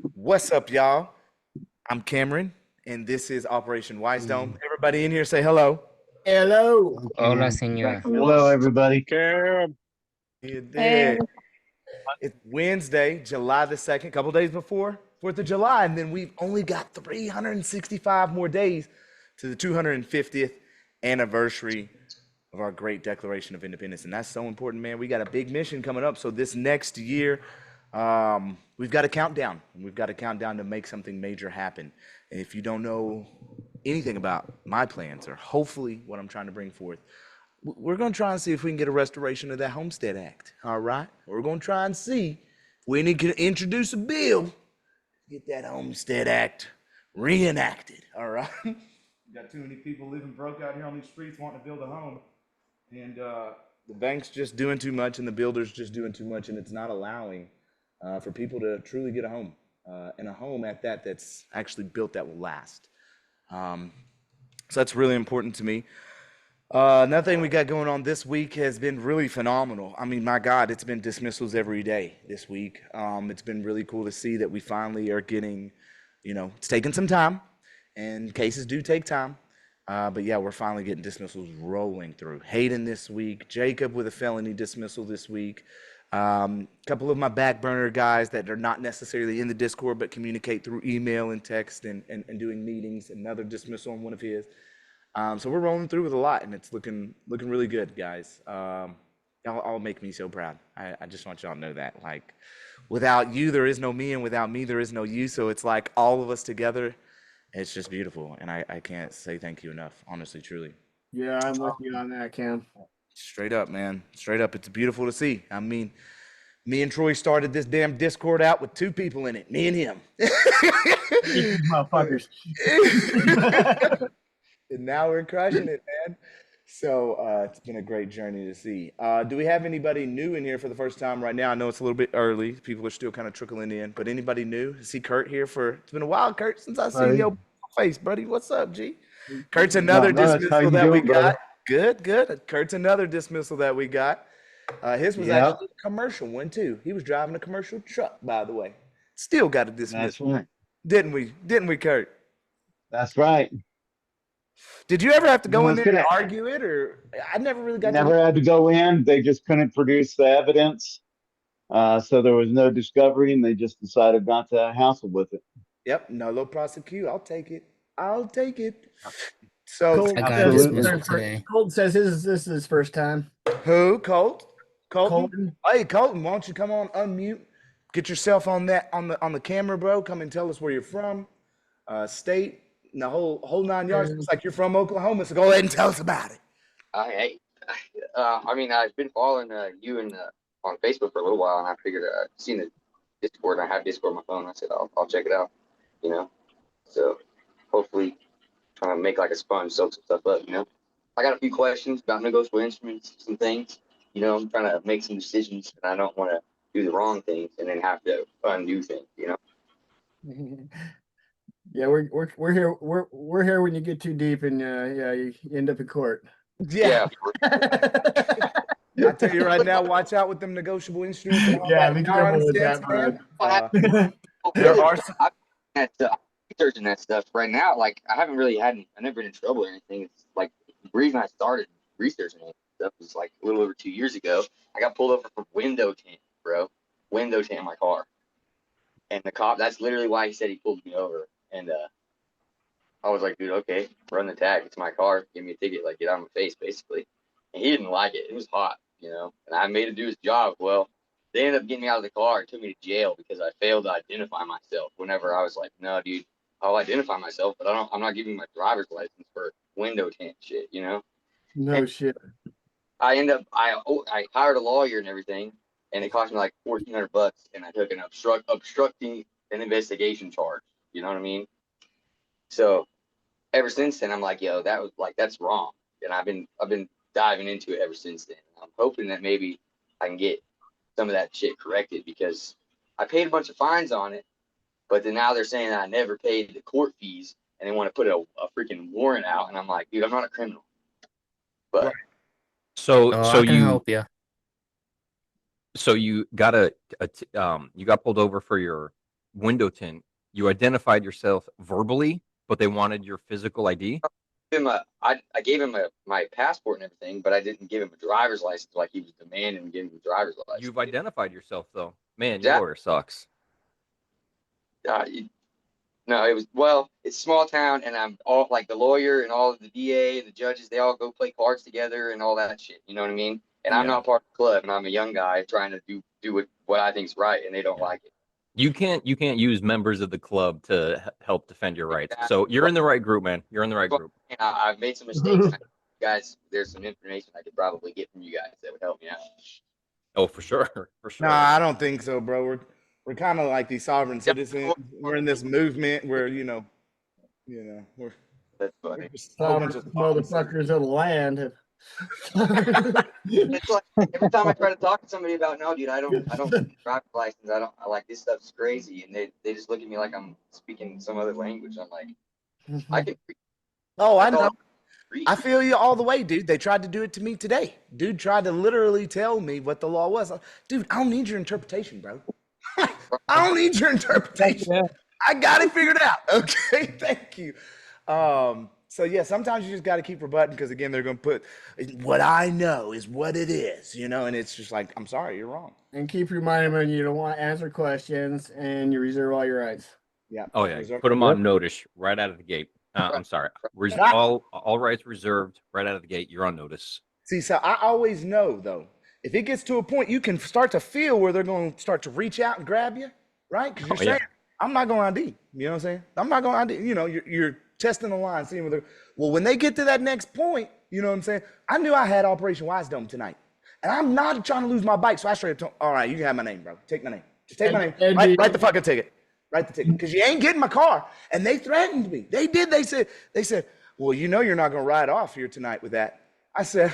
What's up, y'all? I'm Cameron, and this is Operation Wisedome. Everybody in here say hello. Hello. Hola, Okay. señor. Hello, everybody. You Hey. did. It's Wednesday, July the 2nd, a couple days before 4th of July, and then we've only got 365 more days to the 250th anniversary of our great Declaration of Independence. And that's so important, man. We got a big mission coming up. So this next year, we've got a countdown. We've got a countdown to make something major happen. And if you don't know anything about my plans or hopefully what I'm trying to bring forth, we're going to try and see if we can get a restoration of that Homestead Act. All right? We're going to try and see. We need to introduce a bill, get that Homestead Act reenacted. All right? We got too many people living broke out here on these streets wanting to build a home. And the bank's just doing too much, and the builder's just doing too much, and it's not allowing for people to truly get a home, and a home at that that's actually built that will last. Um, so that's really important to me. Another thing we got going on this week has been really phenomenal. I mean, my God, it's been dismissals every day this week. It's been really cool to see that we finally are getting, it's taken some time, and cases do take time. But yeah, we're finally getting dismissals rolling through. Hayden this week, Jacob with a felony dismissal this week. A couple of my back burner guys that are not necessarily in the Discord but communicate through email and text and doing meetings. Another dismissal on one of his. So we're rolling through with a lot, and it's looking really good, guys. Y'all make me so proud. I just want y'all to know that. Like, without you, there is no me, and without me, there is no you. So it's like all of us together. It's just beautiful, and I can't say thank you enough, honestly, truly. Yeah, I'm with you on that, Cam. Straight up, man. Straight up. It's beautiful to see. I mean, me and Troy started this damn Discord out with two people in it, me and him. These motherfuckers. And now we're crushing it, man. So it's been a great journey to see. Do we have anybody new in here for the first time right now? I know it's a little bit early. People are still kind of trickling in, but anybody new? I see Kurt here for. It's been a while, Kurt, since I seen your face, buddy. What's up, G? Kurt's another Not much. How dismissal you that we doing, got. brother? Good, good. Kurt's another dismissal that we got. His was Yep, actually a commercial one too. He was driving a commercial truck, by the way. Still got a that's dismissal, right. didn't we? Didn't we, Kurt? That's right. Did you ever have to No go in one's there and gonna argue it, or I never really got to? never had to go in. They just couldn't produce the evidence. So there was no discovery, and they just decided not to hassle with it. Yep, nolo prosecute. I'll take it. I'll take it. So Colt I got a says, Absolutely. dismissal today. Colt says this is his first time. who? Colt? Colton? Colton. Hey, Colton, why don't you come on, unmute, get yourself on that on the camera, bro. Come and tell us where you're from, state, and the whole 9 yards. Looks like you're from Oklahoma, so go ahead and tell us about it. Hey, I mean, I've been following you and on Facebook for a little while, and I figured seen the Discord. I have Discord on my phone. I said I'll check it out. You know, so hopefully trying to make like a sponge, soak some stuff up. I got a few questions about negotiable instruments, some things. I'm trying to make some decisions, and I don't want to do the wrong things and then have to undo things. Yeah, we're here. We're here when you get too deep and yeah, you end up in court. Yeah, Yeah, I tell you right now, watch out with them negotiable instruments and all that be careful with nonsense, that, man. bud. There are some. I've been researching that stuff right now. Like I've never been in trouble or anything. It's like the reason I started researching that stuff was like a little over 2 years ago. I got pulled over for window tint, bro. Window tint in my car. And the cop, that's literally why he said he pulled me over. And I was like, dude, okay, run the tag. It's my car. Give me a ticket. Like, get out of my face, basically. And he didn't like it. It was hot. And I made him do his job. Well, they ended up getting me out of the car and took me to jail because I failed to identify myself. Whenever I was like, no, dude, I'll identify myself, but I'm not giving my driver's license for window tint shit. No And shit. I hired a lawyer and everything, and it cost me like $1,400, and I took an obstructing an investigation charge. You know what I mean? So ever since then, I'm like, yo, that's wrong, and I've been diving into it ever since then. I'm hoping that maybe I can get some of that shit corrected because I paid a bunch of fines on it, but then now they're saying that I never paid the court fees, and they want to put a freaking warrant out, and I'm like, dude, I'm not a criminal, but Right. Oh, I can help you. So you got you got pulled over for your window tint, you identified yourself verbally, but they wanted your physical ID. I gave him my passport and everything, but I didn't give him a driver's license like he was demanding to give him a driver's license. You've identified yourself though. Man, Yeah. your lawyer sucks. No, it's small town, and I'm all like the lawyer and all of the DA and the judges, they all go play cards together and all that shit. You know what I mean? And I'm not part of the club, and I'm a young guy trying to do what I think is right, and they don't like it. You can't use members of the club to help defend your rights. So you're in the right group, man. You're in the right group. And I've made some mistakes. Guys, there's some information I could probably get from you guys that would help me out. Oh, for sure, for sure. Nah, I don't think so, bro. We're kind of like these sovereign citizens. We're in this movement where we're That's funny. a whole bunch of Motherfuckers of the land. It's like every time I try to talk to somebody about, no, dude, I don't driver's license. I like this stuff's crazy, and they just look at me like I'm speaking some other language. I'm like, I can. Oh, I know. I feel you all the way, dude. They tried to do it to me today. Dude tried to literally tell me what the law was. Dude, I don't need your interpretation, bro. I don't need your interpretation. I got it figured out. Okay, thank you. So yeah, sometimes you just got to keep rebutting because again, they're going to put what I know is what it is, and it's just like, I'm sorry, you're wrong. And keep reminding them you don't want to answer questions and you reserve all your rights. Yeah. Oh yeah, put them on notice right out of the gate. I'm sorry. All rights reserved right out of the gate. You're on notice. See, so I always know though, if it gets to a point, you can start to feel where they're going to start to reach out and grab you, right? Because you're saying, I'm not going to ID. You know what I'm saying? I'm not going to ID. You're testing the line, seeing whether. Well, when they get to that next point, you know what I'm saying? I knew I had Operation Wisedome tonight, and I'm not trying to lose my bike, so I straight up told, all right, you can have my name, bro. Take my name. Just take my name. Write the fucking ticket. Write the ticket, because you ain't getting my car. And they threatened me. They did. They said, well, you're not going to ride off here tonight with that. I said,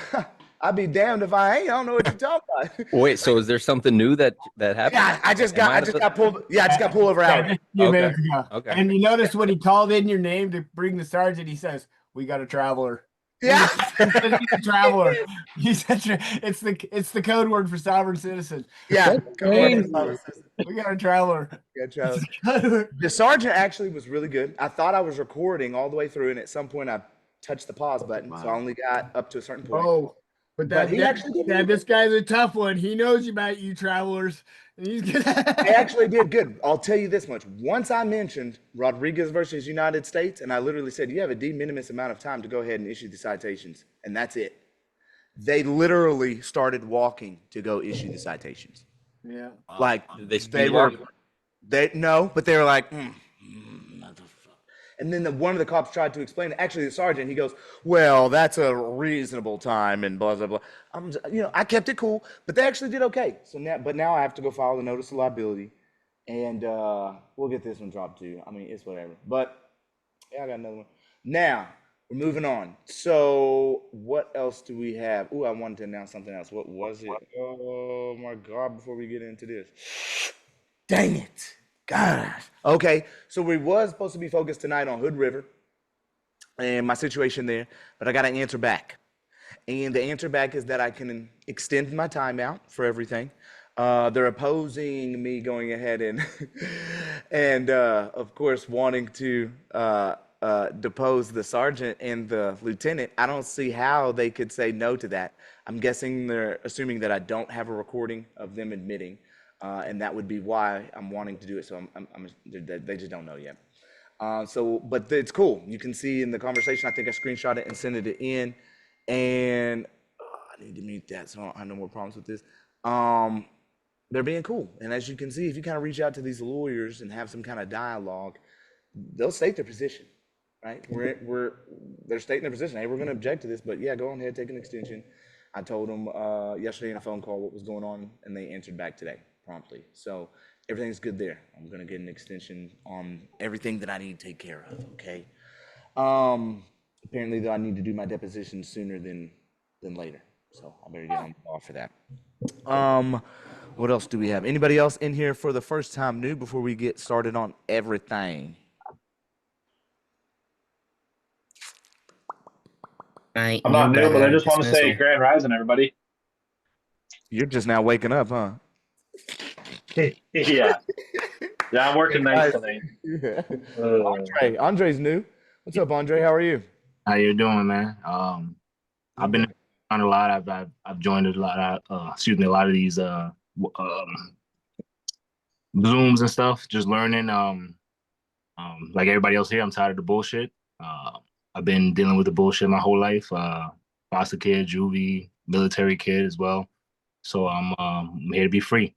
I'd be damned if I ain't. I don't know what you're talking about. Wait, so is there something new that happened? Yeah, I just got pulled. Yeah, I just got pulled over out. A few minutes ago. Okay. And you notice when he called in your name to bring the sergeant, he says, "We got a traveler." Yeah, a traveler. He said, "It's the code word for sovereign citizen." Yeah, We got a traveler. The sergeant actually was really good. I thought I was recording all the way through, and at some point I touched the pause button, so I only got up to a certain point. Oh, but he actually did. This guy's a tough one. He knows about you travelers. And he's good. They actually did good. I'll tell you this much. Once I mentioned Rodriguez versus United States, and I literally said, you have a de minimis amount of time to go ahead and issue the citations, and that's it. They literally started walking to go issue the citations. Yeah. Like they were. No, but they were like, and then one of the cops tried to explain it. Actually, the sergeant, he goes, well, that's a reasonable time and blah, blah, blah. I kept it cool, but they actually did okay. But now I have to go file the notice of liability, and we'll get this one dropped too. I mean, it's whatever. But yeah, I got another one. Now, we're moving on. So what else do we have? Ooh, I wanted to announce something else. What was it? Oh my God, before we get into this. Dang it. Gosh. Okay, so we was supposed to be focused tonight on Hood River and my situation there, but I got an answer back. And the answer back is that I can extend my timeout for everything. They're opposing me going ahead and of course, wanting to depose the sergeant and the lieutenant. I don't see how they could say no to that. I'm guessing they're assuming that I don't have a recording of them admitting. And that would be why I'm wanting to do it. So they just don't know yet. But it's cool. You can see in the conversation, I think I screenshot it and sent it in. And I need to mute that so I don't have no more problems with this. They're being cool. And as you can see, if you kind of reach out to these lawyers and have some kind of dialogue, they'll state their position, right? They're stating their position. Hey, we're going to object to this, but yeah, go on ahead, take an extension. I told them yesterday in a phone call what was going on, and they answered back today promptly. So everything's good there. I'm going to get an extension on everything that I need to take care of, okay? Apparently, though, I need to do my deposition sooner than later. So I better get on the ball for that. What else do we have? Anybody else in here for the first time new before we get started on everything? I'm not new, but I just want to say Grand Rising, everybody. You're just now waking up, huh? Yeah. Yeah, I'm working nights tonight. Yeah. Andre's new. What's up, Andre? How are you? How you doing, man? I've been Okay. on a lot. I've joined a lot. A lot of these Zooms and stuff. Just learning. Like everybody else here, I'm tired of the bullshit. I've been dealing with the bullshit my whole life. Foster kid, juvie, military kid as well. So I'm here to be free.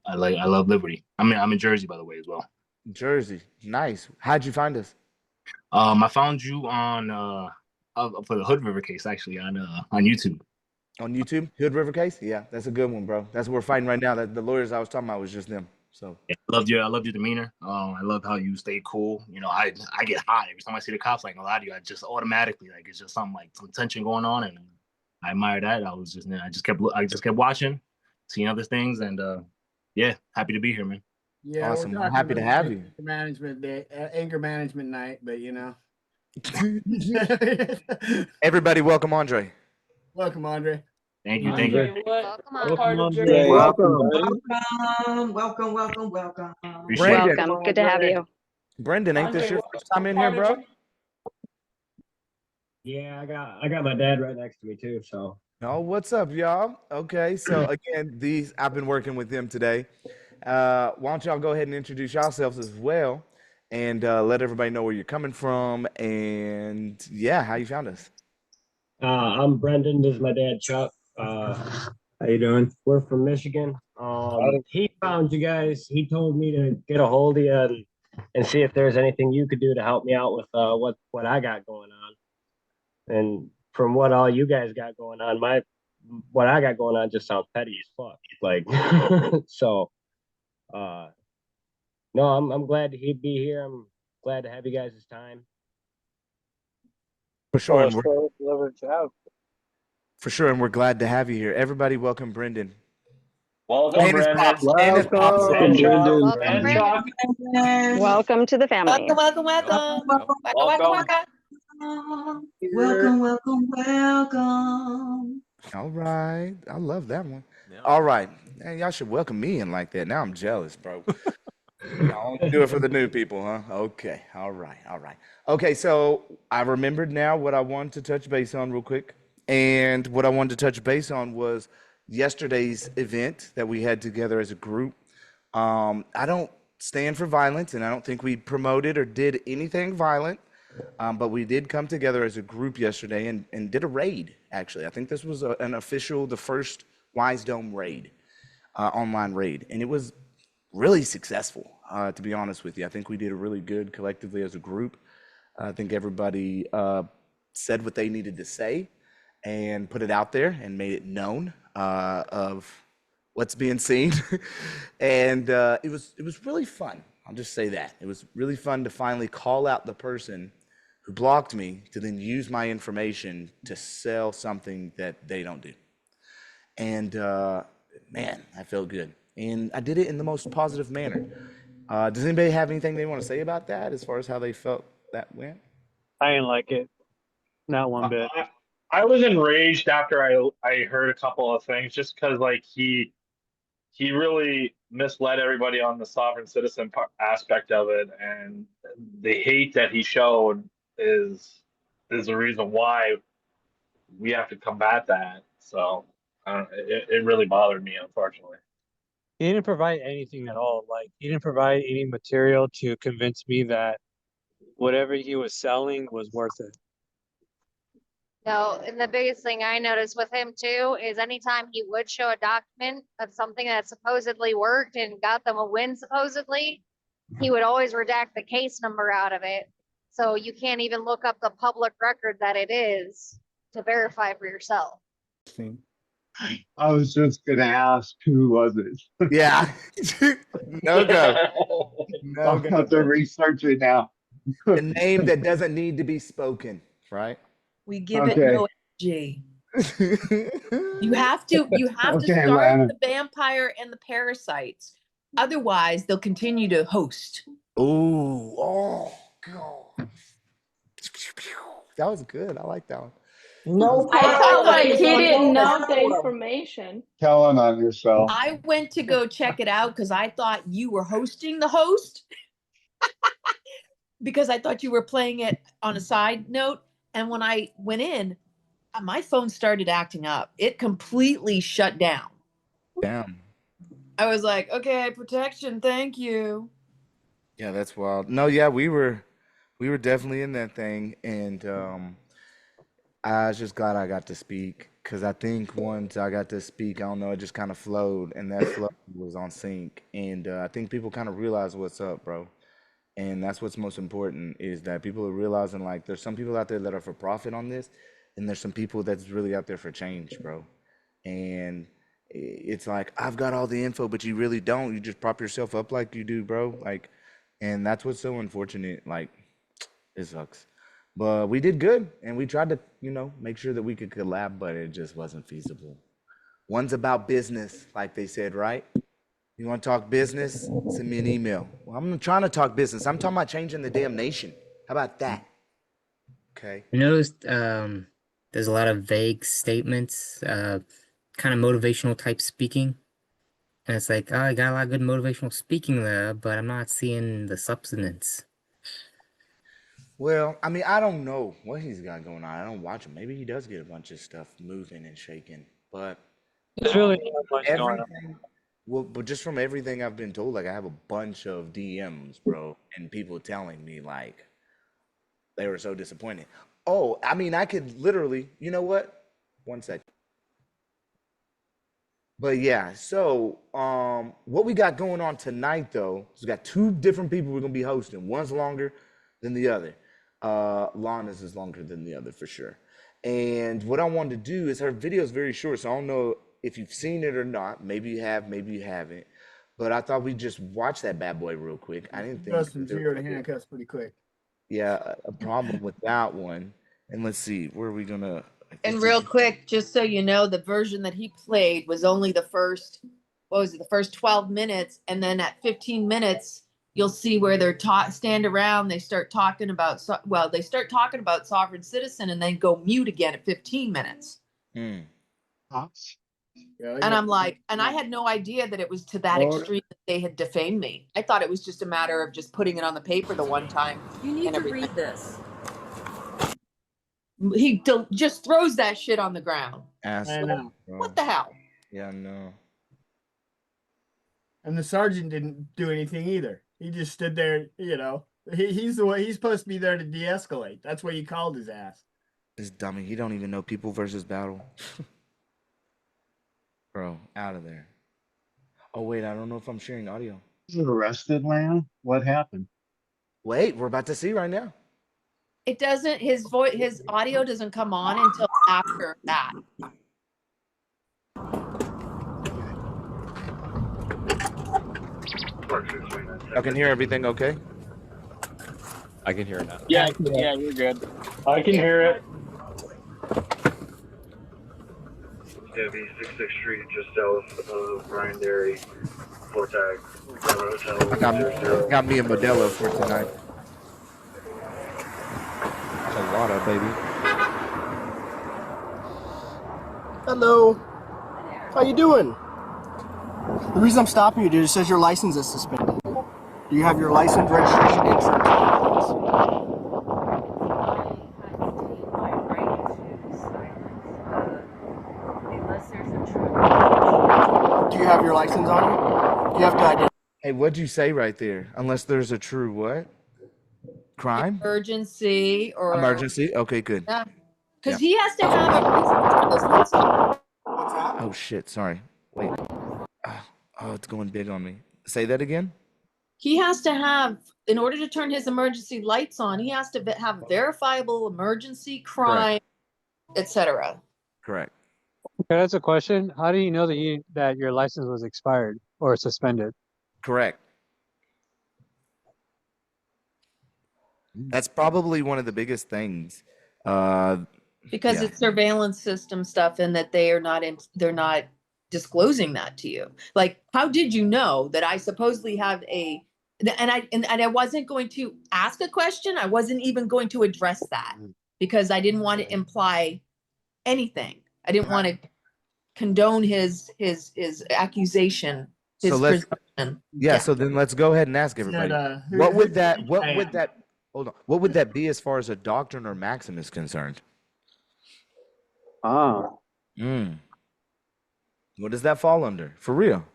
I love liberty. I'm in Jersey, by the way, as well. Jersey. Nice. How'd you find us? I found you on for the Hood River case actually on YouTube. On YouTube? Hood River case? Yeah, that's a good one, bro. That's what we're fighting right now. That the lawyers I was talking about was just them. So I loved your demeanor. I love how you stay cool. You know, I get hot every time I see the cops. Like a lot of you, I just automatically like it's just something like some tension going on, and I admire that. I just kept watching, seeing other things, and yeah, happy to be here, man. Yeah, awesome. we're I'm talking happy to about have you. management day, anger management night, but you know. Everybody, welcome Andre. Welcome, Andre. Thank you. Welcome on. Welcome, Andre. Welcome. Appreciate it. Brendan, Welcome. Good to have you. Brendan, ain't this your first time in here, bro? Yeah, I got my dad right next to me too. So Oh, what's up, y'all? Okay, so again, I've been working with them today. Why don't y'all go ahead and introduce yourselves as well, and let everybody know where you're coming from, and yeah, how you found us. I'm Brendan. This is my dad, Chuck. How you doing? We're from Michigan. He found you guys. He told me to get a hold of you and see if there's anything you could do to help me out with what I got going on. And from what all you guys got going on, what I got going on just sounds petty as fuck. Like so. No, I'm glad to be here. I'm glad to have you guys' time. For sure, and we're glad to have you here. Everybody, welcome Brendan. Welcome, And his Brendan. pops. And his pops. And Chuck. Welcome, And Brendan. Chuck. Welcome to the family. Welcome. All right, I love that one. Yeah. All right, man, y'all should welcome me in like that. Now I'm jealous, bro. Y'all don't do it for the new people, huh? Okay, all right. Okay, so I remembered now what I wanted to touch base on real quick. And what I wanted to touch base on was yesterday's event that we had together as a group. I don't stand for violence, and I don't think we promoted or did anything violent. But we did come together as a group yesterday and did a raid, actually. I think this was the first Wisedome raid, online raid. And it was really successful, to be honest with you. I think we did a really good collectively as a group. I think everybody said what they needed to say and put it out there and made it known of what's being seen. And it was really fun. I'll just say that. It was really fun to finally call out the person who blocked me to then use my information to sell something that they don't do. And man, I felt good. And I did it in the most positive manner. Does anybody have anything they want to say about that as far as how they felt that went? I didn't like it. Not one bit. I was enraged after I heard a couple of things just because like he really misled everybody on the sovereign citizen aspect of it, and the hate that he showed is the reason why we have to combat that. So it really bothered me, unfortunately. He didn't provide anything at all. Like, he didn't provide any material to convince me that whatever he was selling was worth it. No, and the biggest thing I noticed with him too is anytime he would show a document of something that supposedly worked and got them a win supposedly, he would always redact the case number out of it. So you can't even look up the public record that it is to verify for yourself. I was just gonna ask, who was it? Yeah. No go. No I'll go. have to research it now. A name that doesn't need to be spoken, right? We give it no energy. You have to Okay, start Lana. the vampire and the parasites. Otherwise, they'll continue to host. Ooh, oh, God. That was good. I like that one. No I part felt of like it he is didn't know the unknown. information. Telling on yourself. I went to go check it out because I thought you were hosting the host because I thought you were playing it on a side note. And when I went in, my phone started acting up. It completely shut down. Damn. I was like, okay, protection, thank you. Yeah, that's wild. No, yeah, we were definitely in that thing, and I was just glad I got to speak because I think once I got to speak, I don't know, it just kind of flowed, and that flow was on sync, and I think people kind of realize what's up, bro. And that's what's most important is that people are realizing like there's some people out there that are for profit on this, and there's some people that's really out there for change, bro. And it's like I've got all the info, but you really don't. You just prop yourself up like you do, bro. Like, and that's what's so unfortunate. Like, it sucks. But we did good, and we tried to, make sure that we could collab, but it just wasn't feasible. One's about business, like they said, right? You want to talk business? Send me an email. Well, I'm trying to talk business. I'm talking about changing the damn nation. How about that? Okay. I noticed there's a lot of vague statements, kind of motivational type speaking. And it's like, oh, I got a lot of good motivational speaking there, but I'm not seeing the substance. Well, I mean, I don't know what he's got going on. I don't watch him. Maybe he does get a bunch of stuff moving and shaking, but There's really not much going on. everything. Well, but just from everything I've been told, like I have a bunch of DMs, bro, and people telling me like they were so disappointed. Oh, I mean, I could literally, you know what? One sec. But yeah, so what we got going on tonight though, is we got two different people we're gonna be hosting. One's longer than the other. Lana's is longer than the other for sure. And what I wanted to do is her video is very short, so I don't know if you've seen it or not. Maybe you have, maybe you haven't. But I thought we'd just watch that bad boy real quick. I didn't think Justin that there zero was to handcuffs pretty quick. a problem with that one. And let's see, where are we gonna? And real quick, just so you know, the version that he played was only the first, what was it, the first 12 minutes. And then at 15 minutes, you'll see where they're stand around. They start talking about, they start talking about sovereign citizen and then go mute again at 15 minutes. Hmm. Yeah, And I'm like, and I had no idea that it was to that Lord. extreme that they had defamed me. I thought it was just a matter of just putting it on the paper the one time. You need and to everything. read this. He just throws that shit on the ground. I know. What the hell? Yeah, no. And the sergeant didn't do anything either. He just stood there, he's the way he's supposed to be there to de-escalate. That's why you called his ass. This dummy, he don't even know people versus battle. Bro, out of there. Oh wait, I don't know if I'm sharing audio. Is it arrested, Lana? What happened? Wait, we're about to see right now. It doesn't, his audio doesn't come on until after that. I can hear everything okay? I can hear it now. Yeah, you're good. I can hear it. Debbie, 66th Street, just south of Brian Dairy, floor tag, hotel. I got me a Modelo for tonight. Colada, baby. Hello. How you doing? The reason I'm stopping you, dude, it says your license is suspended. Do you have your license, registration, insurance? Do you have your license on you? You have to identify. Hey, what'd you say right there? Unless there's a true what? Crime? Emergency or Emergency? Okay, good. Yeah. Because he has to have a reason to turn those lights on. Oh shit, sorry. Wait. Oh, it's going big on me. Say that again? He has to have, in order to turn his emergency lights on, he has to have verifiable emergency, crime, etc. Correct. Okay, that's a question. How do you know that your license was expired or suspended? Correct. That's probably one of the biggest things. Because it's surveillance system stuff, and that they're not disclosing that to you. Like, how did you know that I supposedly have and I wasn't going to ask a question. I wasn't even going to address that because I didn't want to imply anything. I didn't want to condone his accusation, his So let's presumption. yeah. So then let's go ahead and ask everybody. What would that? Hold on. What would that be as far as a doctrine or maxim is concerned? Ah. What does that fall under? For real?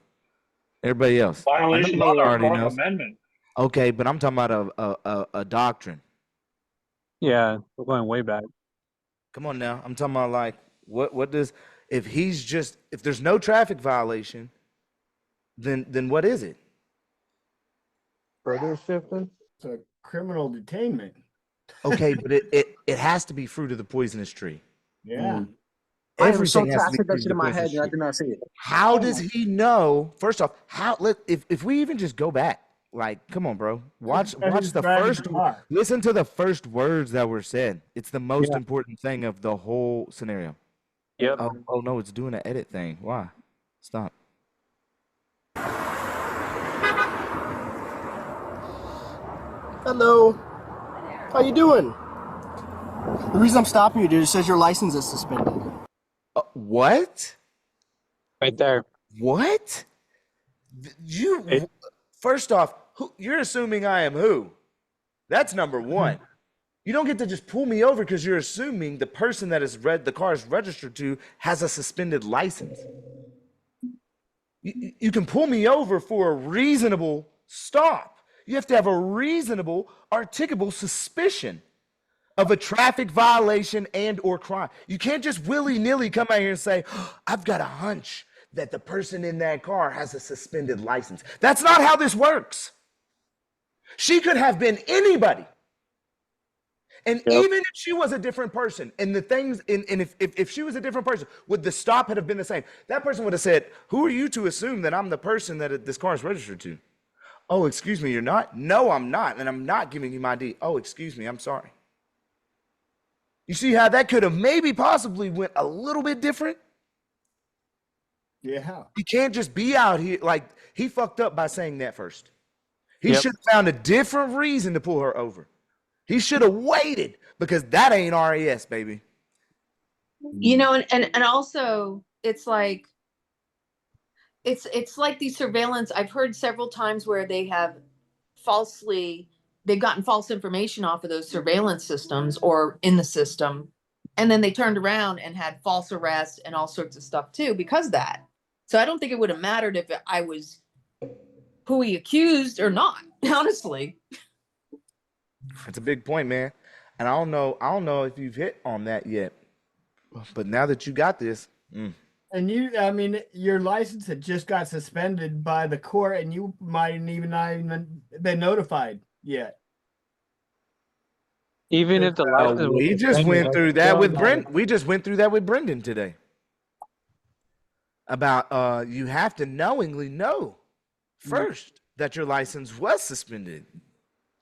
Everybody else. Violation I of know the Lana already Fourth knows. Amendment. Okay, but I'm talking about a doctrine. Yeah, we're going way back. Come on now. I'm talking about like what does if there's no traffic violation, then what is it? Further shifting? It's a criminal detainment. Okay, but it has to be fruit of the poisonous tree. Yeah. I am so Everything has to be tasked that fruit of shit the in my poisonous head and I tree. did not see it. How does he know? First off, if we even just go back, like, come on, bro, watch the first. Listen to the first words that were said. It's the most important thing of the whole scenario. Yep. Oh no, it's doing an edit thing. Why? Stop. Hello. How you doing? The reason I'm stopping you, dude, is says your license is suspended. What? Right there. What? First off, you're assuming I am who? That's number one. You don't get to just pull me over because you're assuming the person that the car is registered to has a suspended license. You can pull me over for a reasonable stop. You have to have a reasonable, articulable suspicion of a traffic violation and or crime. You can't just willy-nilly come out here and say, oh, I've got a hunch that the person in that car has a suspended license. That's not how this works. She could have been anybody. And even if she was a different person, and if she was a different person, would the stop have been the same? That person would have said, who are you to assume that I'm the person that this car is registered to? Oh, excuse me, you're not? No, I'm not, and I'm not giving you my ID. Oh, excuse me, I'm sorry. You see how that could have maybe possibly went a little bit different? Yeah. You can't just be out here like he fucked up by saying that first. He should have found a different reason to pull her over. He should have waited because that ain't RAS, baby. You know, and also it's like these surveillance. I've heard several times where they've gotten false information off of those surveillance systems or in the system, and then they turned around and had false arrests and all sorts of stuff too because of that. So I don't think it would have mattered if I was who he accused or not, honestly. That's a big point, man. And I don't know if you've hit on that yet. But now that you got this, And your license had just got suspended by the court, and you might not even been notified yet. Even if the license we just went through that with Brendan. We just went through that with Brendan today. About you have to knowingly know first that your license was suspended.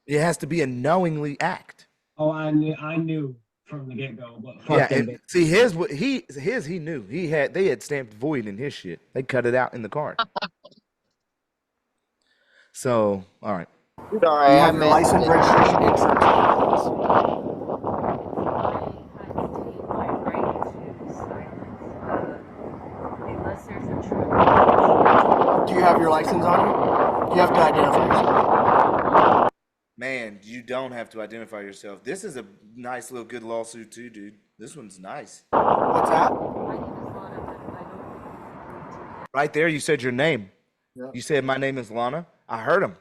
It has to be a knowingly act. Oh, I knew from the get-go. But Yeah, and see his he knew. They had stamped void in his shit. They cut it out in the card. So, all right. You have your license, registration, insurance. Do you have your license on you? You have to identify yourself. Man, you don't have to identify yourself. This is a nice little good lawsuit too, dude. This one's nice. What's that? Right there, you said your name. Yep. You said, my name is Lana. I heard him.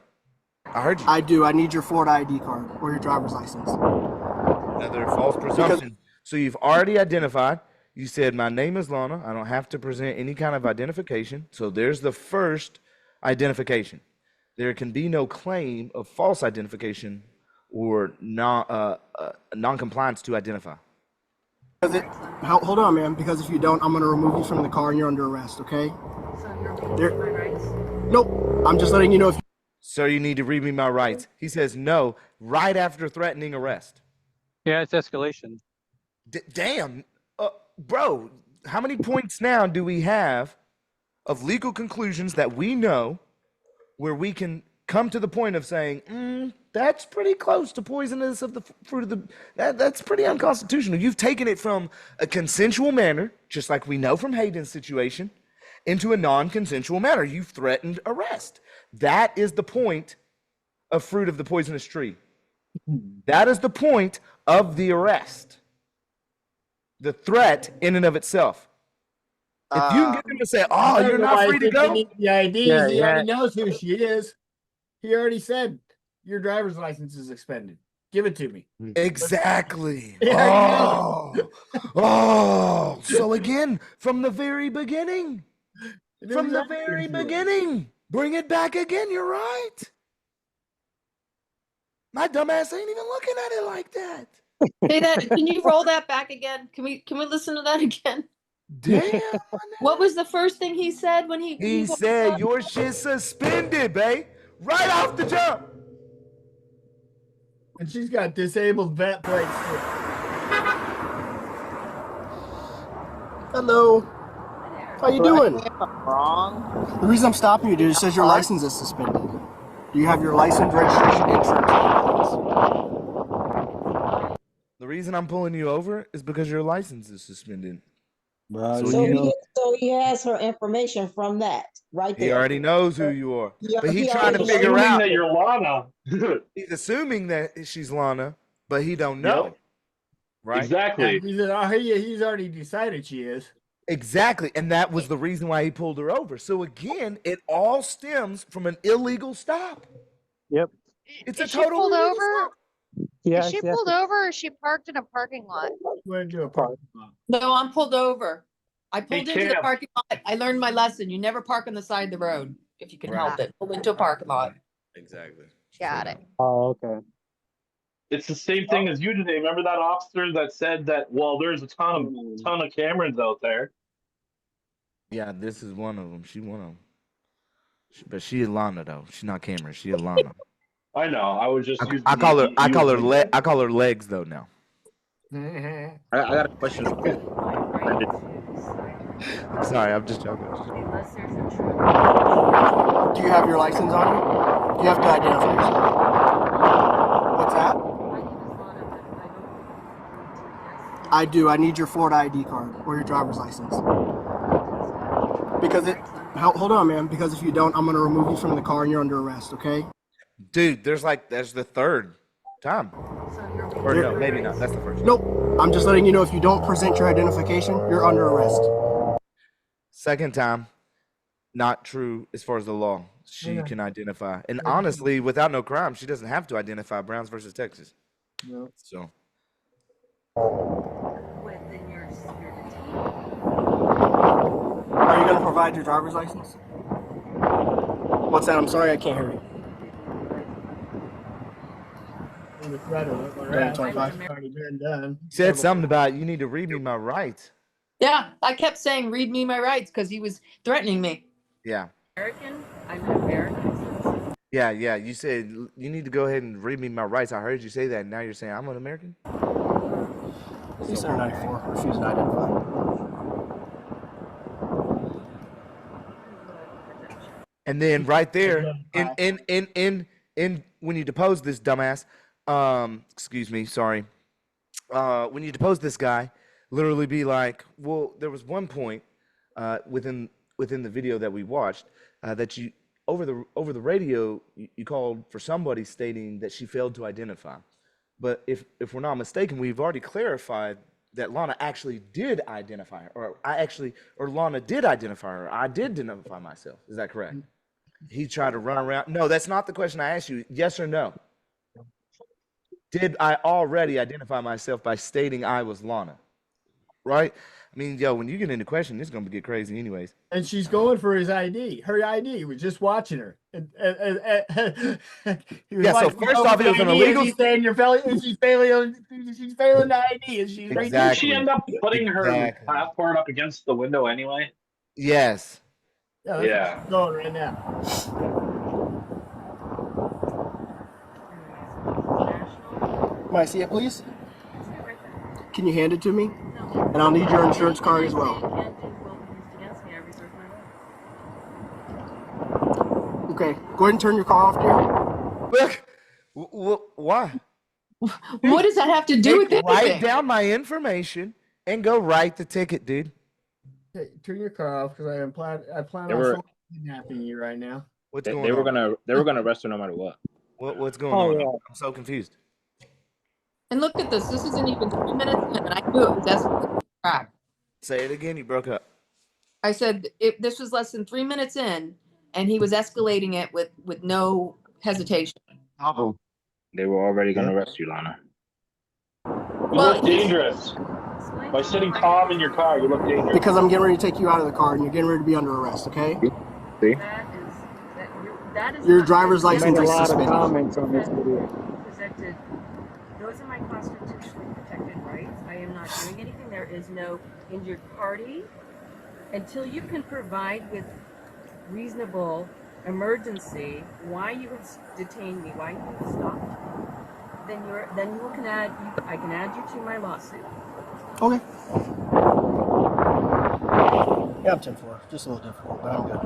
I heard you. I do. I need your Florida ID card or your driver's license. Another false presumption. So you've already identified. You said, my name is Lana. I don't have to present any kind of identification. So there's the first identification. There can be no claim of false identification or non-compliance to identify. Hold on, man, because if you don't, I'm going to remove you from the car and you're under arrest, okay? So you're my rights? Nope. I'm just letting you know if Sir, you need to read me my rights. He says no right after threatening arrest. Yeah, it's escalation. Damn. Bro, how many points now do we have of legal conclusions that we know where we can come to the point of saying, That's pretty close to poisonous of the fruit of the. That's pretty unconstitutional. You've taken it from a consensual manner, just like we know from Hayden's situation, into a non-consensual manner. You've threatened arrest. That is the point of fruit of the poisonous tree. That is the point of the arrest. The threat in and of itself. If you can get them to say, "Oh, you're not free to go," The ID. Yeah, He yeah. already knows who she is. He already said your driver's license is suspended. Give it to me. exactly. Yeah, Oh. So again, from the very beginning. It From was the after very she- beginning. Bring it back again. You're right. My dumbass ain't even looking at it like that. Say that. Can you roll that back again? Can we listen to that again? Damn. What was the first thing he said when He said your shit's suspended, babe. Right off the jump. And she's got disabled vet plates. too. Hello. How you doing? Wrong. The reason I'm stopping you, dude, is says your license is suspended. Do you have your license, registration, insurance? The reason I'm pulling you over is because your license is suspended. So, So he has her information from that right he there. already knows who you are. But he's he trying to already figure Assuming out. that you're Lana. He's assuming that she's Lana, but he don't know. Yep. Right? Exactly. He's already decided she is. Exactly. And that was the reason why he pulled her over. So again, it all stems from an illegal stop. Yep. It's Is a she total pulled illegal over? stop. Yeah. Is she pulled over or is she parked in a parking lot? Went to a parking lot. No, I'm pulled over. I pulled into the Cam. parking lot. I learned my lesson. You never park on the side of the road if you can help it. Pull into a parking lot. Exactly. Got it. Oh, okay. It's the same thing as you today. Remember that officer that said that, well, there's a ton of cameras out there. Yeah, this is one of them. She one of them. But she is Lana though. She's not Cameron. She is Lana. I know. I was just. I call her legs though now. I got a question. Sorry, I'm just joking. Do you have your license on you? You have to identify yourself. What's that? I do. I need your Florida ID card or your driver's license. Because hold on, man. Because if you don't, I'm gonna remove you from the car and you're under arrest. Okay? Dude, there's the third time. Or no, maybe not. That's the first. Nope. I'm just letting you know if you don't present your identification, you're under arrest. Second time, not true as far as the law. She can identify. And honestly, without no crime, she doesn't have to identify Browns versus Texas. No. So. Are you gonna provide your driver's license? What's that? I'm sorry, I can't hear you. Already been done. Said something about you need to read me my rights. Yeah, I kept saying, read me my rights because he was threatening me. Yeah. American? I'm an American. Yeah. You said you need to go ahead and read me my rights. I heard you say that. And now you're saying I'm an American? He's 94. Refusing to identify. And then right there, in when you depose this dumbass, excuse me, sorry. When you depose this guy, literally be like, well, there was one point within the video that we watched that you over the radio you called for somebody stating that she failed to identify. But if we're not mistaken, we've already clarified that Lana actually did identify her, or Lana did identify her. I did identify myself. Is that correct? He tried to run around. No, that's not the question I asked you. Yes or no? Did I already identify myself by stating I was Lana? Right? I mean, yo, when you get into question, it's gonna get crazy, anyways. And she's going for his ID. Her ID. He was just watching her. He was Yeah, so first off, it was an illegal. She's saying you're failing. She's failing the ID, and she's Exactly. Didn't she end up putting her passport up against the window anyway? Yes. Yeah. That's what's going right now. May I see it, please? Can you hand it to me? And I'll need your insurance card as well. Okay, go ahead and turn your car off, dear. Why? What does that have to do with Write anything? down my information and go write the ticket, dude. Hey, turn your car off because I plan They on were- someone kidnapping you right now. What's They, going they were on? gonna arrest her no matter what. What's going Oh, on? yeah. I'm so confused. And look at this. This isn't even 3 minutes in, and I knew it was escalating crap. Say it again. You broke up. I said this was less than 3 minutes in, and he was escalating it with no hesitation. They were already gonna arrest you, Lana. You Well, look dangerous. By sitting calm in your car, you look dangerous. Because I'm getting ready to take you out of the car and you're getting ready to be under arrest, okay? See? That is Your not driver's good. license Made a is lot of suspended. comments on this video. Presented. Those are my constitutionally protected rights. I am not doing anything. There is no injured party. Until you can provide with reasonable emergency why you have detained me, why you have stopped, then I can add you to my lawsuit. Okay. Yeah, I'm 10-4. Just a little difficult, but I'm good.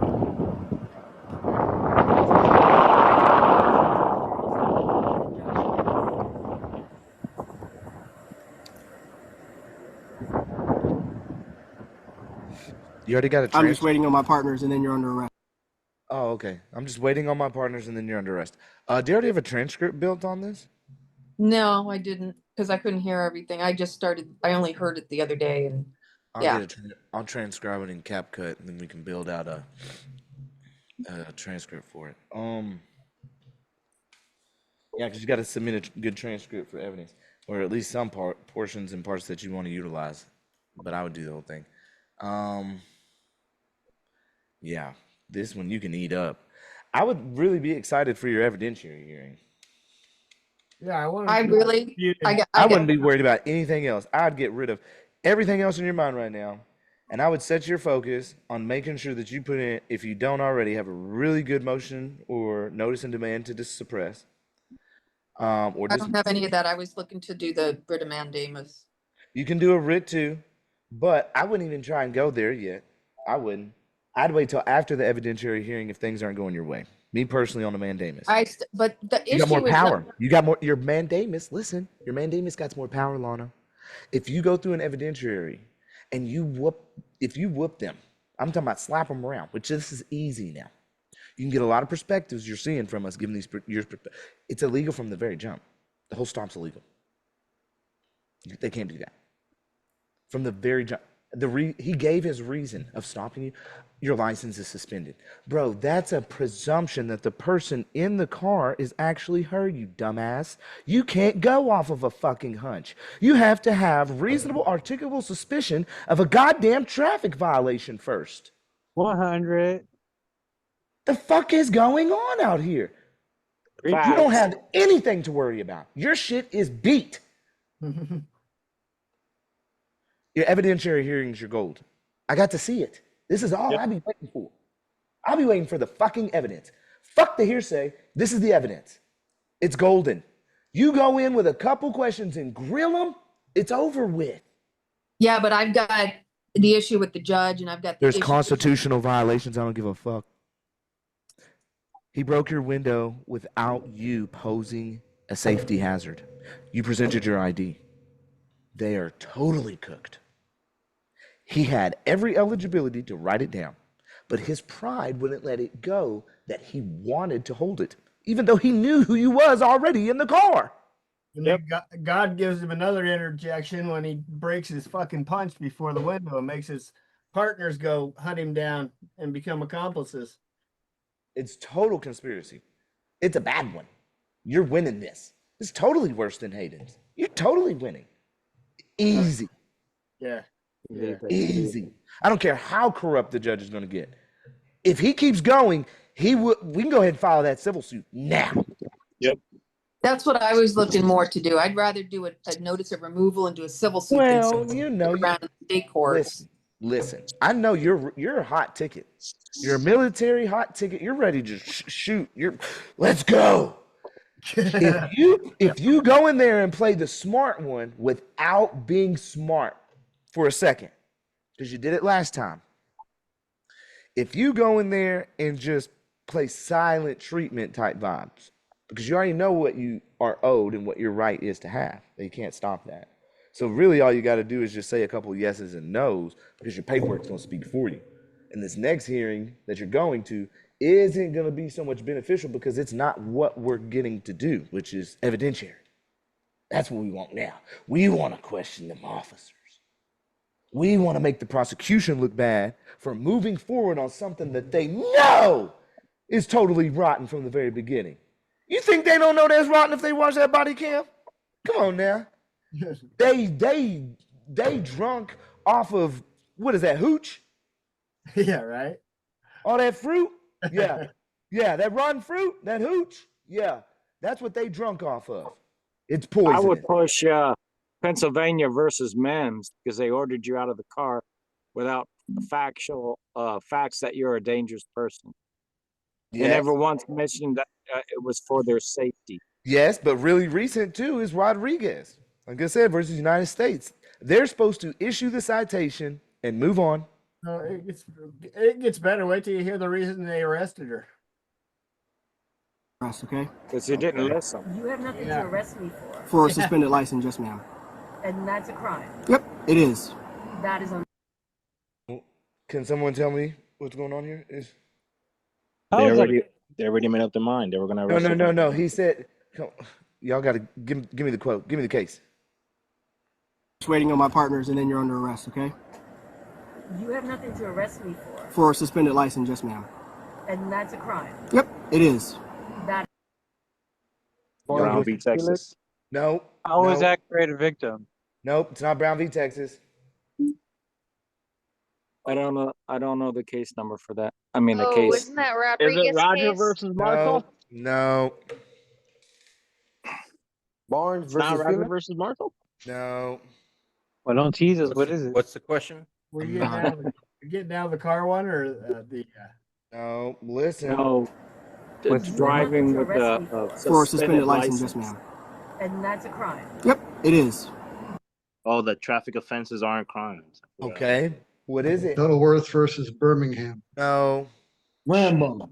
You already got a I'm transcript? just waiting on my partners and then you're under arrest. Oh, okay. I'm just waiting on my partners and then you're under arrest. Do you already have a transcript built on this? No, I didn't, because I couldn't hear everything. I only heard it the other day, and I'll transcribe it in CapCut and then we can build out a transcript for it. Yeah, because you got to submit a good transcript for evidence, or at least some portions and parts that you want to utilize. But I would do the whole thing. Yeah, this one you can eat up. I would really be excited for your evidentiary hearing. Yeah, I want. I really, I wouldn't be worried about anything else. I'd get rid of everything else in your mind right now, and I would set your focus on making sure that you put in, if you don't already, have a really good motion or notice and demand to suppress. I don't have any of that. I was looking to do the writ of mandamus. You can do a writ too, but I wouldn't even try and go there yet. I wouldn't. I'd wait till after the evidentiary hearing if things aren't going your way. Me personally on a mandamus. But the issue You got more is power. You got more. Your mandamus. Listen, your mandamus got more power, Lana. If you go through an evidentiary and if you whoop them, I'm talking about slap them around, which this is easy now. You can get a lot of perspectives you're seeing from us, giving these it's illegal from the very jump. The whole stop's illegal. They can't do that from the very jump. He gave his reason of stopping you. Your license is suspended. Bro, that's a presumption that the person in the car is actually her, you dumbass. You can't go off of a fucking hunch. You have to have reasonable articulable suspicion of a goddamn traffic violation first. 100. The fuck is going on out here? Facts. You don't have anything to worry about. Your shit is beat. Your evidentiary hearing is your gold. I got to see it. This is all I'll be waiting for. I'll be waiting for the fucking evidence. Fuck the hearsay. This is the evidence. It's golden. You go in with a couple questions and grill them, it's over with. Yeah, but I've got the issue with the judge, and I've got the There's issue constitutional violations. I don't give a fuck. He broke your window without you posing a safety hazard. You presented your ID. They are totally cooked. He had every eligibility to write it down, but his pride wouldn't let it go that he wanted to hold it, even though he knew who you was already in the car. And then God gives him another interjection when he breaks his fucking punch before the window and makes his partners go hunt him down and become accomplices. It's total conspiracy. It's a bad one. You're winning this. It's totally worse than Hayden's. You're totally winning. Easy. Yeah. Easy. I don't care how corrupt the judge is going to get. If he keeps going, we can go ahead and file that civil suit now. Yep. That's what I was looking more to do. I'd rather do a notice of removal and do a civil suit. Well, than you know, around state courts. Listen. I know you're a hot ticket. You're a military hot ticket. You're ready to shoot. Let's go. If you go in there and play the smart one without being smart for a second, because you did it last time. If you go in there and just play silent treatment type vibes, because you already know what you are owed and what your right is to have. You can't stop that. So really all you got to do is just say a couple yeses and nos because your paperwork's going to speak for you. And this next hearing that you're going to isn't going to be so much beneficial because it's not what we're getting to do, which is evidentiary. That's what we want now. We want to question them officers. We want to make the prosecution look bad for moving forward on something that they know is totally rotten from the very beginning. You think they don't know that's rotten if they watch that body cam? Come on now. They drunk off of, what is that, hooch? Yeah, right. All that fruit? Yeah. Yeah, that rotten fruit, that hooch? Yeah. That's what they drunk off of. It's poison. I would push Pennsylvania versus Mims because they ordered you out of the car without factual facts that you're a dangerous person. Yes. They never once mentioned that it was for their safety. Yes, but really recent too is Rodriguez. Like I said, versus United States. They're supposed to issue the citation and move on. No, it gets better. Wait till you hear the reason they arrested her. Okay. Because you didn't listen. You have nothing to arrest me for. For a suspended license, yes, ma'am. And that's a crime. Yep, it is. That is Can someone tell me what's going on here? They already made up their mind. They were gonna arrest him. No. He said, y'all got to give me the quote. Give me the case. Just waiting on my partners, and then you're under arrest. Okay. You have nothing to arrest me for. For a suspended license, yes, ma'am. And that's a crime. Yep, it is. That Brown v. Texas. No. How was that create a victim? Nope, it's not Brown v. Texas. I don't know the case number for that. I mean the Oh, case. isn't that Rodriguez Is it Roger case? versus Marshall? No. Barnes Not versus Roger Phoenix? versus Marshall? No. Well, don't tease us. What is it? What's the question? Were you getting out of the car one or the? No. Listen. No. What's Driving with For a suspended license, yes, ma'am. and that's a crime. Yep, it is. Oh, the traffic offenses aren't crimes. Okay. What is it? Shuttleworth versus Birmingham. No. Rambo.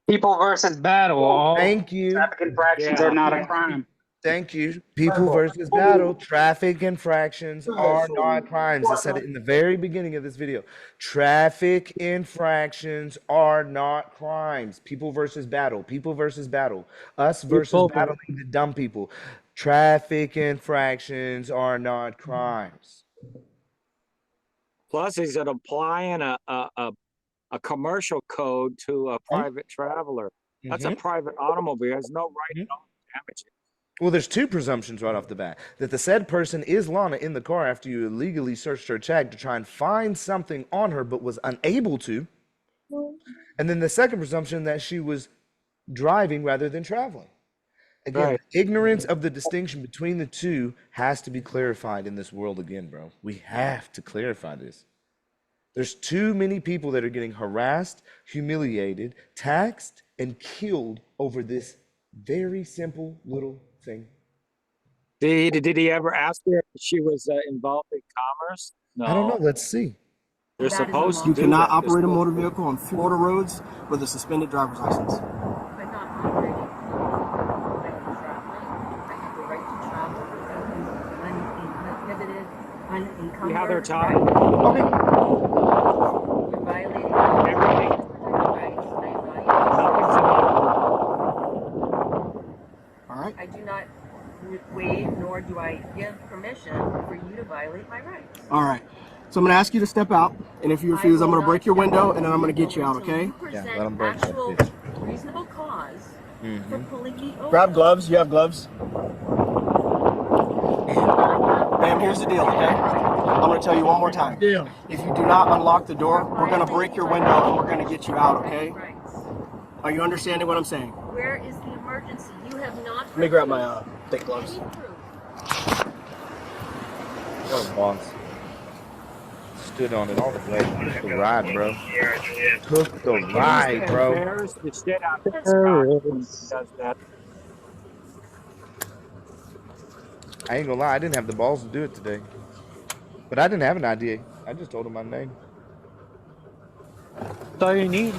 People versus battle. Thank you. Traffic infractions are not a crime. Thank you. People versus battle. Traffic infractions are not crimes. I said it in the very beginning of this video. Traffic infractions are not crimes. People versus battle. People versus battle. Us versus battling the dumb people. Traffic infractions are not crimes. Plus, he's applying a commercial code to a private traveler. That's a private automobile. There's no right to damage it. Well, there's two presumptions right off the bat. That the said person is Lana in the car after you illegally searched her check to try and find something on her but was unable to. And then the second presumption that she was driving rather than traveling. Again, ignorance of the distinction between the two has to be clarified in this world again, bro. We have to clarify this. There's too many people that are getting harassed, humiliated, taxed, and killed over this very simple little thing. Did he ever ask her if she was involved in commerce? No. I don't know. Let's see. They're supposed to. You cannot operate a motor vehicle on Florida roads with a suspended driver's license. I'm not operating. I'm traveling. I have the right to travel without being uninhibited, unencumbered. You have their time. Okay. You're violating everything. All right. I do not waive nor do I give permission for you to violate my rights. All right. So I'm going to ask you to step out, and if you refuse, I'm going to break your window, and then I'm going to get you out, okay? Yeah, let them break Actual that. reasonable cause for pulling me over. Grab gloves. You have gloves? Ma'am, here's the deal, okay? I'm going to tell you one more time. If you do not unlock the door, we're going to break your window, and we're going to get you out, okay? Are you understanding what I'm saying? Where is the emergency? You have not. Let me grab my thick gloves. Oh, boss. Stood on it all the way. Took the ride, bro. Took the ride, bro. Embarrass the shit out of this guy when he does that. I ain't gonna lie, I didn't have the balls to do it today. But I didn't have an idea. I just told him my name. That's all you need.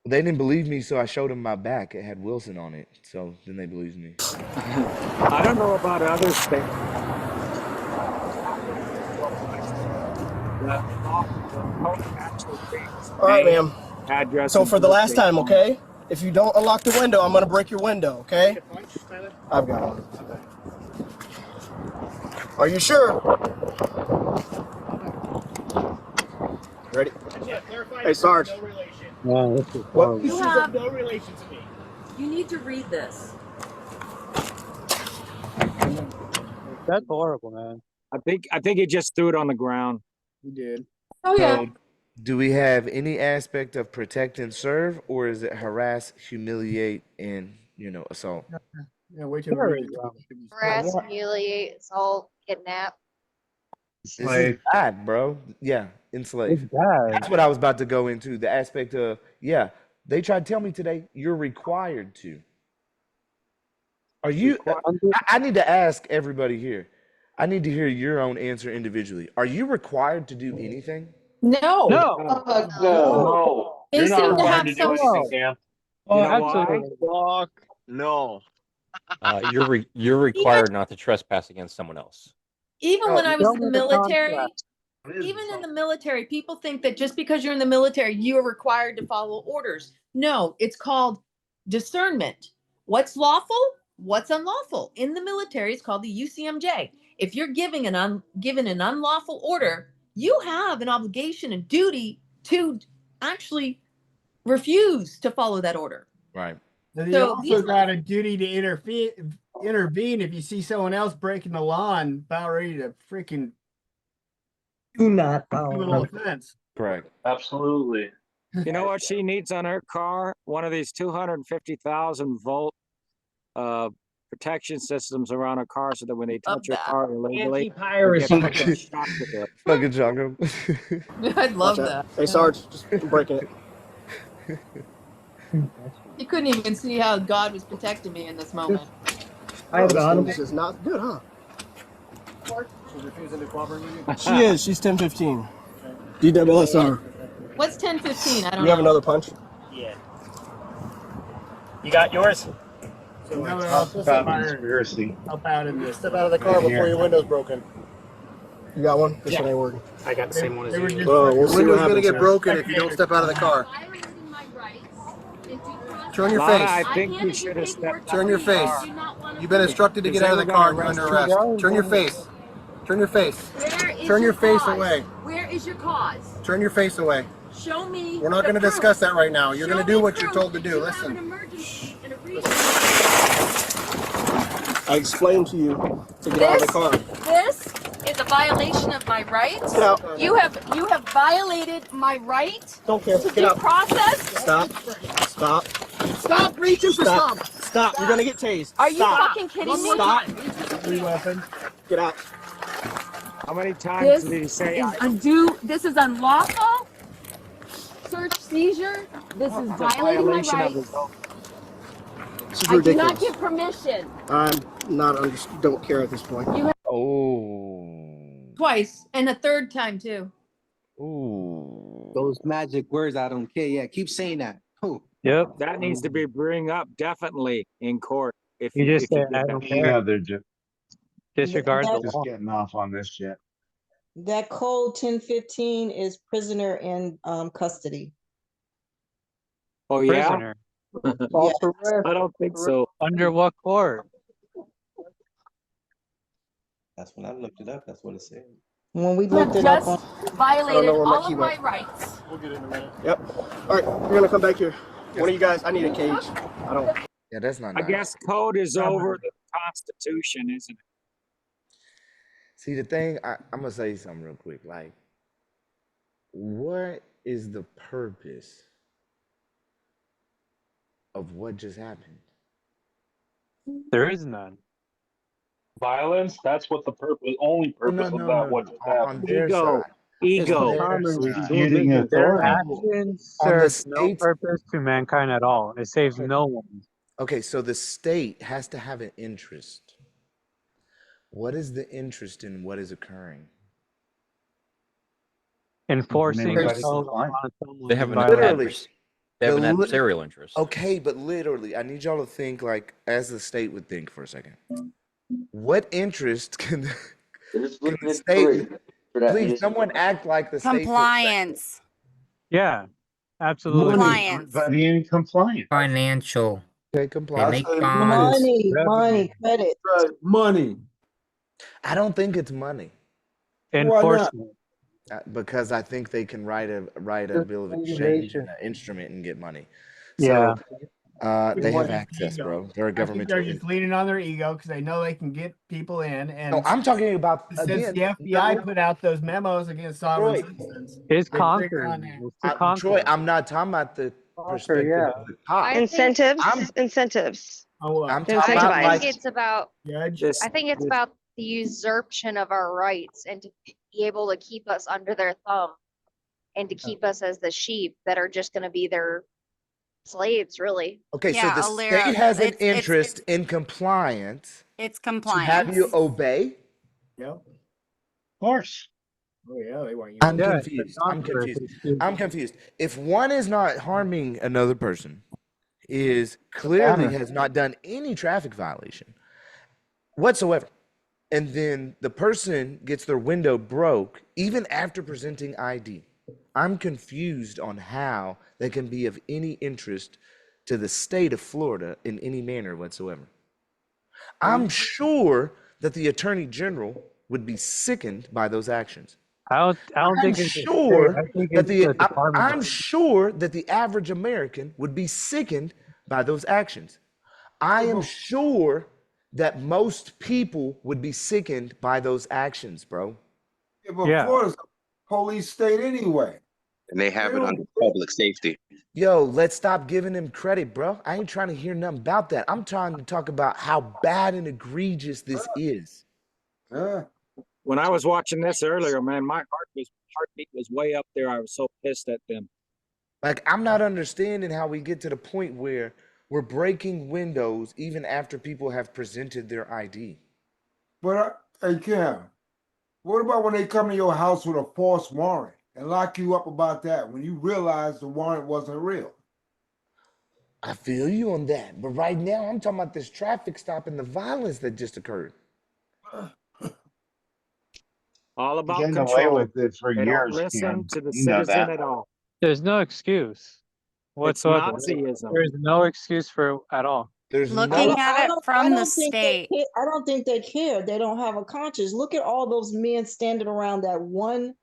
They didn't believe me, so I showed them my back. It had Wilson on it, so then they believed me. I don't know about other states. All right, ma'am. Address. So and for the last birthday. time, okay? If you don't unlock the window, I'm gonna break your window, okay? I've got one. Are you sure? Ready? Hey, Sarge. Man, this is What? horrible. You have no relation to me. You need to read this. That's horrible, man. I think he just threw it on the ground. You did. Oh yeah. So, do we have any aspect of protect and serve, or is it harass, humiliate, and assault? Yeah, wait till we read it. Harass, humiliate, assault, kidnap. This is bad, bro. Yeah, enslave. It's bad. That's what I was about to go into. The aspect of, yeah, they tried to tell me today, you're required to. Are you? I need to ask everybody here. I need to hear your own answer individually. Are you required to do anything? No. No. No, They you're not seem to required have to do some. anything, Cam. Oh, You know absolutely. Fuck no. You're required not to trespass against someone else. Even when I was in the military, It even in the military, people think that just because you're in the military, you are required to follow orders. No, it's called discernment. What's lawful? What's unlawful? In the military, it's called the UCMJ. If you're given an unlawful order, you have an obligation and duty to actually refuse to follow that order. Right. And you So also these got a duty to intervene if you see someone else breaking the law and about ready to freaking Do not do a follow. little offense. Correct. Absolutely. You know what she needs on her car? One of these 250,000 volt protection systems around her car, so that when they touch her car illegally, Anti-piracy. they get shocked with it. Fucking jungle. I'd love Watch that. out. Hey, Sarge, just breaking it. You couldn't even see how God was protecting me in this moment. Oh, this is not good, huh? She's refusing to cooperate with you? She is. She's 1015. DWSR. What's 1015? I don't You have know. another punch? Yeah. You got yours? So now they're Talk all about conspiracy. help out in this. Step out of the car before your window's broken. You got one? This one ain't working. I got the same one as They were you. just Well, we'll see what window's happens. gonna get here. broken if you don't step out of the car. Turn your Lana, face. I think you should have stepped Turn out your of the face. car. You've been instructed to Because get out they of the were car gonna and you're arrest under you. arrest. Turn your face. Turn your face. Where is Turn your face cause? away. Where is your cause? Turn your face away. Show me. We're not the going to proof. discuss that right now. You're Show going to do me what you're proof told to that do. you have an Listen. emergency and a reason. I explained to you to get out of the car. This is a violation of my rights. Get out. You have violated my right Don't care. to Get due out. process. Stop. Stop. Stop reaching for Stop. some. Stop. You're going to get tased. Are you Stop. fucking kidding me? Stop. Free weapon. Get out. How many times This did he say? This is unlawful. Search seizure. This is It's a violating my violation of his rights. own. This is I do not ridiculous. give permission. I'm not don't care at this point. Oh. Twice, and a third time too. Ooh. Those magic words, I don't care. Yeah, keep saying that. Oh. Yep. That needs to be bring up definitely in court. If You just if say, I did don't that. care. Yeah, they're just Disregard the law. getting off on this shit. That code 1015 is prisoner in custody. Oh yeah, Prisoner. I don't think so. Under what court? That's when I looked it up. That's what it said. When we You have looked it up on. just violated where my all key of my went. rights. We'll get it in a minute. Yep. All right, we're going to come back here. One of you guys, I need a cage. I don't. Yeah, that's not I nice. guess code is over the Constitution, isn't it? See, the thing, I'm going to say something real quick. Like, what is the purpose of what just happened? There is none. Violence, that's what the only purpose of that what just On happened. their Ego. side. Ego. Disputing Their authority. actions On the serve no state's- purpose to mankind at all. It saves no one. Okay, so the state has to have an interest. What is the interest in what is occurring? Enforcing Anybody code comply? on someone They have who an violates Literally. interest. They have an The li- adversarial interest. Okay, but literally, I need y'all to think like as the state would think for a second. What interest can They're splitting the it state? for that Please, municipal. someone act like the state for a second. Compliance. Yeah, absolutely. Money, Compliance. everybody in compliance. Financial. Okay, They compliance. make say bonds. Money, credit. Right, money. I don't think it's money Why not? Enforcement. because I think they can write a bill of exchange and an instrument and get money. Yeah. So they have Just access, ego. bro. They're a I think governmental. they're just leaning on their ego because they know they can get people in. And No, I'm talking about since again. the FBI put out those memos against sovereign citizens, It's they trigger conquering. on that. It's to conquer. Troy, I'm not talking about the perspective yeah. of the cop. I think, Incentives, incentives. Oh, I'm To talking about incentivize. I think like it's about Judge. I think it's about the usurpation of our rights and to be able to keep us under their thumb and to keep us as the sheep that are just going to be their slaves, really. okay, so Yeah, the Alira, state has an it's interest in compliance it's to have compliance. you obey. Yep. Of course. Oh yeah, they want you. I'm Yeah, it's confused. the I'm conqueror. confused. I'm confused. If one is not harming another person, is clearly has not done any traffic violation whatsoever, and then the person gets their window broke even after presenting ID, I'm confused on how they can be of any interest to the state of Florida in any manner whatsoever. I'm sure that the Attorney General would be sickened by those actions. I don't I'm think it's the state. sure I think that it's the Department I'm of sure that the average American would be sickened by those actions. I am sure that most people would be sickened by those actions, bro. Yeah, but Yeah. Florida's a police state anyway. And they have They it don't- under public safety. Yo, let's stop giving him credit, bro. I ain't trying to hear nothing about that. I'm trying to talk about how bad and egregious this is. Yeah. When I was watching this earlier, man, my heartbeat was way up there. I was so pissed at them. Like, I'm not understanding how we get to the point where we're breaking windows even after people have presented their ID. But hey, Cam, what about when they come to your house with a false warrant and lock you up about that when you realize the warrant wasn't real? I feel you on that. But right now, I'm talking about this traffic stop and the violence that just occurred. All about Getting control. away with it for They don't years, listen Cam. to the You know citizen that. at all. There's no excuse It's whatsoever. Nazism. There's no excuse for at all. There's Looking at it from the state. I don't think they care. They don't have a conscience. Look at all those men standing around that one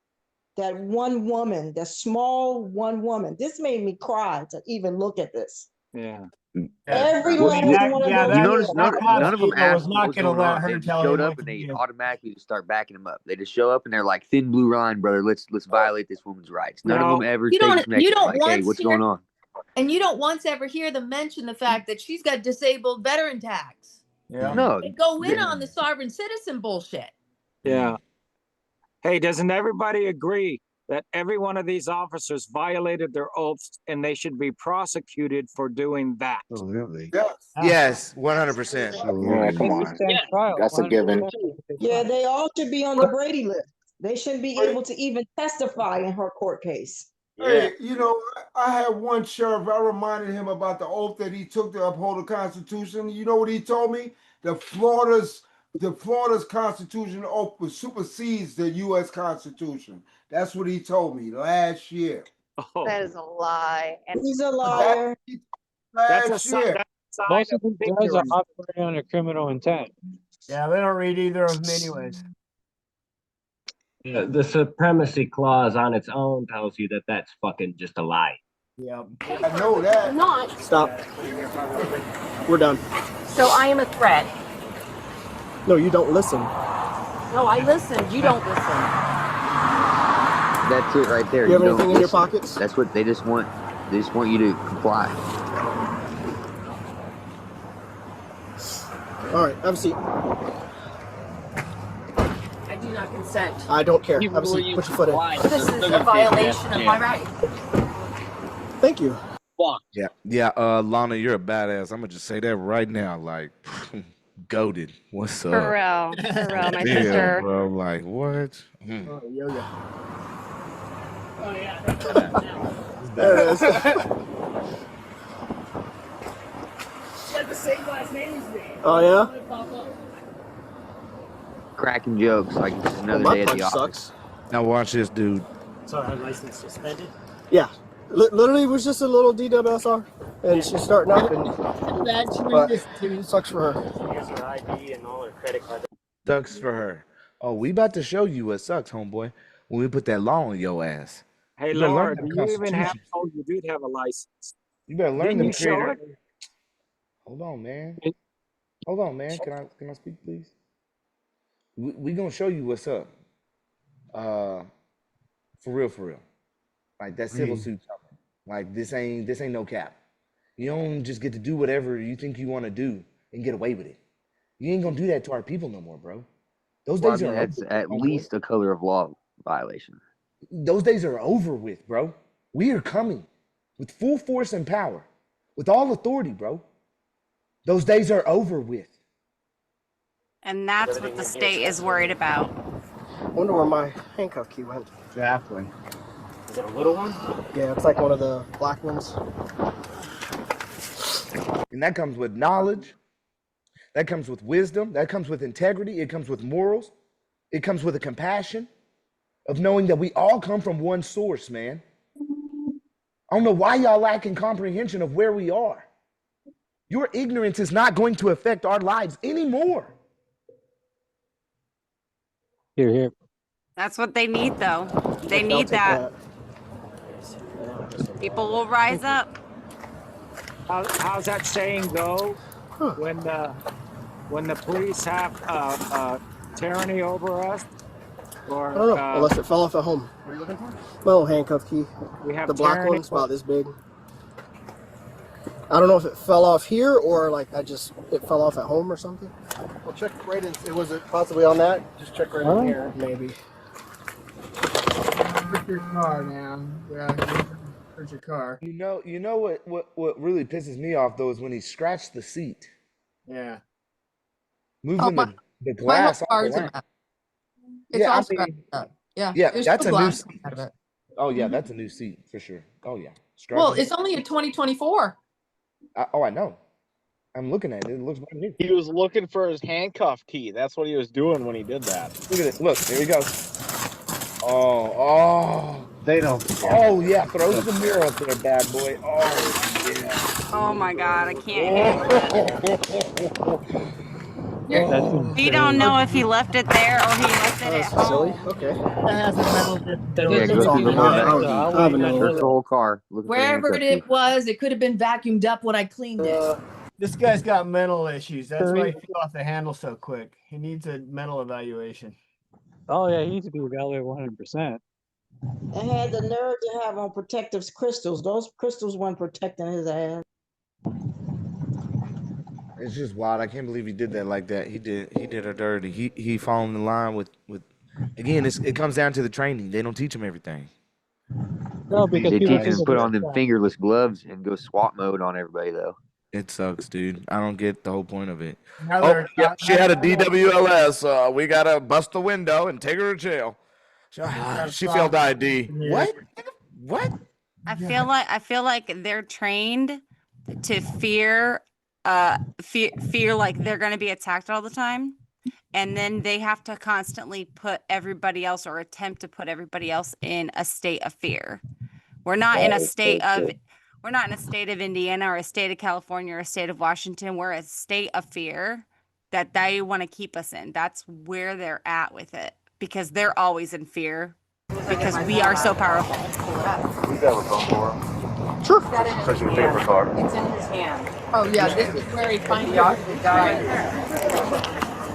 woman, that small one woman. This made me cry to even look at this. Yeah. Every Well, last that- one of yeah, those. that- men. notice None of them was asked not what was gonna going let on. her They just tell showed him up what and to they do. automatically just start backing them up. They just show up and they're like, thin blue line, brother. Let's violate this woman's rights. None of them ever You take don't- this next you step. don't Like, hey, once what's hear- going on? And you don't once ever hear them mention the fact that she's got disabled veteran tax. Yeah. No. They go in on the sovereign citizen bullshit. Yeah. Hey, doesn't everybody agree that every one of these officers violated their oaths and they should be prosecuted for doing that? Absolutely. Yes, 100%. Yeah, come on. That's a given. Yeah, they all should be on the Brady list. They shouldn't be able to even testify in her court case. Hey, you know, I had one sheriff, I reminded him about the oath that he took to uphold the Constitution. You know what he told me? The Florida's Constitution oath supersedes the U.S. Constitution. That's what he told me last year. Oh, That is a lie. And He's a liar. that's a Last sign. year. That's a sign Most of of these guys are victory. operating under criminal intent. Yeah, they don't read either of them anyways. The supremacy clause on its own tells you that that's fucking just a lie. Yeah. I know that. Not. Stop. We're done. So I am a threat. No, you don't listen. No, I listened. You don't listen. That's it right there. You have don't anything in your listen. pockets? That's what they just want. They just want you to comply. All right, have a seat. I do not consent. I don't care. Have a seat. Put your foot in. This is a violation of my right. Thank you. Yeah, Lana, you're a badass. I'm gonna just say that right now. Like, goated. What's up? For real. For real, my Yeah, sister. bro. Like, what? Oh, yo. There it is. Oh yeah. Cracking jokes like it's Well, another my day at the punch office. sucks. Now watch this, dude. So her license suspended? Yeah. Literally, it was just a little DWSR, and she's starting up, and but it sucks for her. She has her ID and all her credit card. Sucks for her. Oh, we about to show you what sucks, homeboy. When we put that law on your ass. Hey, You better learn Laura, them do you even have? constitutions. Oh, you did have a license. You better learn Didn't them you show creator. it? Hold on, man. Hold on, man. Can I speak, please? We gonna show you what's up. For real, for real. Like that civil suit coming. Like this ain't no cap. You don't just get to do whatever you think you want to do and get away with it. You ain't gonna do that to our people no more, bro. Those Well, I days mean, are that's over, at homeboy. least a color of law violation. Those days are over with, bro. We are coming with full force and power, with all authority, bro. Those days are over with. And that's what the state is worried about. I wonder where my handcuff key went. Exactly. Is it a little one? Yeah, it's like one of the black ones. And that comes with knowledge. That comes with wisdom. That comes with integrity. It comes with morals. It comes with a compassion of knowing that we all come from one source, man. I don't know why y'all lacking comprehension of where we are. Your ignorance is not going to affect our lives anymore. Here, here. That's what they need, though. They need that. People will rise up. How's that saying go? When the police have tyranny over us, or I don't know, unless it fell off at home. What are you looking for? My little handcuff key. we have The black tyranny one's about this big. I don't know if it fell off here or like it fell off at home or something. Well, check right in. Was it possibly on that? Just check right in here, maybe. Put your car down. Yeah, put your car. You know what really pisses me off though is when he scratched the seat, Yeah. moving the My glass whole off car's the a lamp. mess. It's Yeah, all I mean, scratched up. Yeah. yeah, There's that's still a new glass seat. out of it. Oh yeah, that's a new seat for sure. Oh yeah. Well, Scratching- it's only a 2024. I know. I'm looking at it. It looks brand new. He was looking for his handcuff key. That's what he was doing when he did that. Look at it. Look, there he goes. Oh. They don't. Oh yeah, throw the mirror up there, bad boy. Oh yeah. Oh my God, I can't handle it. We don't know if he left it there or he left it at home. Okay. That has a metal Yeah, go through the whole search the whole car. Looking for the Wherever handcuff it was, it could have been vacuumed up when I cleaned it. This guy's got mental issues. That's why he flew off the handle so quick. He needs a mental evaluation. Oh yeah, he needs to be evaluated 100%. And had the nerve to have on protective crystals. Those crystals weren't protecting his ass. It's just wild. I can't believe he did that like that. He did her dirty. He fallen in line with again, it comes down to the training. They don't teach him everything. No, because They people teach him to put on them fingerless gloves and go SWAT mode on everybody though. It sucks, dude. I don't get the whole point of it. Now Oh, they're- yeah, she had a DWLS. We gotta bust the window and take her to jail. She failed ID. What? What? I feel like they're trained to fear like they're going to be attacked all the time, and then they have to constantly put everybody else or attempt to put everybody else in a state of fear. We're not in a state of Indiana or a state of California or a state of Washington. We're a state of fear that they want to keep us in. That's where they're at with it, because they're always in fear because we are so powerful. We have a phone for him. Sure. So she can take her car. It's in his hand. Oh, yeah, this is where he finds it.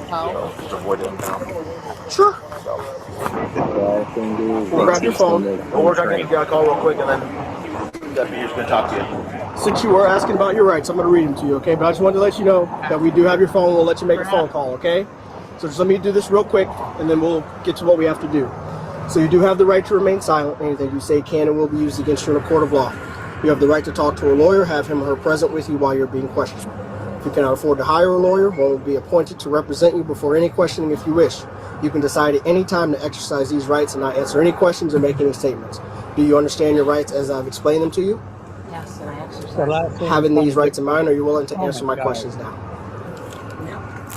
Oh. Just avoid him now. Sure. Grab your phone. We'll work on getting you a call real quick and then that he's going to talk to you. Since you were asking about your rights, I'm going to read them to you, okay? But I just wanted to let you know that we do have your phone. We'll let you make a phone call, okay? So just let me do this real quick, and then we'll get to what we have to do. So you do have the right to remain silent. Anything you say can and will be used against you in a court of law. You have the right to talk to a lawyer, have him or her present with you while you're being questioned. If you cannot afford to hire a lawyer, one will be appointed to represent you before any questioning if you wish. You can decide at any time to exercise these rights and not answer any questions or make any statements. Do you understand your rights as I've explained them to you? Yes, and I having these rights in mind? Are you willing to answer my God. questions now?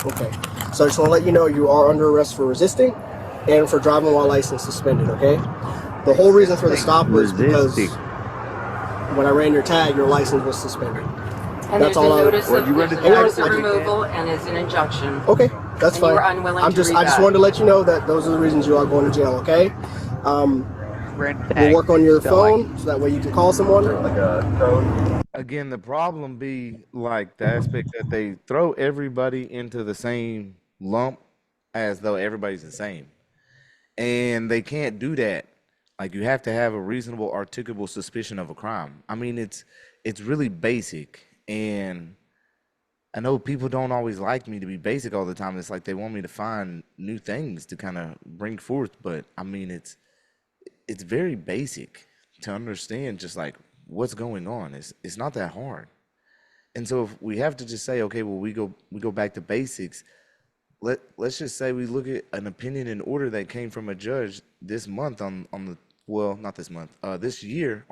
Okay. So I just want to let you know you are under arrest for resisting and for driving while license suspended, okay? The whole reason for the stop was because when I ran your tag, your license was suspended. And That's there's a all notice of notice of I- removal and it's an injunction. Okay, that's And fine. you were unwilling I to just read that. wanted to let you know that those are the reasons you are going to jail, okay? We'll tag. work on your Felt like phone so that way you can call someone. Again, the problem be like the aspect that they throw everybody into the same lump as though everybody's the same. And they can't do that. Like you have to have a reasonable articulable suspicion of a crime. I mean, it's really basic. And I know people don't always like me to be basic all the time. It's like they want me to find new things to kind of bring forth, but I mean it's very basic to understand just like what's going on. It's not that hard. And so if we have to just say, okay, well we go back to basics, let's just say we look at an opinion and order that came from a judge this month on the well, not this month, this year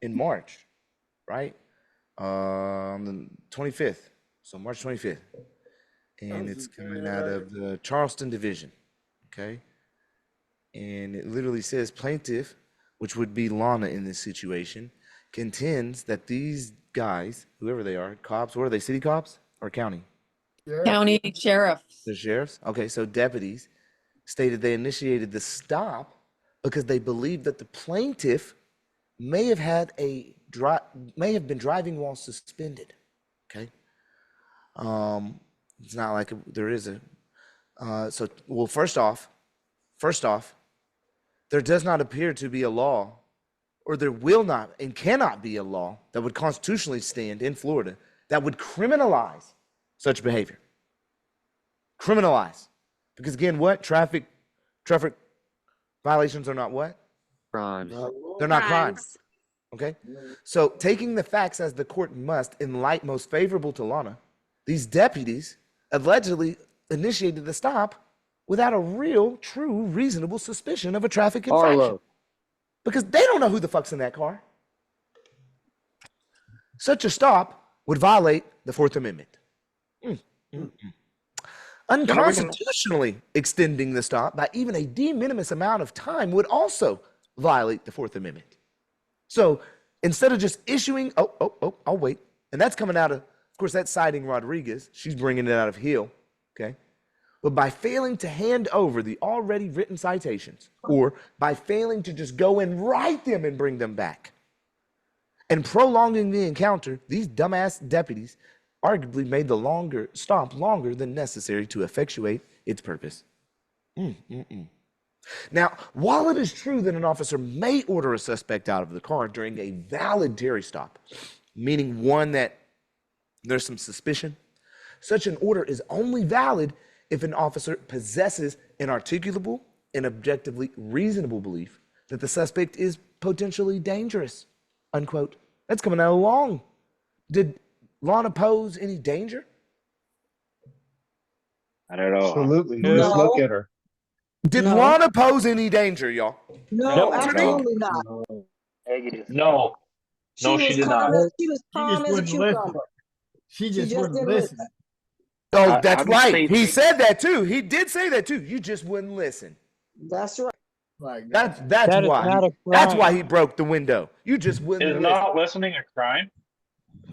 in March, right? On the 25th. So March 25th. And it's coming out of the Charleston division. Okay. And it literally says plaintiff, which would be Lana in this situation, contends that these guys, whoever they are, cops, what are they, city cops or county? County sheriff. The sheriffs? Okay, so deputies stated they initiated the stop because they believed that the plaintiff may have been driving while suspended. Okay. It's not like there is a first off, there does not appear to be a law, or there will not and cannot be a law that would constitutionally stand in Florida that would criminalize such behavior. Criminalize. Because again, what? Traffic violations are not what? Crimes. They're not crimes. Okay? So taking the facts as the court must in light most favorable to Lana, these deputies allegedly initiated the stop without a real, true, reasonable suspicion of a traffic infraction. Arlo. Because they don't know who the fuck's in that car. Such a stop would violate the Fourth Amendment. Unconstitutionally extending the stop by even a de minimis amount of time would also violate the Fourth Amendment. So instead of just issuing, I'll wait. And that's coming out of course, that's citing Rodriguez. She's bringing it out of Hill, okay? But by failing to hand over the already written citations, or by failing to just go and write them and bring them back, and prolonging the encounter, these dumbass deputies arguably made the stop longer than necessary to effectuate its purpose. Now, while it is true that an officer may order a suspect out of the car during a valid Terry stop, meaning one that there's some suspicion, such an order is only valid if an officer possesses an articulable and objectively reasonable belief that the suspect is potentially dangerous, unquote. That's coming out along. Did Lana pose any danger? I don't know. Absolutely. No. Just look at her. Did No. Lana pose any danger, y'all? No, absolutely not. No. No, she did not. She was calm as a cucumber. She just wouldn't didn't listen. Oh, that's I'm right. saying- He said that too. He did say that too. You just wouldn't listen. That's right. Like That's That is why. not a That's crime. why he broke the window. You just wouldn't Is listen. not listening a crime?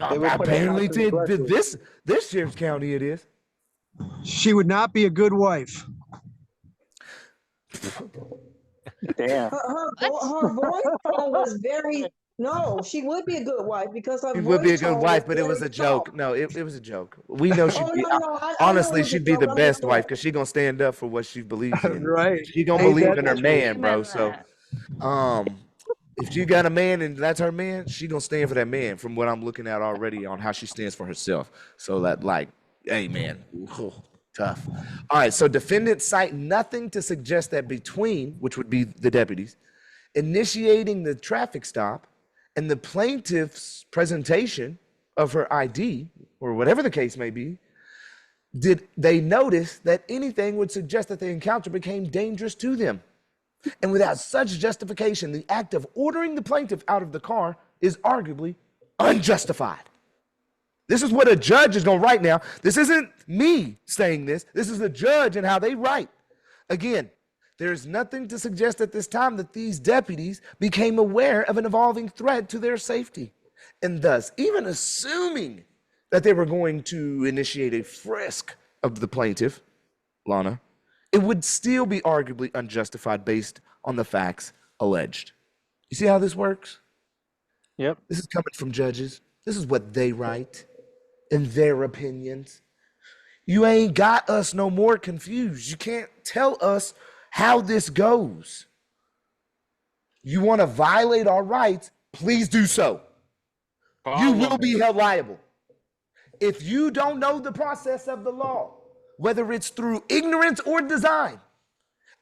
They would put it Apparently, out to the record. this sheriff's county it is. She would not be a good wife. Damn. Her voice tone was very. No, she would be a good wife because her She voice would be a good tone wife, was but it was very a joke. soft. No, it was a joke. We know she'd Oh, be. no, no, I know Honestly, it was a she'd be joke. the I'm best just wife saying. because she's gonna stand up for what she believes in. Right. She gonna Hey, believe in her that's man, true. bro. So, if you got a man and that's her man, she gonna stand for that man. From what I'm looking at already on how she stands for herself. So that, like, hey, man, ooh, tough. All right. So defendants cite nothing to suggest that between, which would be the deputies, initiating the traffic stop and the plaintiff's presentation of her ID or whatever the case may be, did they notice that anything would suggest that the encounter became dangerous to them. And without such justification, the act of ordering the plaintiff out of the car is arguably unjustified. This is what a judge is going to write now. This isn't me saying this. This is the judge and how they write. Again, there is nothing to suggest at this time that these deputies became aware of an evolving threat to their safety. And thus, even assuming that they were going to initiate a frisk of the plaintiff, Lana, it would still be arguably unjustified based on the facts alleged. You see how this works? Yep. This is coming from judges. This is what they write in their opinions. You ain't got us no more confused. You can't tell us how this goes. You want to violate our rights, please do so. You will be held liable. If you don't know the process of the law, whether it's through ignorance or design,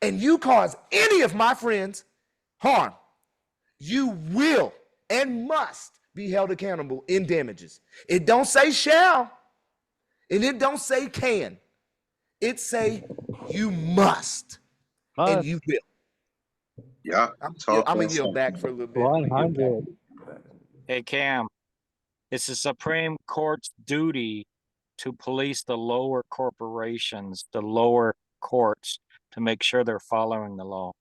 and you cause any of my friends harm, you will and must be held accountable in damages. It don't say shall, and it don't say can. It say you must, and you will. Yeah, I'm gonna yield back for a little bit. 100. Hey, Cam, it's the Supreme Court's duty to police the lower corporations, the lower courts, to make sure they're following the law.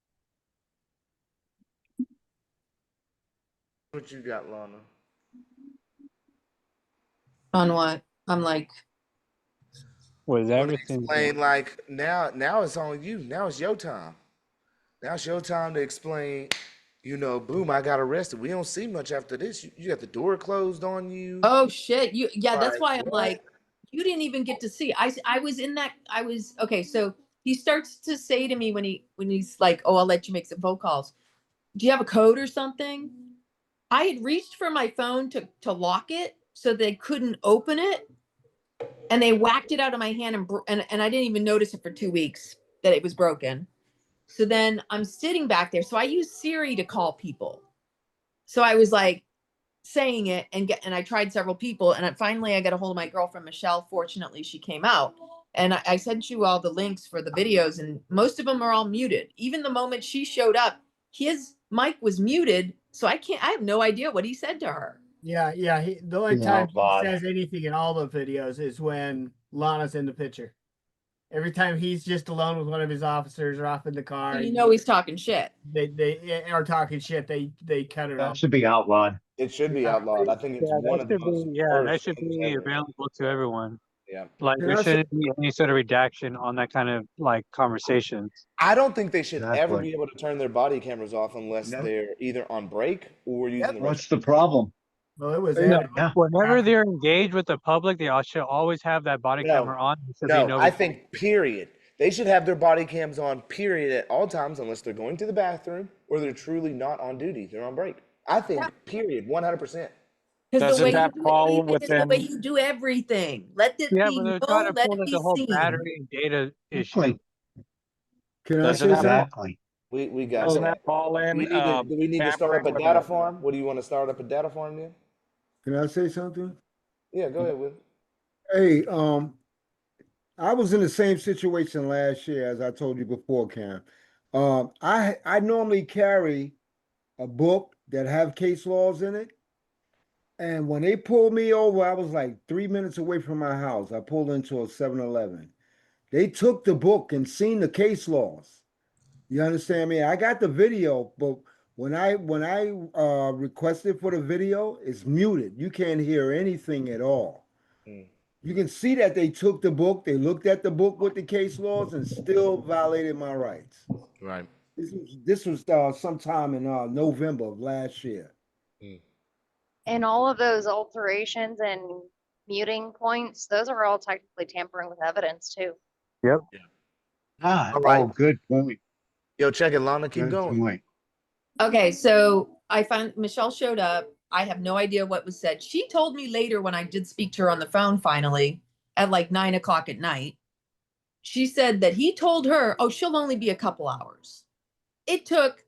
What you got, Lana? On what? I'm like, Was everything Explain like now it's on you. Now it's your time. Now it's your time to explain, boom, I got arrested. We don't see much after this. You got the door closed on you. oh shit, that's Like, why I'm what? like, you didn't even get to see. I was in that. Okay. So he starts to say to me when he's like, oh, I'll let you make some phone calls. Do you have a code or something? I had reached for my phone to lock it so they couldn't open it, and they whacked it out of my hand, and I didn't even notice it for 2 weeks that it was broken. So then I'm sitting back there. So I use Siri to call people. So I was like saying it and I tried several people, and finally I got a hold of my girlfriend Michelle. Fortunately, she came out, and I sent you all the links for the videos, and most of them are all muted. Even the moment she showed up, his mic was muted, so I have no idea what he said to her. Yeah. The only time he says anything in all the videos is when Lana's in the picture. Every time he's just alone with one of his officers or off in the car, he's talking shit. They are talking shit. They cut it That off. should be outlawed. It should be outlawed. I think it's one of the most that worst should things be ever. available to everyone. Yeah. Like Can there I say- shouldn't be any sort of redaction on that kind of like conversations. I don't think they should ever Exactly. be able to turn their body cameras off unless they're either on break or using the What's restroom. the problem? Well, it was Yeah. Whenever they're engaged with the public, they should always have that body camera on. So they know I think period. They should have their body cams on period at all times unless they're going to the bathroom or they're truly not on duty. They're on break. I think period, 100%. Because the way Doesn't that you do fall everything is the within? way you do everything. Let it yeah, be but they're known, trying to let pull it at be the whole seen. battery and data issue. Exactly. Can I Doesn't say that something? Exactly. We got Doesn't that. that fall in? Do we need to start up a tampering with data farm? What do you want to start up a data farm then? Can I say something? Yeah, go ahead, Will. Hey, I was in the same situation last year, as I told you before, Cam. I normally carry a book that have case laws in it. And when they pulled me over, I was like 3 minutes away from my house. I pulled into a 7-Eleven. They took the book and seen the case laws. You understand me? I got the video, but when I requested for the video, it's muted. You can't hear anything at all. You can see that they took the book, they looked at the book with the case laws, and still violated my rights. Right. This was sometime in November of last year. And all of those alterations and muting points, those are all technically tampering with evidence too. Yep. Ah, All right. oh, good point. Yo, check it, Lana. Keep Good going. point. Okay, so I found Michelle showed up. I have no idea what was said. She told me later when I did speak to her on the phone finally at like 9 o'clock at night. She said that he told her, oh, she'll only be a couple hours. It took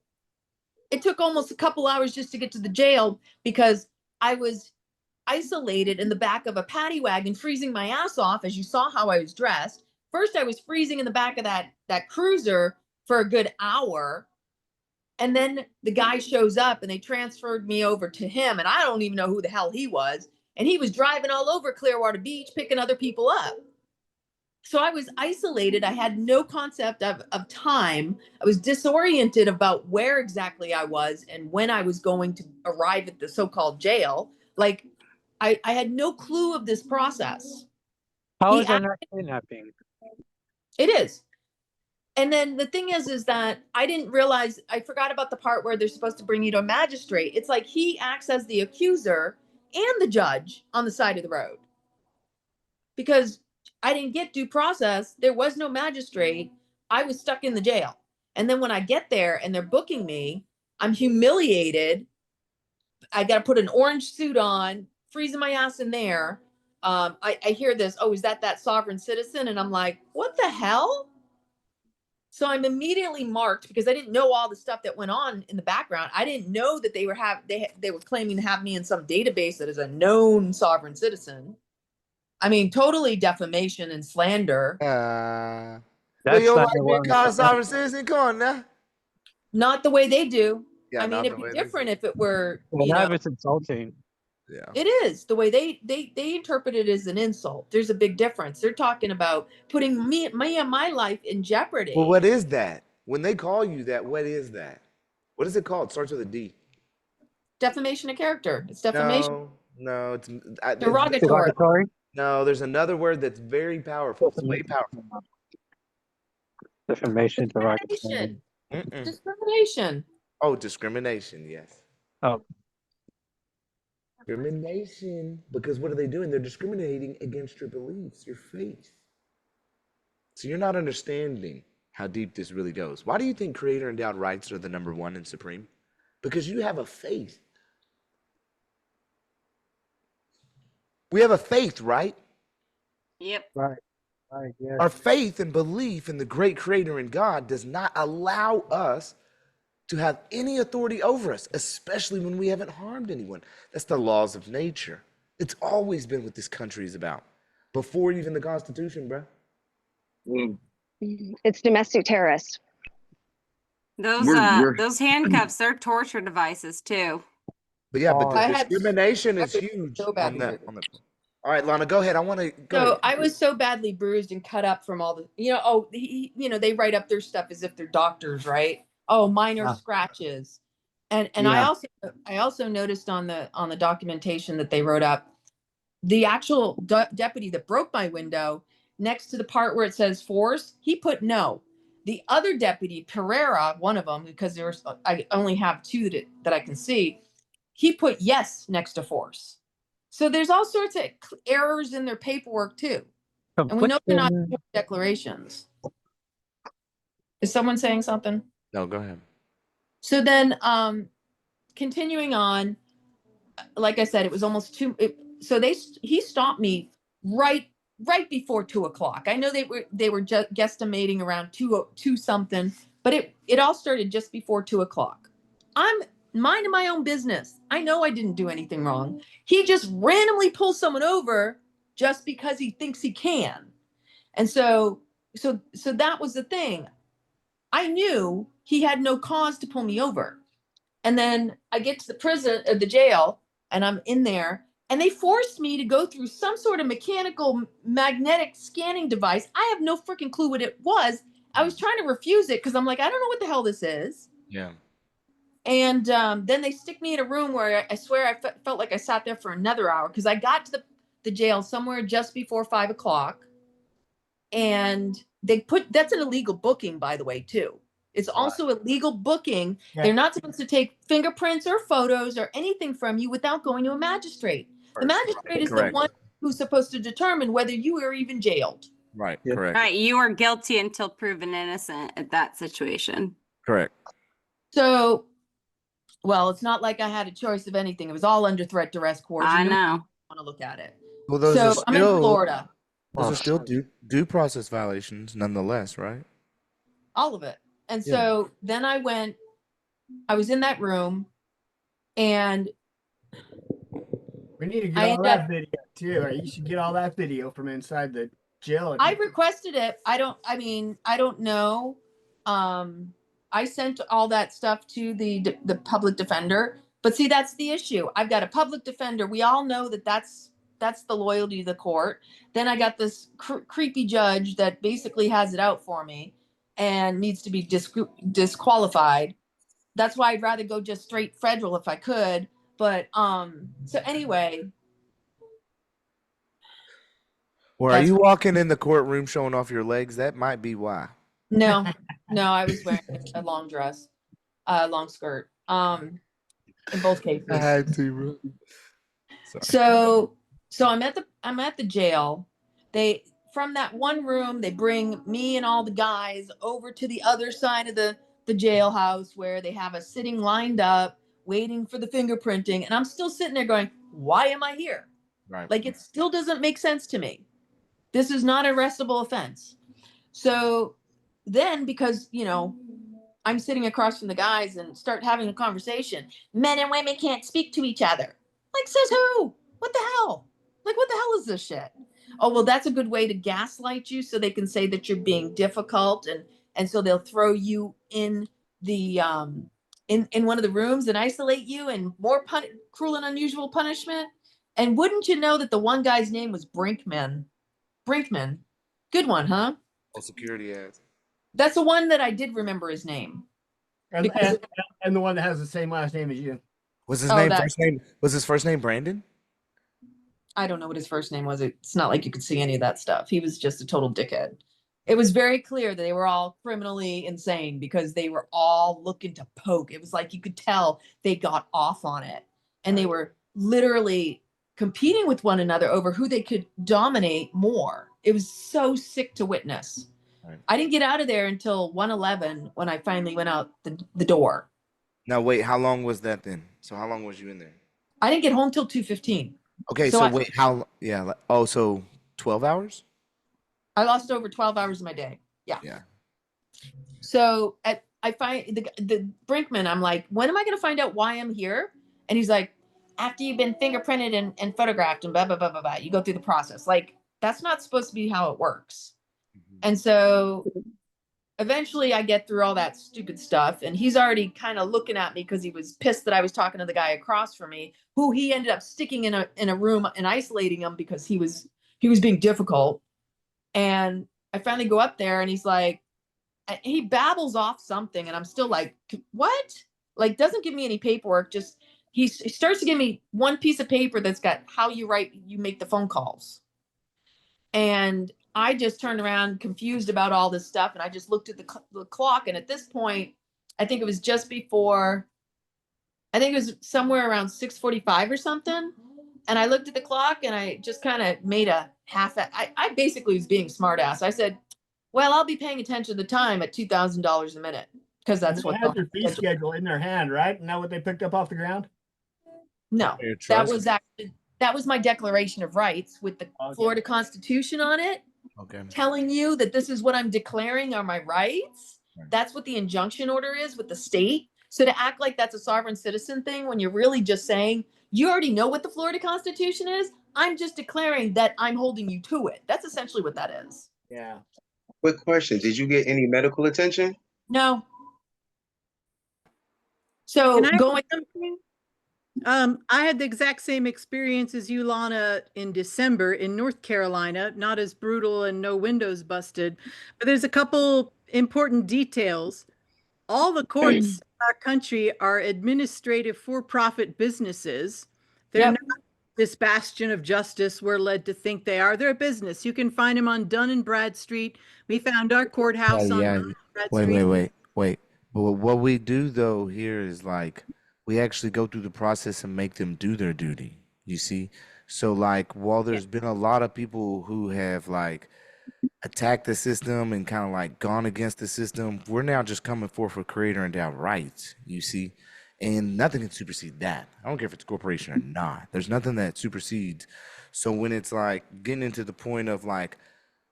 almost a couple hours just to get to the jail because I was isolated in the back of a paddy wagon, freezing my ass off, as you saw how I was dressed. First, I was freezing in the back of that cruiser for a good hour. And then the guy shows up and they transferred me over to him. And I don't even know who the hell he was. And he was driving all over Clearwater Beach, picking other people up. So I was isolated. I had no concept of time. I was disoriented about where exactly I was and when I was going to arrive at the so-called jail. Like I had no clue of this process. How He is that not kidnapping? It is. And then the thing is that I didn't realize, I forgot about the part where they're supposed to bring you to a magistrate. It's like he acts as the accuser and the judge on the side of the road. Because I didn't get due process. There was no magistrate. I was stuck in the jail. And then when I get there and they're booking me, I'm humiliated. I got to put an orange suit on, freezing my ass in there. I hear this, oh, is that sovereign citizen? And I'm like, what the hell? So I'm immediately marked because I didn't know all the stuff that went on in the background. I didn't know that they were claiming to have me in some database that is a known sovereign citizen. I mean, totally defamation and slander. But you don't like being called a sovereign citizen? Come on now. Not the way they do. Yeah, I mean, not it'd the be way they different if it were, Well, you now know. it's insulting. Yeah. It is the way they interpret it as an insult. There's a big difference. They're talking about putting me and my life in jeopardy. Well, what is that? When they call you that, what is that? What is it called? It starts with a D. Defamation of character. It's defamation. No, it's Derogatory. No, there's another word that's very powerful. It's way powerful. Defamation, derogatory. Discrimination. Mm-mm. Discrimination. Oh, discrimination. Yes. Oh. Discrimination. Because what are they doing? They're discriminating against your beliefs, your faith. So you're not understanding how deep this really goes. Why do you think creator endowed rights are the number one and supreme? Because you have a faith. We have a faith, right? Yep. Right. Right. Yes. Our faith and belief in the great creator in God does not allow us to have any authority over us, especially when we haven't harmed anyone. That's the laws of nature. It's always been what this country is about. Before even the Constitution, bro. It's domestic terrorists. Those handcuffs, they're torture devices too. But yeah, but the I had discrimination is so huge badly on that. All right, Lana, go ahead. I want to go. So ahead. I was so badly bruised and cut up from all the, they write up their stuff as if they're doctors, right? Oh, minor scratches. And Yeah. I also noticed on the documentation that they wrote up, the actual deputy that broke my window, next to the part where it says force, he put no. The other deputy, Pereira, one of them, because I only have two that I can see, he put yes next to force. So there's all sorts of errors in their paperwork too. And we know they're not declarations. Is someone saying something? No, go ahead. So then continuing on, like I said, it was almost he stopped me right before 2:00. I know they were just guesstimating around 2 something, but it all started just before 2:00. I'm minding my own business. I know I didn't do anything wrong. He just randomly pulls someone over just because he thinks he can. And so that was the thing. I knew he had no cause to pull me over. And then I get to the jail, and I'm in there, and they forced me to go through some sort of mechanical magnetic scanning device. I have no freaking clue what it was. I was trying to refuse it because I'm like, I don't know what the hell this is. Yeah. And then they stick me in a room where I swear I felt like I sat there for another hour because I got to the jail somewhere just before 5:00. And that's an illegal booking, by the way, too. It's also illegal booking. Yeah. They're not supposed to take fingerprints or photos or anything from you without going to a magistrate. The magistrate is Correct. the one who's supposed to determine whether you are even jailed. Right. Correct. Right. You are guilty until proven innocent at that situation. Correct. So, well, it's not like I had a choice of anything. It was all under threat, duress, coercion. I know. Want to look at it. Well, those are So I'm in Florida. Those are still due process violations, nonetheless, right? All of it. And so then I was in that room, and We need to get all that video too. You should get all that video from inside the jail. I requested it. I don't know. I sent all that stuff to the public defender. But see, that's the issue. I've got a public defender. We all know that that's the loyalty to the court. Then I got this creepy judge that basically has it out for me and needs to be disqualified. That's why I'd rather go just straight federal if I could. But so anyway. Or are you walking in the courtroom showing off your legs? That might be why. No, I was wearing a long dress, long skirt. In both cases. I had to, bro. Sorry. So I'm at the jail. From that one room, they bring me and all the guys over to the other side of the jailhouse where they have us sitting lined up, waiting for the fingerprinting. And I'm still sitting there going, why am I here? Right. Like, it still doesn't make sense to me. This is not an arrestable offense. So then, because, I'm sitting across from the guys and start having a conversation. Men and women can't speak to each other. Like, says who? What the hell? Like, what the hell is this shit? Oh, well, that's a good way to gaslight you so they can say that you're being difficult. And so they'll throw you in the in one of the rooms and isolate you and more cruel and unusual punishment. And wouldn't you know that the one guy's name was Brinkman? Good one, huh? Oh, security ads. That's the one that I did remember his name. And the one that has the same last name as you. Was his first name Brandon? I don't know what his first name was. It's not like you could see any of that stuff. He was just a total dickhead. It was very clear that they were all criminally insane because they were all looking to poke. It was like you could tell they got off on it. And they were literally competing with one another over who they could dominate more. It was so sick to witness. Right. I didn't get out of there until 1:11 when I finally went out the door. Now, wait, how long was that then? So how long was you in there? I didn't get home till 2:15. Okay, so wait, so 12 hours? I lost over 12 hours of my day. Yeah. So I find the Brinkman, I'm like, when am I going to find out why I'm here? And he's like, after you've been fingerprinted and photographed and blah, blah, blah, blah, blah, you go through the process. Like, that's not supposed to be how it works. And so eventually I get through all that stupid stuff, and he's already kind of looking at me because he was pissed that I was talking to the guy across from me, who he ended up sticking in a room and isolating him because he was being difficult. And I finally go up there and he's like, he babbles off something, and I'm still like, what? Like, doesn't give me any paperwork. Just he starts to give me one piece of paper that's got how you make the phone calls. And I just turned around confused about all this stuff. And I just looked at the clock. And at this point, I think it was somewhere around 6:45 or something. And I looked at the clock and I just kind of made a I basically was being smart ass. I said, well, I'll be paying attention to the time at $2,000 a minute. Because that's what their fee schedule in their hand, right? Isn't that what they picked up off the ground? No, that was my Declaration of Rights with the Florida Constitution on it. Okay. Telling you that this is what I'm declaring are my rights. Right. That's what the injunction order is with the state. So to act like that's a sovereign citizen thing when you're really just saying, you already know what the Florida Constitution is. I'm just declaring that I'm holding you to it. That's essentially what that is. Yeah. Quick question. Did you get any medical attention? No. So going. I had the exact same experience as you, Lana, in December in North Carolina. Not as brutal and no windows busted, but there's a couple important details. All the courts in our country are administrative for-profit businesses. They're not this bastion of justice we're led to think they are. They're a business. You can find them on Dun and Brad Street. We found our courthouse on Dun and Brad Street. Wait. But what we do though here is like, we actually go through the process and make them do their duty, you see? So like, while there's been a lot of people who have like attacked the system and kind of like gone against the system, we're now just coming forth for creator endowed rights, you see? And nothing can supersede that. I don't care if it's a corporation or not. There's nothing that supersedes. So when it's like getting into the point of like,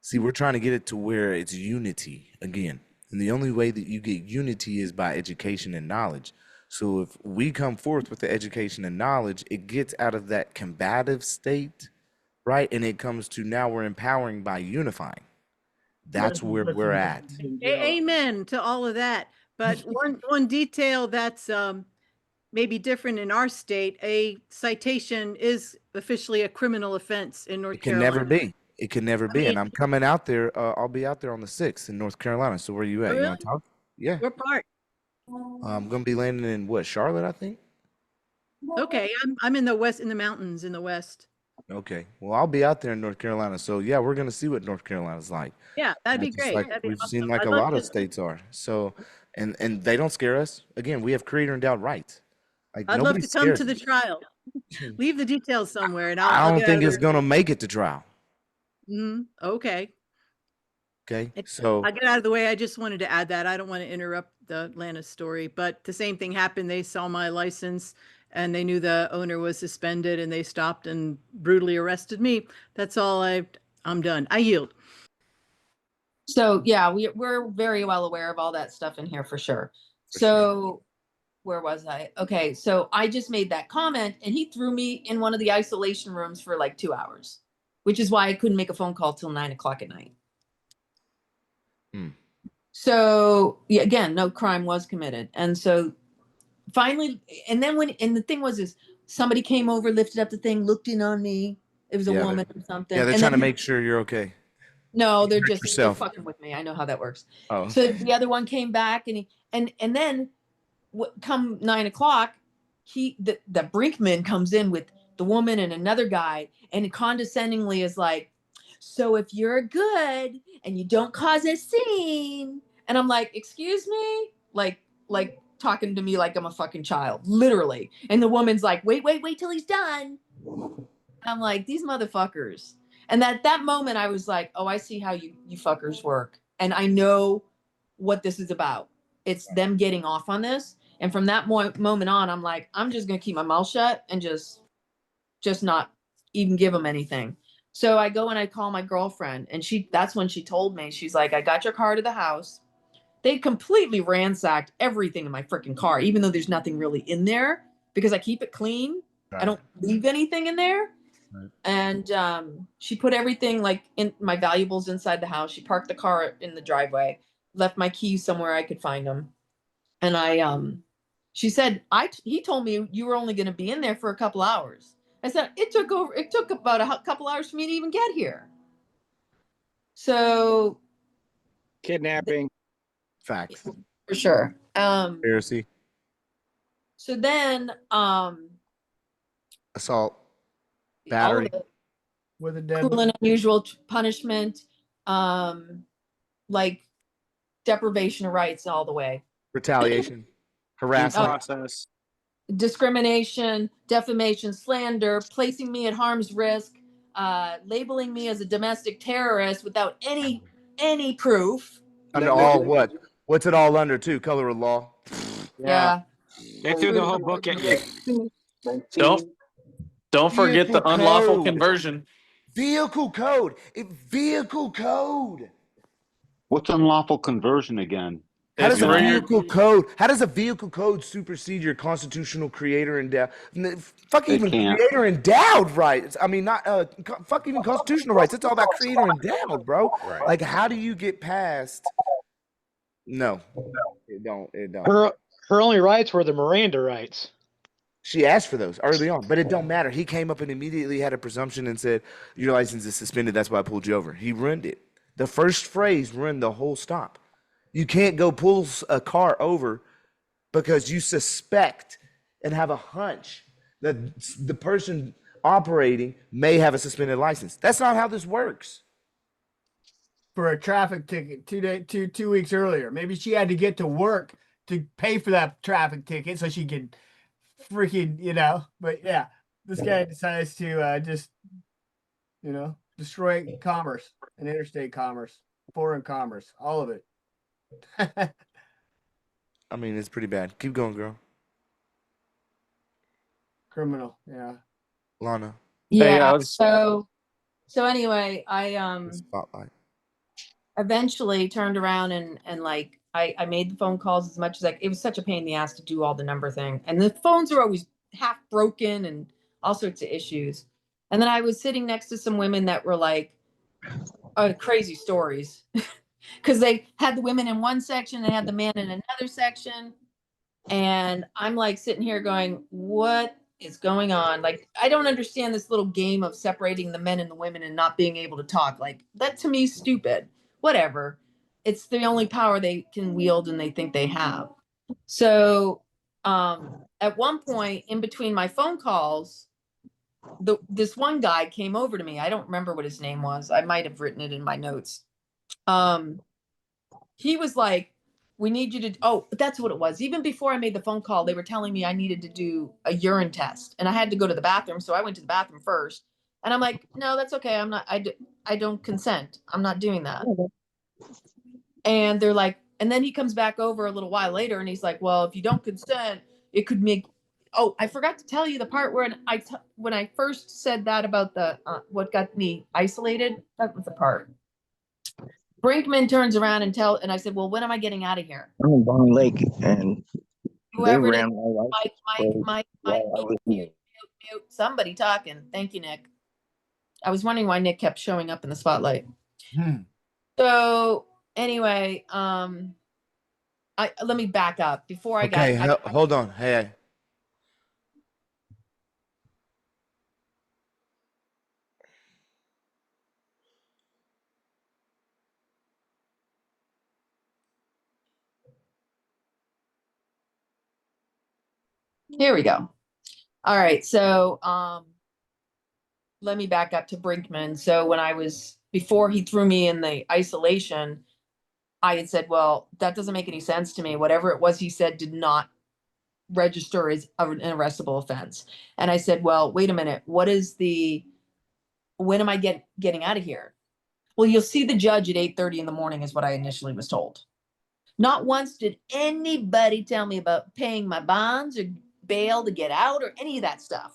see, we're trying to get it to where it's unity again. And the only way that you get unity is by education and knowledge. So if we come forth with the education and knowledge, it gets out of that combative state, right? And it comes to now we're empowering by unifying. That's where we're at. Amen to all of that. But one detail that's maybe different in our state, a citation is officially a criminal offense in North It can never Carolina. be. It can never I be. And mean, I'm coming out there. I'll be out there on the 6th in North Carolina. So where you oh, at? You really? want to talk? Yeah. What part? I'm gonna be landing in what, Charlotte, I think. Okay, I'm in the west, in the mountains in the west. Okay. Well, I'll be out there in North Carolina. So yeah, we're gonna see what North Carolina's like. Yeah, that'd be Just great. like That'd be we've seen, awesome. like I'd a love lot of to. states are. So, and they don't scare us. Again, we have creator endowed rights. Like I'd love nobody to come scares to the us. trial. Leave the details somewhere, and I I'll don't get out think of it's there. gonna make it to trial. Okay. Okay. I So get out of the way. I just wanted to add that. I don't want to interrupt the Lana story, but the same thing happened. They saw my license and they knew the owner was suspended and they stopped and brutally arrested me. That's all I'm done. I yield. So yeah, we're very well aware of all that stuff in here for sure. So where was I? Okay, so I just made that comment and he threw me in one of the isolation rooms for like 2 hours, which is why I couldn't make a phone call till 9 o'clock at night. So yeah, again, no crime was committed. And so finally, and then and the thing was, is somebody came over, lifted up the thing, looked in on me. It was a yeah, woman or something. yeah, they're And trying to then, make sure you're okay. no, they're yourself. fucking with me. I know how that works. Oh. So the other one came back and then come 9 o'clock, the Brinkman comes in with the woman and another guy and condescendingly is like, so if you're good and you don't cause a scene, and I'm like, excuse me, like talking to me like I'm a fucking child, literally. And the woman's like, wait till he's done. I'm like, these motherfuckers. And at that moment, I was like, oh, I see how you fuckers work. And I know what this is about. It's them getting off on this. And from that moment on, I'm like, I'm just going to keep my mouth shut and just not even give them anything. So I go and I call my girlfriend and that's when she told me, she's like, I got your car to the house. They completely ransacked everything in my freaking car, even though there's nothing really in there because I keep it clean. Right. I don't leave anything in there. Right. And she put everything like in my valuables inside the house. She parked the car in the driveway, left my keys somewhere I could find them. And she said, he told me you were only going to be in there for a couple hours. I said, it took about a couple hours for me to even get here. So kidnapping. Facts. For sure. Conspiracy. So then Assault. Battery. With a dead cruel and unusual punishment, like deprivation of rights all the way. Retaliation. Harassment. Process. Discrimination, defamation, slander, placing me at harm's risk, labeling me as a domestic terrorist without any proof. Under all what? What's it all under too? Color of law. Yeah. They threw the whole book at you. Don't forget the Vehicle unlawful code. conversion. Vehicle code. Vehicle code. What's unlawful conversion again? How does It's a where you're- vehicle code? How does a vehicle code supersede your constitutional creator endowed? Fuck It even can't. creator endowed rights. I mean, not fuck even constitutional rights. It's all about creator endowed, bro. Right. Like, how do you get past? No, it don't. It don't. Her only rights were the Miranda rights. She asked for those early on, but it don't matter. He came up and immediately had a presumption and said, "Your license is suspended. That's why I pulled you over." He ruined it. The first phrase ruined the whole stop. You can't go pull a car over because you suspect and have a hunch that the person operating may have a suspended license. That's not how this works. for a traffic ticket 2 weeks earlier. Maybe she had to get to work to pay for that traffic ticket so she could freaking, but yeah, this guy decides to just, destroy commerce and interstate commerce, foreign commerce, all of it. I mean, it's pretty bad. Keep going, girl. Criminal, yeah. Lana. Yeah. So anyway, I Spotlight. eventually turned around and like I made the phone calls as much as it was such a pain in the ass to do all the number thing. And the phones are always half broken and all sorts of issues. And then I was sitting next to some women that were like crazy stories. because they had the women in one section, they had the men in another section. And I'm like sitting here going, what is going on? Like, I don't understand this little game of separating the men and the women and not being able to talk. Like, that to me is stupid. Whatever. It's the only power they can wield and they think they have. So at one point in between my phone calls, this one guy came over to me. I don't remember what his name was. I might have written it in my notes. He was like, we need you to, oh, that's what it was. Even before I made the phone call, they were telling me I needed to do a urine test and I had to go to the bathroom. So I went to the bathroom first and I'm like, no, that's okay. I'm not, I don't consent. I'm not doing that. And they're like, and then he comes back over a little while later and he's like, well, if you don't consent, it could make, oh, I forgot to tell you the part where when I first said that about the, what got me isolated, that was the part. Brinkman turns around and I said, well, when am I getting out of here? I'm in Bond Lake, and Whoever they it ran is, Mike, mute, somebody talking. Thank you, Nick. I was wondering why Nick kept showing up in the spotlight. So anyway, let me back up before I got. Hold on. Hey. Here we go. All right. So let me back up to Brinkman. So before he threw me in the isolation, I had said, well, that doesn't make any sense to me. Whatever it was he said did not register as an arrestable offense. And I said, well, wait a minute. When am I getting out of here? Well, you'll see the judge at 8:30 in the morning is what I initially was told. Not once did anybody tell me about paying my bonds or bail to get out or any of that stuff.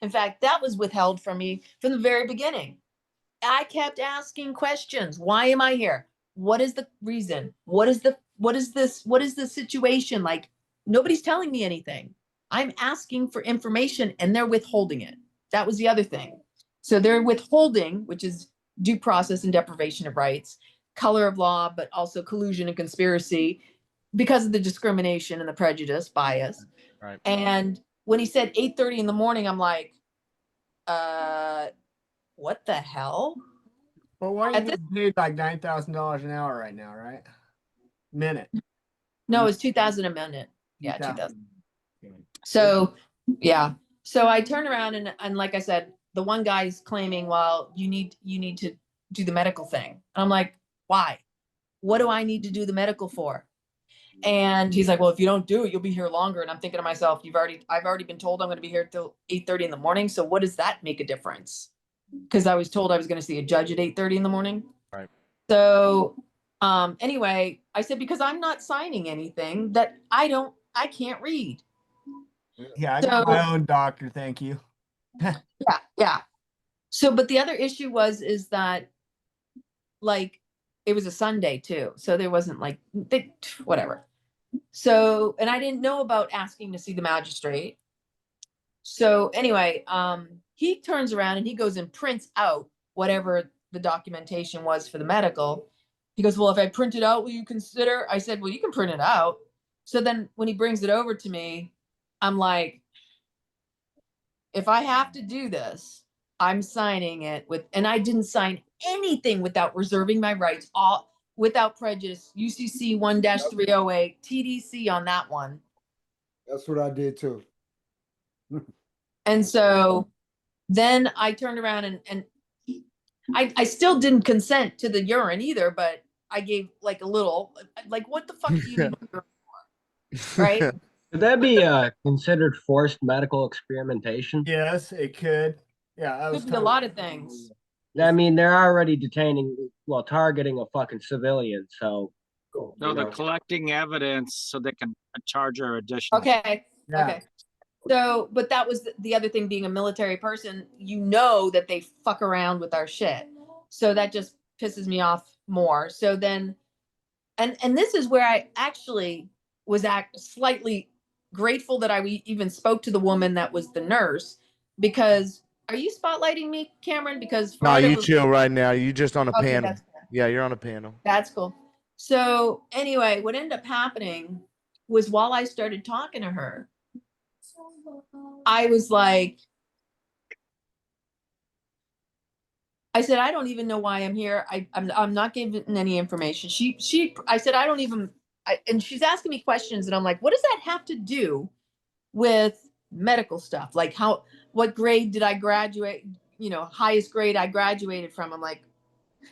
In fact, that was withheld from me from the very beginning. I kept asking questions. Why am I here? What is the reason? What is the situation? Like, nobody's telling me anything. I'm asking for information and they're withholding it. That was the other thing. So they're withholding, which is due process and deprivation of rights, color of law, but also collusion and conspiracy because of the discrimination and the prejudice bias. Right. And when he said 8:30 in the morning, I'm like, what the hell? Well, why are you getting paid like $9,000 an hour right now, right? Minute. No, it's 2,000 a minute. Yeah, 2,000. So, yeah. So I turned around and like I said, the one guy's claiming, well, you need to do the medical thing. And I'm like, why? What do I need to do the medical for? And he's like, well, if you don't do it, you'll be here longer. And I'm thinking to myself, I've already been told I'm going to be here till 8:30 in the morning. So what does that make a difference? Because I was told I was going to see a judge at 8:30 in the morning. Right. So anyway, I said, because I'm not signing anything that I can't read. Yeah, I got my own doctor, thank you. Yeah. So, but the other issue is that, like, it was a Sunday too. So there wasn't like, whatever. So, and I didn't know about asking to see the magistrate. So anyway, he turns around and he goes and prints out whatever the documentation was for the medical. He goes, well, if I print it out, will you consider? I said, well, you can print it out. So then when he brings it over to me, I'm like, if I have to do this, I'm signing it and I didn't sign anything without reserving my rights, all without prejudice. UCC 1-308, TDC on that one. That's what I did too. And so then I turned around and I still didn't consent to the urine either, but I gave like a little, like, what the fuck do you need urine for? Right? Could that be considered forced medical experimentation? Yes, it could. Yeah, that was Could be a lot of things. I mean, they're already targeting a fucking civilian. So, No, they're collecting evidence so they can charge her additional. Okay. Yeah. Okay. So, but that was the other thing, being a military person, that they fuck around with our shit. So that just pisses me off more. So then, and this is where I actually was slightly grateful that I even spoke to the woman that was the nurse, because are you spotlighting me, Cameron? Because No, you chill right now. You just on a panel. That's cool. Yeah, you're on a panel. That's cool. So anyway, what ended up happening was while I started talking to her, I was like, I said, I don't even know why I'm here. I'm not giving any information. I said, I don't even, and she's asking me questions and I'm like, what does that have to do with medical stuff? Like what grade did I graduate? You know, highest grade I graduated from. I'm like,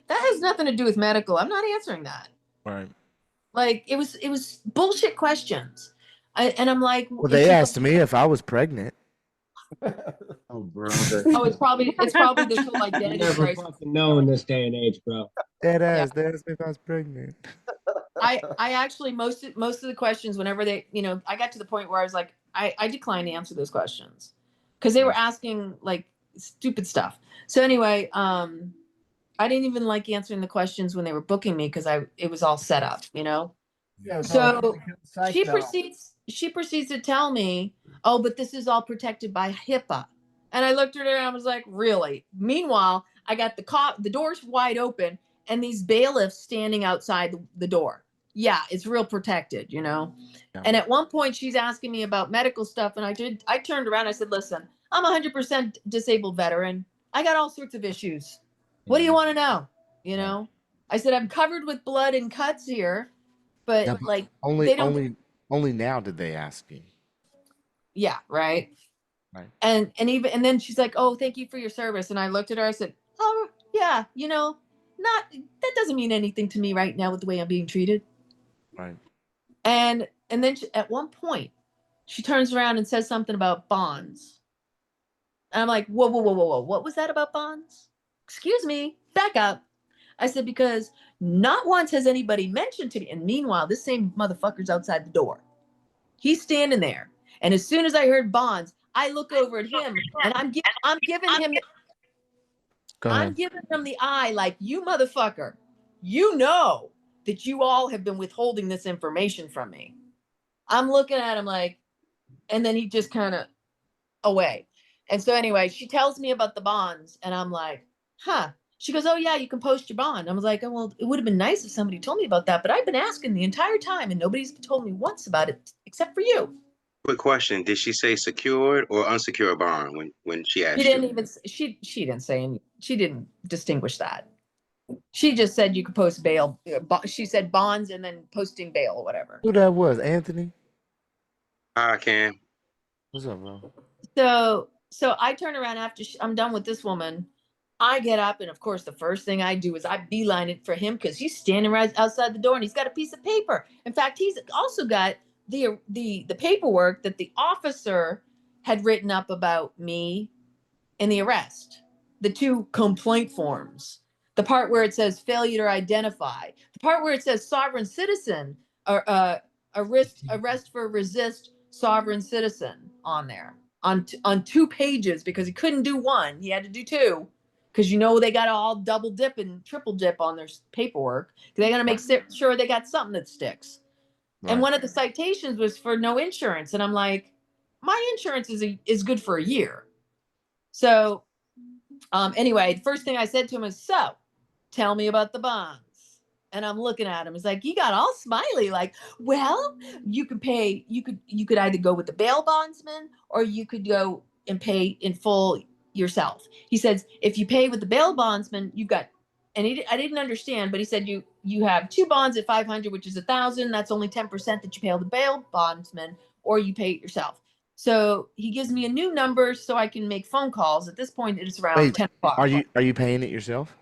that has nothing to do with medical. I'm not answering that. Right. Like it was bullshit questions. And I'm like, Well, they asked me if I was pregnant. Oh, brother. oh, it's probably this whole You identity never crisis. fucking know in this day and age, bro. Dead ass. They asked me if I was pregnant. I actually most of the questions, whenever they, you know, I got to the point where I was like, I declined to answer those questions because they were asking like stupid stuff. So anyway, I didn't even like answering the questions when they were booking me because it was all set up, you know. Yeah, it's all So psych she now. proceeds to tell me, oh, but this is all protected by HIPAA. And I looked at her and I was like, really? Meanwhile, I got the doors wide open and these bailiffs standing outside the door. Yeah, it's real protected, you know. Yeah. And at one point she's asking me about medical stuff and I turned around, I said, listen, I'm 100% disabled veteran. I got all sorts of issues. What do you want to know? You know? I said, I'm covered with blood and cuts here, but Yeah, like only they don't. only now did they ask you. Yeah, right. Right. And then she's like, "Oh, thank you for your service." And I looked at her. I said, "Oh, yeah, you know, that doesn't mean anything to me right now with the way I'm being treated." Right. And then at one point, she turns around and says something about bonds. And I'm like, "Whoa, whoa, whoa, whoa, whoa! What was that about bonds? Excuse me, back up." I said, "Because not once has anybody mentioned to me." And meanwhile, this same motherfucker's outside the door. He's standing there. And as soon as I heard bonds, I look over at him and I'm giving him Go I'm ahead. giving him the eye like, you motherfucker, you know that you all have been withholding this information from me. I'm looking at him like, and then he just kind of away. And so anyway, she tells me about the bonds and I'm like, huh. She goes, oh yeah, you can post your bond. I was like, oh, well, it would have been nice if somebody told me about that, but I've been asking the entire time and nobody's told me once about it except for you. Quick question: did she say secured or unsecured bond when she She asked didn't you? even she didn't say any, she didn't distinguish that. She just said you could post bail. She said bonds and then posting bail or whatever. Who that was? Anthony? I can. What's up, bro? So I turn around after I'm done with this woman. I get up and of course the first thing I do is I beeline it for him because he's standing right outside the door and he's got a piece of paper. In fact, he's also got the paperwork that the officer had written up about me in the arrest. The two complaint forms. The part where it says failure to identify. The part where it says sovereign citizen or arrest for resist sovereign citizen on there on 2 pages because he couldn't do one. He had to do 2 because you know they got to all double dip and triple dip on their paperwork. They got to make sure they got something that sticks. Right. And one of the citations was for no insurance, and I'm like, my insurance is good for a year. So anyway, the first thing I said to him is, so tell me about the bonds. And I'm looking at him. He's like, he got all smiley, like, well, you could pay, you could either go with the bail bondsman or you could go and pay in full yourself. He says, if you pay with the bail bondsman, you've got, and I didn't understand, but he said you have 2 bonds at 500, which is 1,000. That's only 10% that you pay the bail bondsman, or you pay it yourself. So he gives me a new number so I can make phone calls. At this point, it's around 10 o'clock. Are you paying it yourself?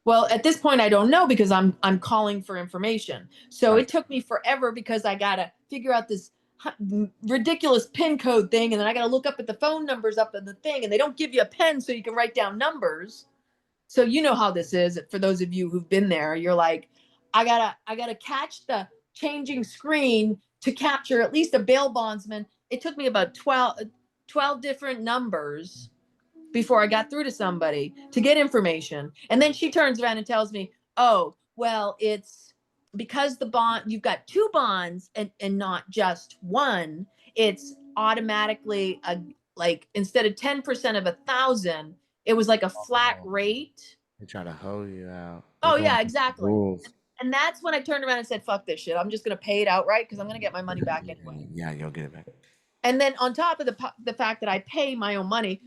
Well, at this point, I don't know because I'm calling for information. So It took me forever because I gotta figure out this ridiculous PIN code thing, and then I gotta look up at the phone numbers up in the thing, and they don't give you a pen so you can write down numbers. So you know how this is. For those of you who've been there, you're like, I gotta catch the changing screen to capture at least a bail bondsman. It took me about 12 different numbers before I got through to somebody to get information. And then she turns around and tells me, oh, well, it's because the bond, you've got 2 bonds and not just one, it's automatically like instead of 10% of 1,000, it was like a flat rate. They try to hoe you out. Oh yeah, exactly. And that's when I turned around and said, fuck this shit. I'm just going to pay it outright because I'm going to get my money back anyway. Yeah, you'll get it back. And then on top of the fact that I pay my own money,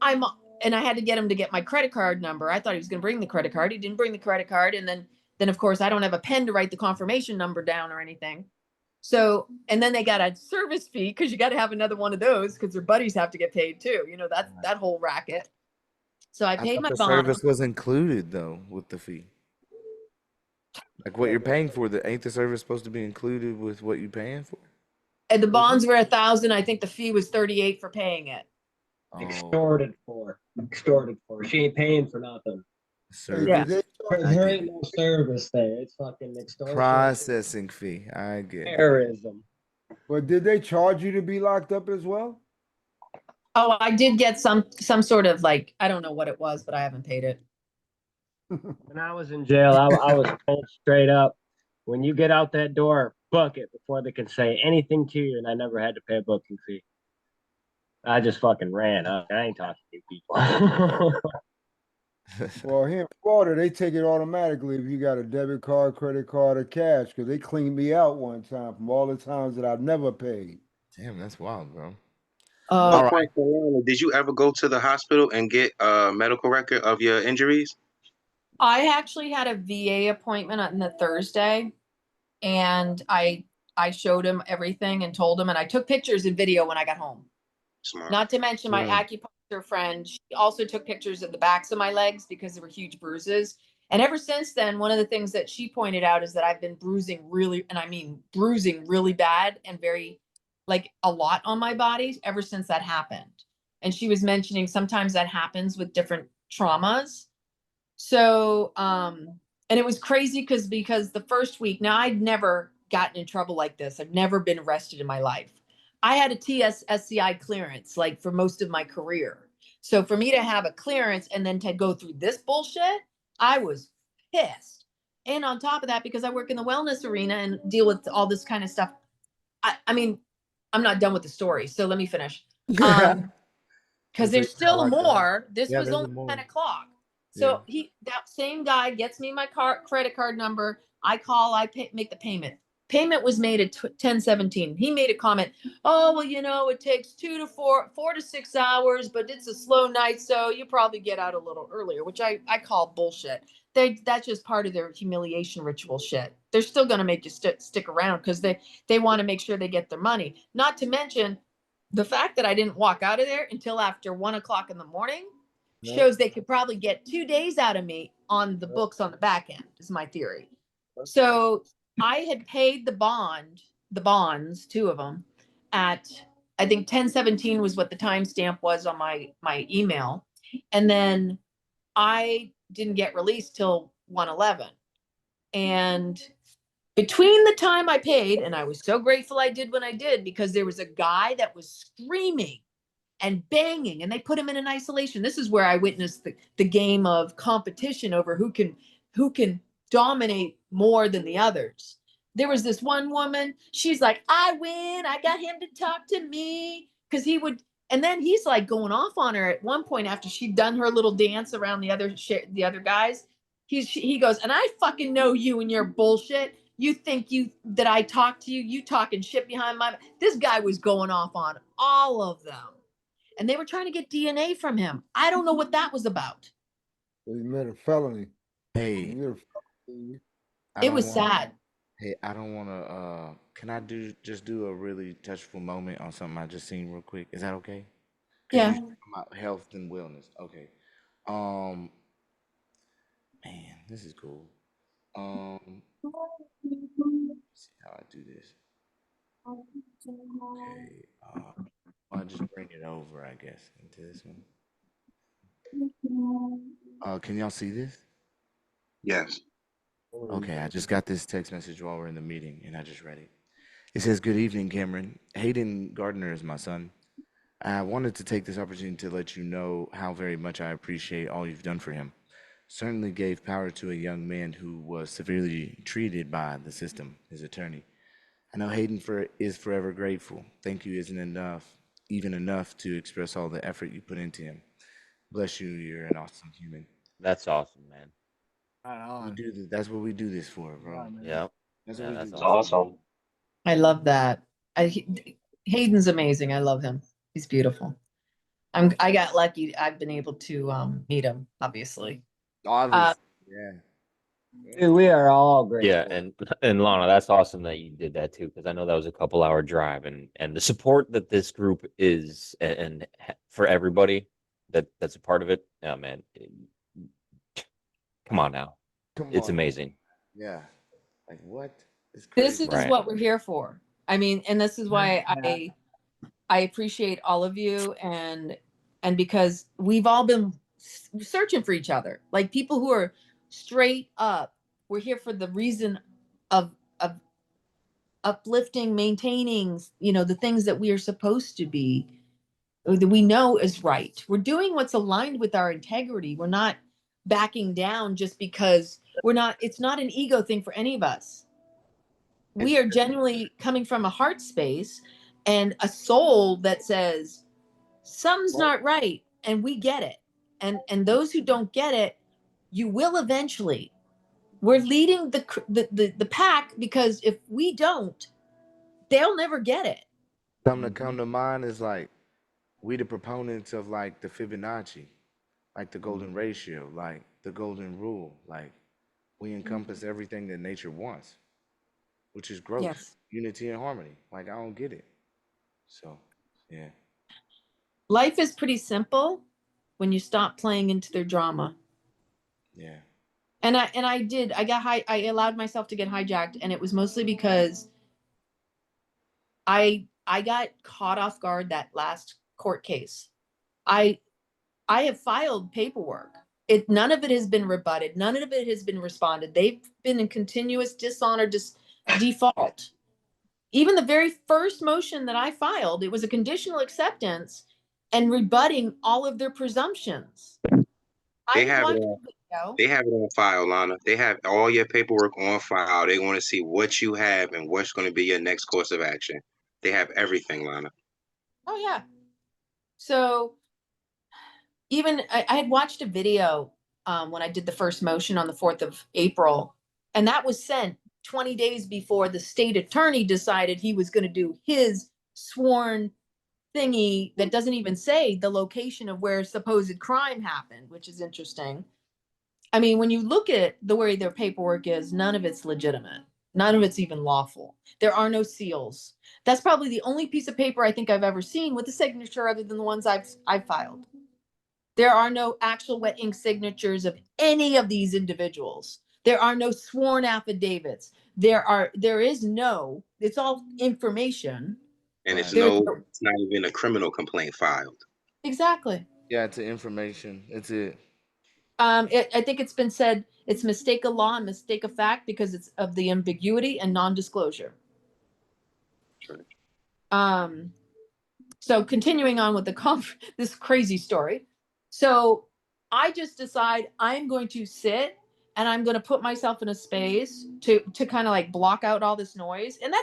and I had to get him to get my credit card number. I thought he was going to bring the credit card. He didn't bring the credit card. And then of course I don't have a pen to write the confirmation number down or anything. So, and then they got a service fee because you got to have another one of those because their buddies have to get paid too. You know, that whole racket. So I paid my the bond. service was included though with the fee. Like what you're paying for, ain't the service supposed to be included with what you're paying for? And the bonds were $1,000. I think the fee was $38 for paying it. Extorted for. She ain't paying for nothing. Yeah. There ain't no service there. It's fucking extortion. Processing fee. I get it. Terrorism. But did they charge you to be locked up as well? Oh, I did get some sort of like, I don't know what it was, but I haven't paid it. When I was in jail, I was told straight up, when you get out that door, book it before they can say anything to you, and I never had to pay a booking fee. I just fucking ran. I ain't talking to people. Well, here in Florida, they take it automatically if you got a debit card, credit card, or cash, because they cleaned me out one time from all the times that I've never paid. Damn, that's wild, bro. All right. Did you ever go to the hospital and get a medical record of your injuries? I actually had a VA appointment on the Thursday, and I showed him everything and told him, and I took pictures and video when I got home. Smart. Not to mention my acupuncture friend, she also took pictures of the backs of my legs because there were huge bruises. And ever since then, one of the things that she pointed out is that I've been bruising really, and I mean bruising really bad and very, like a lot on my body ever since that happened. And she was mentioning sometimes that happens with different traumas. So, and it was crazy because the first week, now I'd never gotten in trouble like this. I've never been arrested in my life. I had a TSSCI clearance like for most of my career. So for me to have a clearance and then to go through this bullshit, I was pissed. And on top of that, because I work in the wellness arena and deal with all this kind of stuff, I mean, I'm not done with the story. So let me finish. Because there's still more. This was only 10 o'clock. So that same guy gets me my credit card number. I call, make the payment. Payment was made at 10:17. He made a comment. Oh, well, you know, it takes 4 to 6 hours, but it's a slow night. So you probably get out a little earlier, which I call bullshit. That's just part of their humiliation ritual shit. They're still going to make you stick around because they want to make sure they get their money. Not to mention the fact that I didn't walk out of there until after 1 o'clock in the morning. Shows they could probably get 2 days out of me on the books on the back end, is my theory. So I had paid the bonds, 2 of them, at, I think 10:17 was what the timestamp was on my email. And then I didn't get released till 1:11. And between the time I paid, and I was so grateful I did when I did, because there was a guy that was screaming and banging, and they put him in an isolation. This is where I witnessed the game of competition over who can dominate more than the others. There was this one woman, she's like, I win, I got him to talk to me, because he would, and then he's like going off on her at one point after she'd done her little dance around the other guys. He goes, and I fucking know you and your bullshit. You think that I talk to you, you talking shit behind my back. This guy was going off on all of them. And they were trying to get DNA from him. I don't know what that was about. They made a felony. Hey, it was sad. Hey, I don't want to. Can I just do a really touchful moment on something I just seen real quick? Is that okay? Yeah. About health and wellness. Okay. Man, this is cool. Let's see how I do this. Okay. I'll just bring it over, I guess, into this one. Can y'all see this? Yes. Okay, I just got this text message while we're in the meeting, and I just read it. It says, "Good evening, Cameron. Hayden Gardner is my son. I wanted to take this opportunity to let you know how very much I appreciate all you've done for him. Certainly gave power to a young man who was severely treated by the system, his attorney. I know Hayden is forever grateful. Thank you isn't even enough to express all the effort you put into him. Bless you, you're an awesome human." That's awesome, man. We do this. That's what we do this for, bro. Yeah. That's Yeah, what we that's do. awesome. I love that. Hayden's amazing. I love him. He's beautiful. I got lucky. I've been able to meet him, obviously. Obviously, yeah. Dude, we are all grateful. Yeah, and Lana, that's awesome that you did that too, because I know that was a couple-hour drive, and the support that this group is, and for everybody that's a part of it. Oh man, come on now, Come it's on. amazing. Yeah. Like what? It's This crazy. is what we're here for. I mean, and this is why I appreciate all of you, and because we've all been searching for each other, like people who are straight up. We're here for the reason of uplifting, maintaining, the things that we are supposed to be, that we know is right. We're doing what's aligned with our integrity. We're not backing down just because it's not an ego thing for any of us. We are genuinely coming from a heart space and a soul that says something's not right, and we get it. And those who don't get it, you will eventually. We're leading the pack, because if we don't, they'll never get it. Something to come to mind is like we the proponents of like the Fibonacci, like the golden ratio, like the golden rule. Like we encompass everything that nature wants, which is growth, Yes. unity, and harmony. Like I don't get it. So yeah. Life is pretty simple when you stop playing into their drama. Yeah. And I allowed myself to get hijacked, and it was mostly because I got caught off guard that last court case. I have filed paperwork. None of it has been rebutted. None of it has been responded. They've been in continuous dishonor, default. Even the very first motion that I filed, it was a conditional acceptance and rebutting all of their presumptions. They have it on file, Lana. They have all your paperwork on file. They want to see what you have and what's going to be your next course of action. They have everything, Lana. Oh yeah. So even I had watched a video when I did the first motion on the 4th of April, and that was sent 20 days before the state attorney decided he was going to do his sworn thingy that doesn't even say the location of where supposed crime happened, which is interesting. I mean, when you look at the way their paperwork is, none of it's legitimate. None of it's even lawful. There are no seals. That's probably the only piece of paper I think I've ever seen with a signature other than the ones I've filed. There are no actual wet ink signatures of any of these individuals. There are no sworn affidavits. It's all information. And it's not even a criminal complaint filed. Exactly. Yeah, it's information. It's it. I think it's been said it's mistake of law and mistake of fact because it's of the ambiguity and non-disclosure. Sure. So continuing on with this crazy story. So I just decide I'm going to sit and I'm going to put myself in a space to kind of like block out all this noise. And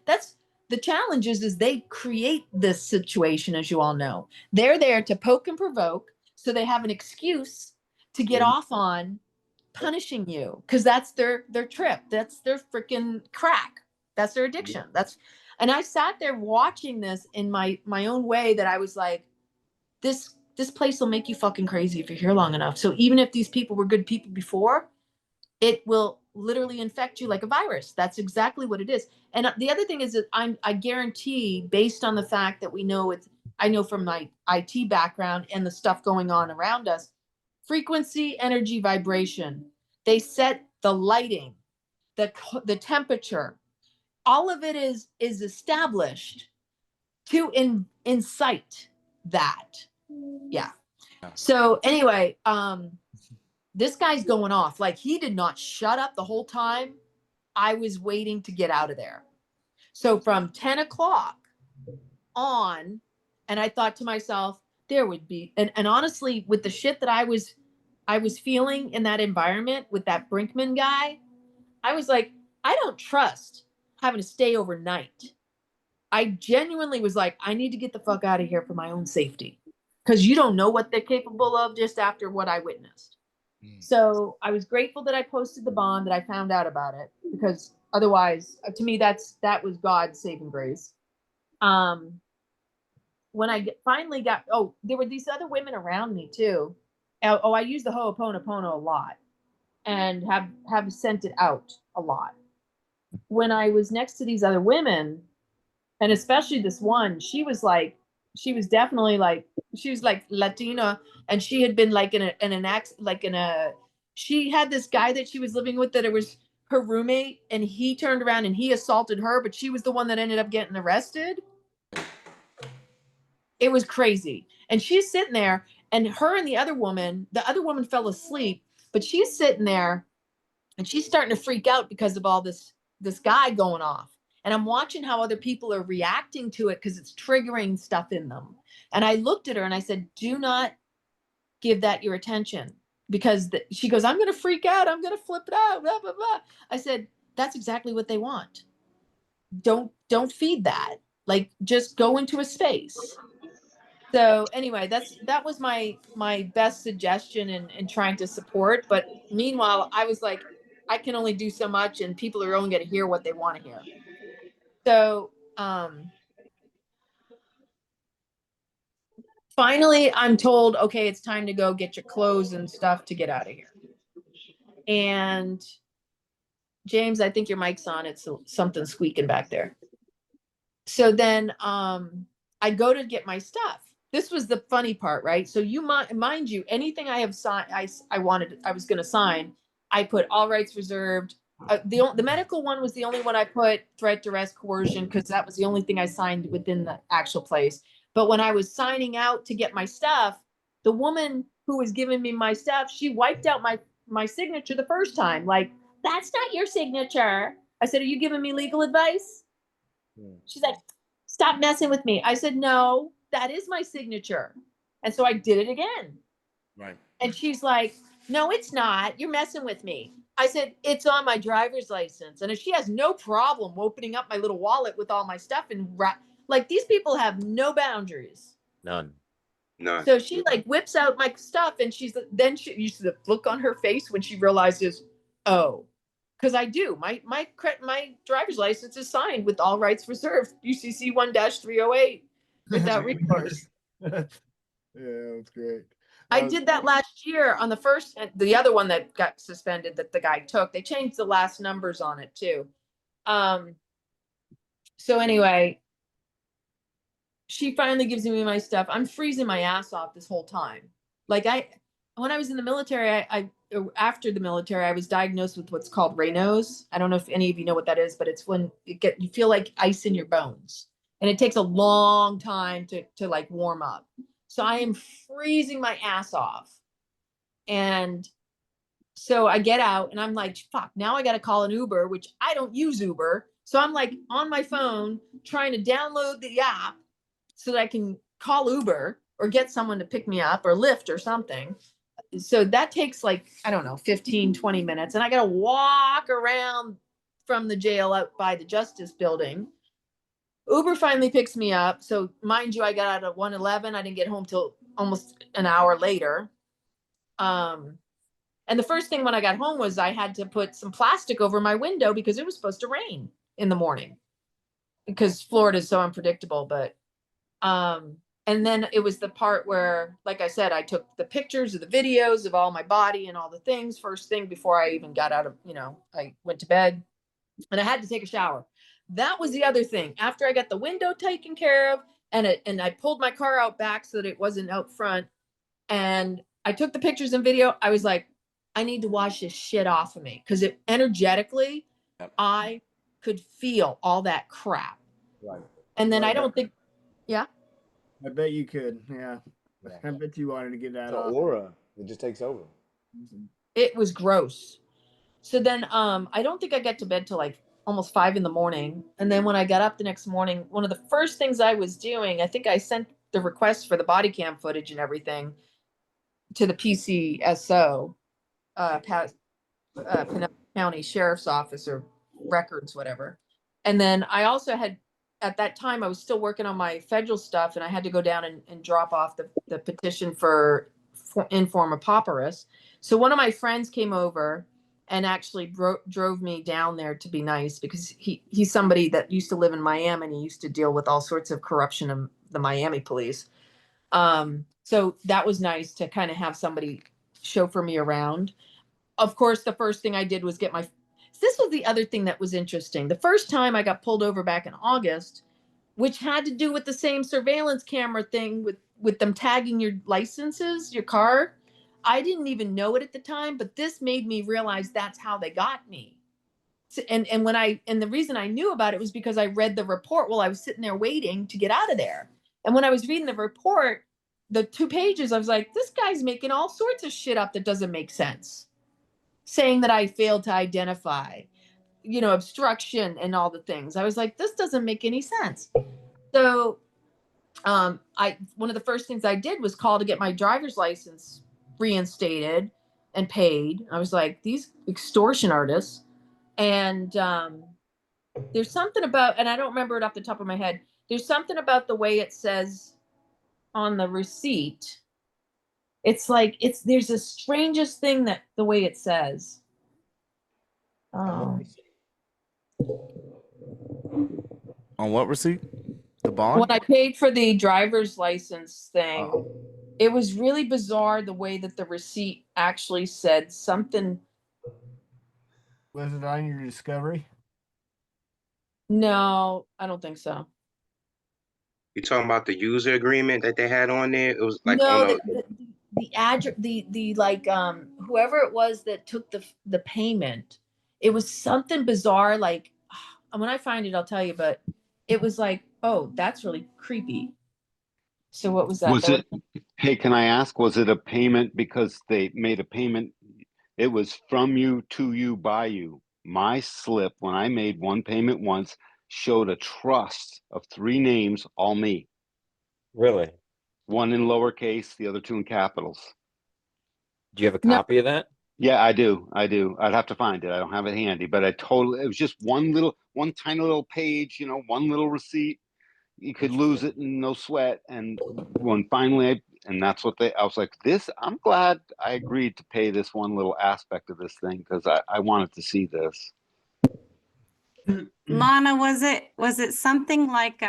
that's the challenge is they create this situation, as you all know. They're there to poke and provoke, so they have an excuse to get off on punishing you, because that's their trip. That's their freaking crack. That's their addiction. And I sat there watching this in my own way, that I was like, this place will make you fucking crazy if you're here long enough. So even if these people were good people before, it will literally infect you like a virus. That's exactly what it is. And the other thing is that I guarantee, based on the fact that I know from my IT background and the stuff going on around us, frequency, energy, vibration, they set the lighting, the temperature, all of it is established to incite that. Yeah. So anyway, this guy's going off. Like, he did not shut up the whole time I was waiting to get out of there. So from 10 o'clock on, and I thought to myself, there would be, and honestly, with the shit that I was feeling in that environment with that Brinkman guy, I was like, I don't trust having to stay overnight. I genuinely was like, I need to get the fuck out of here for my own safety, because you don't know what they're capable of just after what I witnessed. So I was grateful that I posted the bond, that I found out about it, because otherwise, to me, that was God's saving grace. When I finally got, there were these other women around me too. I use the Ho'oponopono a lot and have sent it out a lot. When I was next to these other women, and especially this one, she was definitely like, she was like Latina, and she had been like she had this guy that she was living with, that it was her roommate, and he turned around and he assaulted her, but she was the one that ended up getting arrested. It was crazy. And she's sitting there, and her and the other woman fell asleep, but she's sitting there and she's starting to freak out because of all this guy going off. And I'm watching how other people are reacting to it because it's triggering stuff in them. And I looked at her and I said, do not give that your attention, because she goes, I'm going to freak out. I'm going to flip it out. Blah, blah, blah. I said, that's exactly what they want. Don't feed that. Like, just go into a space. So anyway, that was my best suggestion in trying to support. But meanwhile, I was like, I can only do so much, and people are only going to hear what they want to hear. So finally, I'm told, okay, it's time to go get your clothes and stuff to get out of here. And James, I think your mic's on. It's something squeaking back there. So then I go to get my stuff. This was the funny part, right? So mind you, anything I have signed, I was going to sign, I put all rights reserved. The medical one was the only one I put threat, duress, coercion, because that was the only thing I signed within the actual place. But when I was signing out to get my stuff, the woman who was giving me my stuff, she wiped out my signature the first time. Like, that's not your signature. I said, are you giving me legal advice? She's like, stop messing with me. I said, no, that is my signature. And so I did it again. Right. And she's like, no, it's not. You're messing with me. I said, it's on my driver's license. And if she has no problem opening up my little wallet with all my stuff, and like, these people have no boundaries. None. So she like whips out my stuff, and you see the look on her face when she realizes, oh, because I do. My driver's license is signed with all rights reserved, UCC 1-308, without recourse. Yeah, that's great. I did that last year on the other one that got suspended that the guy took. They changed the last numbers on it too. So anyway, she finally gives me my stuff. I'm freezing my ass off this whole time. Like, when I was in the military, after the military, I was diagnosed with what's called Raynaud's. I don't know if any of you know what that is, but it's when you feel like ice in your bones, and it takes a long time to like warm up. So I am freezing my ass off. And so I get out and I'm like, fuck, now I got to call an Uber, which I don't use Uber. So I'm like on my phone trying to download the app so that I can call Uber or get someone to pick me up, or Lyft or something. So that takes like, I don't know, 15, 20 minutes. And I got to walk around from the jail up by the Justice Building. Uber finally picks me up. So mind you, I got out at 1:11. I didn't get home till almost an hour later. And the first thing when I got home was I had to put some plastic over my window because it was supposed to rain in the morning, because Florida is so unpredictable. But and then it was the part where, like I said, I took the pictures of the videos of all my body and all the things first thing before I even got out of, I went to bed, and I had to take a shower. That was the other thing. After I got the window taken care of, and I pulled my car out back so that it wasn't out front, and I took the pictures and video, I was like, I need to wash this shit off of me, because energetically, I could feel all that crap. Right. And then I don't think, yeah. I bet you could. Yeah. I bet you wanted to get that The off. aura, it just takes over. It was gross. So then I don't think I got to bed till like almost 5 a.m. And then when I got up the next morning, one of the first things I was doing, I think I sent the request for the body cam footage and everything to the PCSO, Pinellas County Sheriff's Office, or records, whatever. And then I also had, at that time, I was still working on my federal stuff, and I had to go down and drop off the petition for informa pauperis. So one of my friends came over and actually drove me down there to be nice, because he's somebody that used to live in Miami and he used to deal with all sorts of corruption in the Miami police. So that was nice to kind of have somebody chauffeur me around. Of course, the first thing I did was get my, this was the other thing that was interesting. The first time I got pulled over back in August, which had to do with the same surveillance camera thing with them tagging your licenses, your car. I didn't even know it at the time, but this made me realize that's how they got me. And the reason I knew about it was because I read the report while I was sitting there waiting to get out of there. And when I was reading the report, the 2 pages, I was like, this guy's making all sorts of shit up that doesn't make sense. Saying that I failed to identify, obstruction and all the things. I was like, this doesn't make any sense. So one of the first things I did was call to get my driver's license reinstated and paid. I was like, these extortion artists. And there's something about, and I don't remember it off the top of my head, there's something about the way it says on the receipt. It's like, there's the strangest thing that the way it says. On what receipt? The bond? When I paid for the driver's license thing, it was really bizarre the way that the receipt actually said something. Was it on your Discovery? No, I don't think so. You talking about the user agreement that they had on there? It was like No, on the address, the like whoever it was that took the payment, it was something bizarre. Like, when I find it, I'll tell you. But it was like, oh, that's really creepy. So what was that? Was it? Hey, can I ask? Was it a payment because they made a payment? It was from you to you by you. My slip, when I made one payment once, showed a trust of 3 names, all me. Really? One in lowercase, the other 2 in capitals. Do you have a copy of that? Yeah, I do. I'd have to find it. I don't have it handy, but it was just one tiny little page, one little receipt. You could lose it and no sweat. And when finally, and that's what I was like, I'm glad I agreed to pay this one little aspect of this thing, because I wanted to see this. Lana, was it something like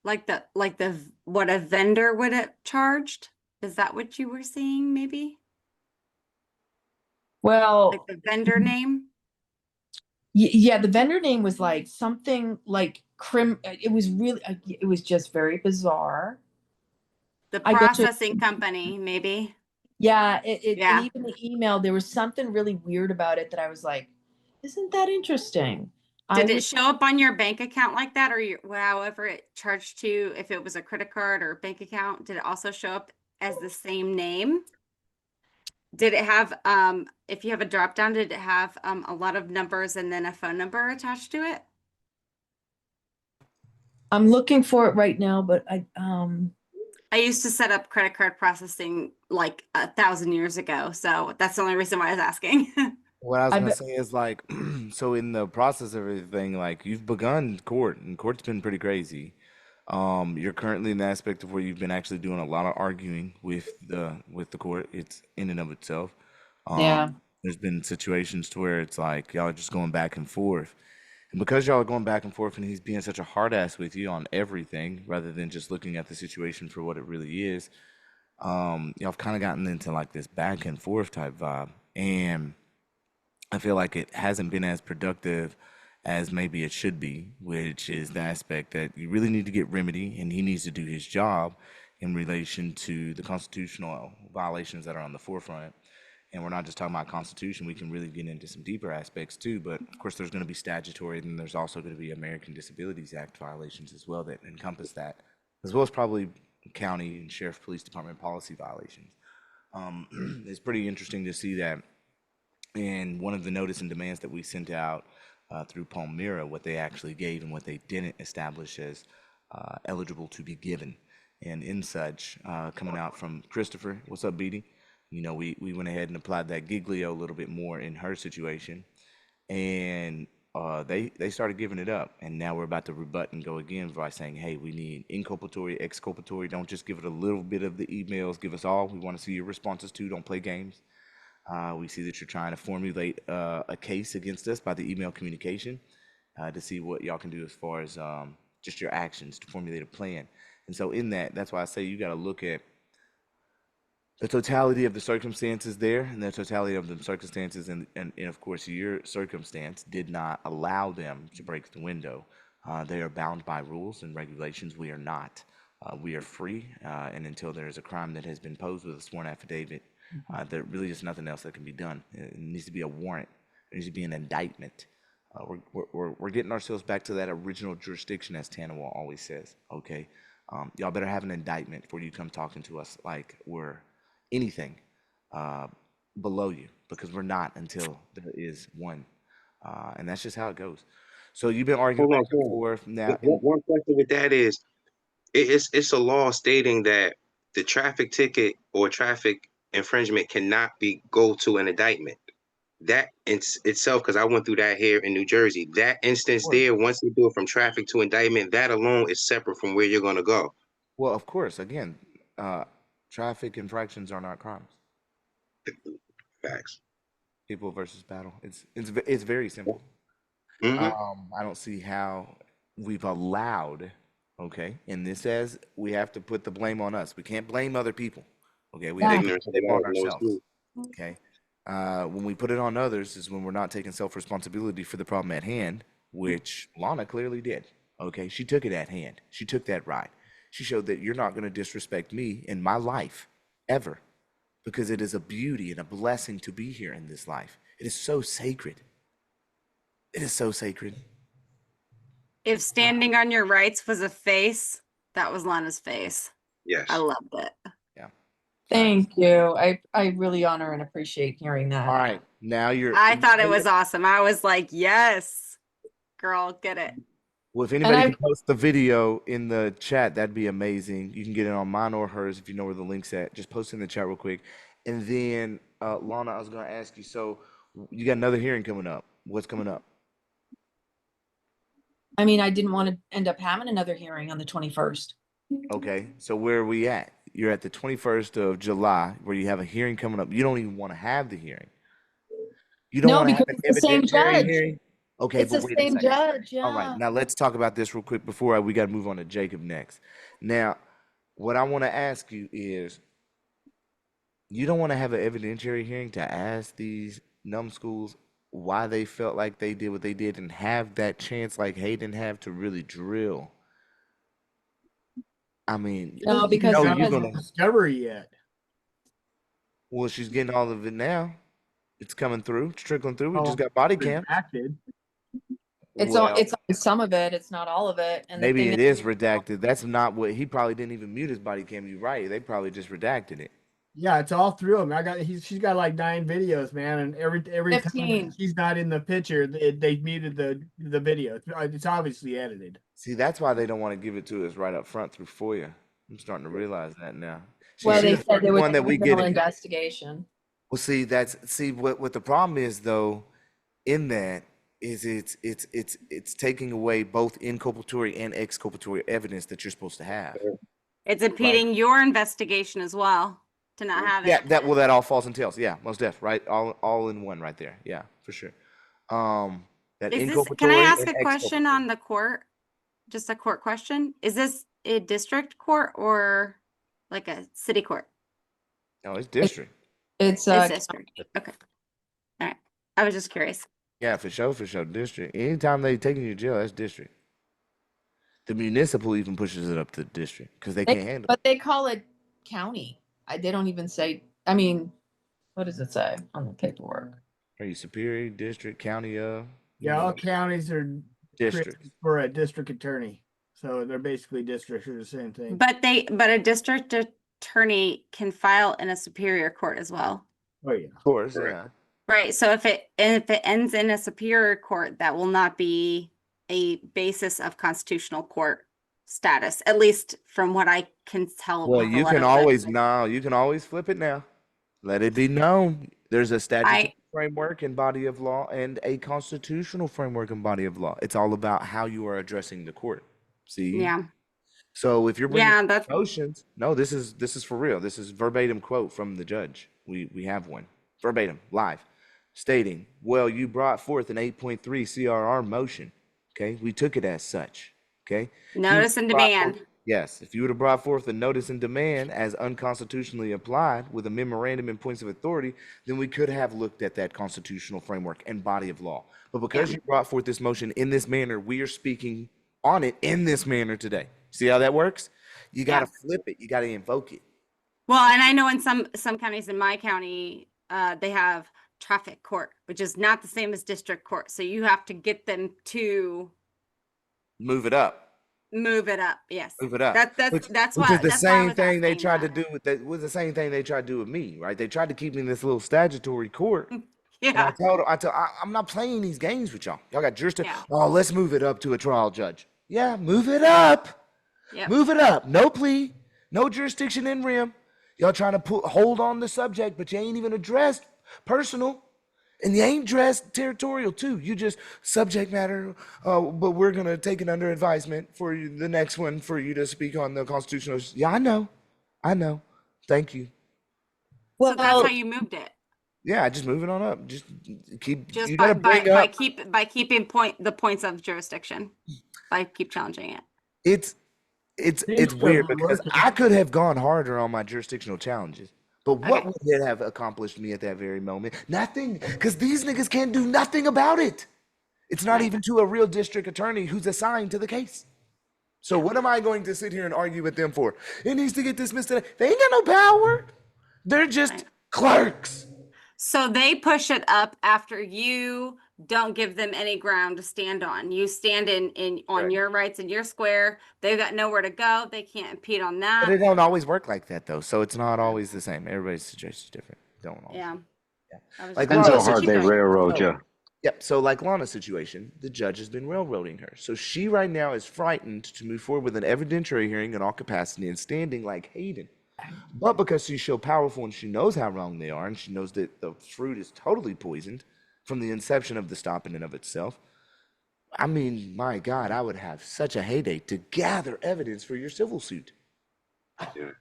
what a vendor would have charged? Is that what you were seeing, maybe? Well, like the vendor name? Yeah, the vendor name was like something like it was really, it was just very bizarre. The processing company, maybe. Yeah, and Yeah. even the email, there was something really weird about it that I was like, isn't that interesting? Did it show up on your bank account like that, or however it charged you, if it was a credit card or bank account? Did it also show up as the same name? Did it have, if you have a drop down, did it have a lot of numbers and then a phone number attached to it? I'm looking for it right now, but I used to set up credit card processing like 1,000 years ago, so that's the only reason why I was asking. What I was gonna say is like, so in the process of everything, like you've begun court, and court's been pretty crazy. You're currently in the aspect of where you've been actually doing a lot of arguing with the court. It's in and of itself. Yeah. There's been situations to where it's like y'all are just going back and forth, and because y'all are going back and forth, and he's being such a hard ass with you on everything, rather than just looking at the situation for what it really is. Y'all have kind of gotten into like this back and forth type vibe, and I feel like it hasn't been as productive as maybe it should be, which is the aspect that you really need to get remedy, and he needs to do his job in relation to the constitutional violations that are on the forefront. And we're not just talking about Constitution, we can really get into some deeper aspects too. But of course, there's going to be statutory, and there's also going to be American Disabilities Act violations as well that encompass that, as well as probably county and sheriff police department policy violations. It's pretty interesting to see that. And one of the notice and demands that we sent out through Palmyra, what they actually gave and what they didn't establish as eligible to be given. And in such, coming out from Christopher, what's up, Beatty? We went ahead and applied that giglio a little bit more in her situation. And they started giving it up. And now we're about to rebut and go again by saying, hey, we need inculpatory, exculpatory. Don't just give it a little bit of the emails. Give us all. We want to see your responses too. Don't play games. We see that you're trying to formulate a case against us by the email communication to see what y'all can do as far as just your actions to formulate a plan. And so in that, that's why I say you got to look at the totality of the circumstances there, and the totality of the circumstances, and of course your circumstance did not allow them to break the window. They are bound by rules and regulations. We are not. We are free, and until there is a crime that has been posed with a sworn affidavit, there really is nothing else that can be done. It needs to be a warrant. There needs to be an indictment. We're getting ourselves back to that original jurisdiction, as Tanawa always says. Okay, y'all better have an indictment before you come talking to us like we're anything below you, because we're not until there is one, and that's just how it goes. So you've been arguing Hold on, back and hold on. forth. Now, One question with that is, it's a law stating that the traffic ticket or traffic infringement cannot go to an indictment. That itself, because I went through that here in New Jersey, that instance there, once you do it from traffic to indictment, that alone is separate from where you're going to go. well, of course, again, traffic infractions are not crimes. Facts. People versus battle. It's very simple. I don't see how we've allowed. Okay, and this says we have to put the blame on us. We can't blame other people. Okay, we have to Ignorance put of it the on law knows ourselves. too. Okay, when we put it on others is when we're not taking self-responsibility for the problem at hand, which Lana clearly did. Okay, she took it at hand. She took that ride. She showed that you're not going to disrespect me in my life ever, because it is a beauty and a blessing to be here in this life. It is so sacred. It is so sacred. If standing on your rights was a face, that was Lana's face. Yes. I loved it. Yeah. Thank you. I really honor and appreciate hearing that. All right, now I thought it was awesome. I was like, yes, girl, get it. Well, if anybody can post the video in the chat, that'd be amazing. You can get it on mine or hers if you know where the link's at. Just post it in the chat real quick. And then, Lana, I was going to ask you, so you got another hearing coming up. What's coming up? I mean, I didn't want to end up having another hearing on the 21st. Okay, so where are we at? You're at the 21st of July, where you have a hearing coming up. You don't even want to have the hearing. You don't want to have an it's the same evidentiary judge. hearing? Okay, It's but the wait a same second. judge. Yeah. All right, now let's talk about this real quick before we got to move on to Jacob next. Now, what I want to ask you is, you don't want to have an evidentiary hearing to ask these numbskulls why they felt like they did what they did and have that chance like Hayden have to really drill. I mean, No, because you're Not gonna. discovery yet. Well, she's getting all of it now. It's coming through. It's trickling through. We Oh, just got body cam. Redacted. It's Well, it's some of it. It's not all of it. And the maybe thing it is redacted. That's not what he probably didn't even mute his body cam. You're right. They probably just redacted it. Yeah, it's all through him. She's got like 9 videos, man, and every 15. time she's not in the picture, they muted the video. It's obviously edited. See, that's why they don't want to give it to us right up front through FOIA. I'm starting to realize that now. Well, they She's said there was one a that we get criminal it. investigation. Well, see what the problem is though, in that is it's taking away both inculpatory and exculpatory evidence that you're supposed to have. It's impeding your investigation as well to not have Yeah, it. that all falls and tails. Yeah, most def, right? All in one right there. Yeah, for sure. That inculpatory. Can I ask and a question exculpatory. on the court? Just a court question. Is this a district court or like a city court? No, it's district. It's district. Okay. All right. I was just curious. Yeah, for sure, district. Anytime they taking you to jail, that's district. The municipal even pushes it up to district because they can't handle it. But they call it county. They don't even say. I mean, what does it say on the paperwork? Are you superior, district, county? Yeah, all counties are district created for a district attorney, so they're basically districts are the same thing. But a district attorney can file in a superior court as well. Oh yeah, of course, yeah. Right. So if it ends in a superior court, that will not be a basis of constitutional court status, at least from what I can tell. Well, you can always flip it now. Let it be known. There's a statutory framework and body of law and a constitutional framework and body of law. It's all about how you are addressing the court. See? Yeah. So if you're bringing motions, no, this is for real. This is verbatim quote from the judge. We have one verbatim, live, stating, well, you brought forth an 8.3 CRR motion. Okay, we took it as such. Okay. Notice and demand. Yes, if you would have brought forth a notice and demand as unconstitutionally applied with a memorandum and points of authority, then we could have looked at that constitutional framework and body of law. But because you brought forth this motion in this manner, we are speaking on it in this manner today. See how that works? You got to flip it. You got to invoke it. Well, and I know in some counties, in my county, they have traffic court, which is not the same as district court. So you have to get them to move it up. Move it up. Yes. Move it up. That's which why is the that's why I same was thing they asking tried that. to do with that. Was the same thing they tried to do with me, right? They tried to keep me in this little statutory court. And I told them, I'm not playing these games with y'all. Y'all got jurisdiction. Oh, let's move it up to a trial judge. Yeah, move it up. Move it up. No plea, no jurisdiction in rem. Y'all trying to hold on the subject, but you ain't even addressed personal. And you ain't dressed territorial too. You just subject matter, but we're going to take it under advisement for you, the next one for you to speak on the constitutional. Yeah, I know. Thank you. Well, so that's how you moved it. Yeah, just moving on up. Just keep. Just you by bring up, keeping the points of jurisdiction. By keep challenging it. It's weird because I could have gone harder on my jurisdictional challenges. But what would it have accomplished me at that very moment? Nothing, because these niggas can't do nothing about it. It's not even to a real district attorney who's assigned to the case. So what am I going to sit here and argue with them for? It needs to get dismissed today. They ain't got no power. They're just clerks. So they push it up after you don't give them any ground to stand on. You stand on your rights in your square. They've got nowhere to go. They can't impede on that. But it don't always work like that though. So it's not always the same. Everybody's situation is different. Don't always. Yeah. Like Depends how hard they railroad you. Yep. So like Lana's situation, the judge has been railroading her. So she right now is frightened to move forward with an evidentiary hearing in all capacity and standing like Hayden. But because she's so powerful and she knows how wrong they are and she knows that the fruit is totally poisoned from the inception of the stop in and of itself, I mean, my God, I would have such a heyday to gather evidence for your civil suit. Yeah.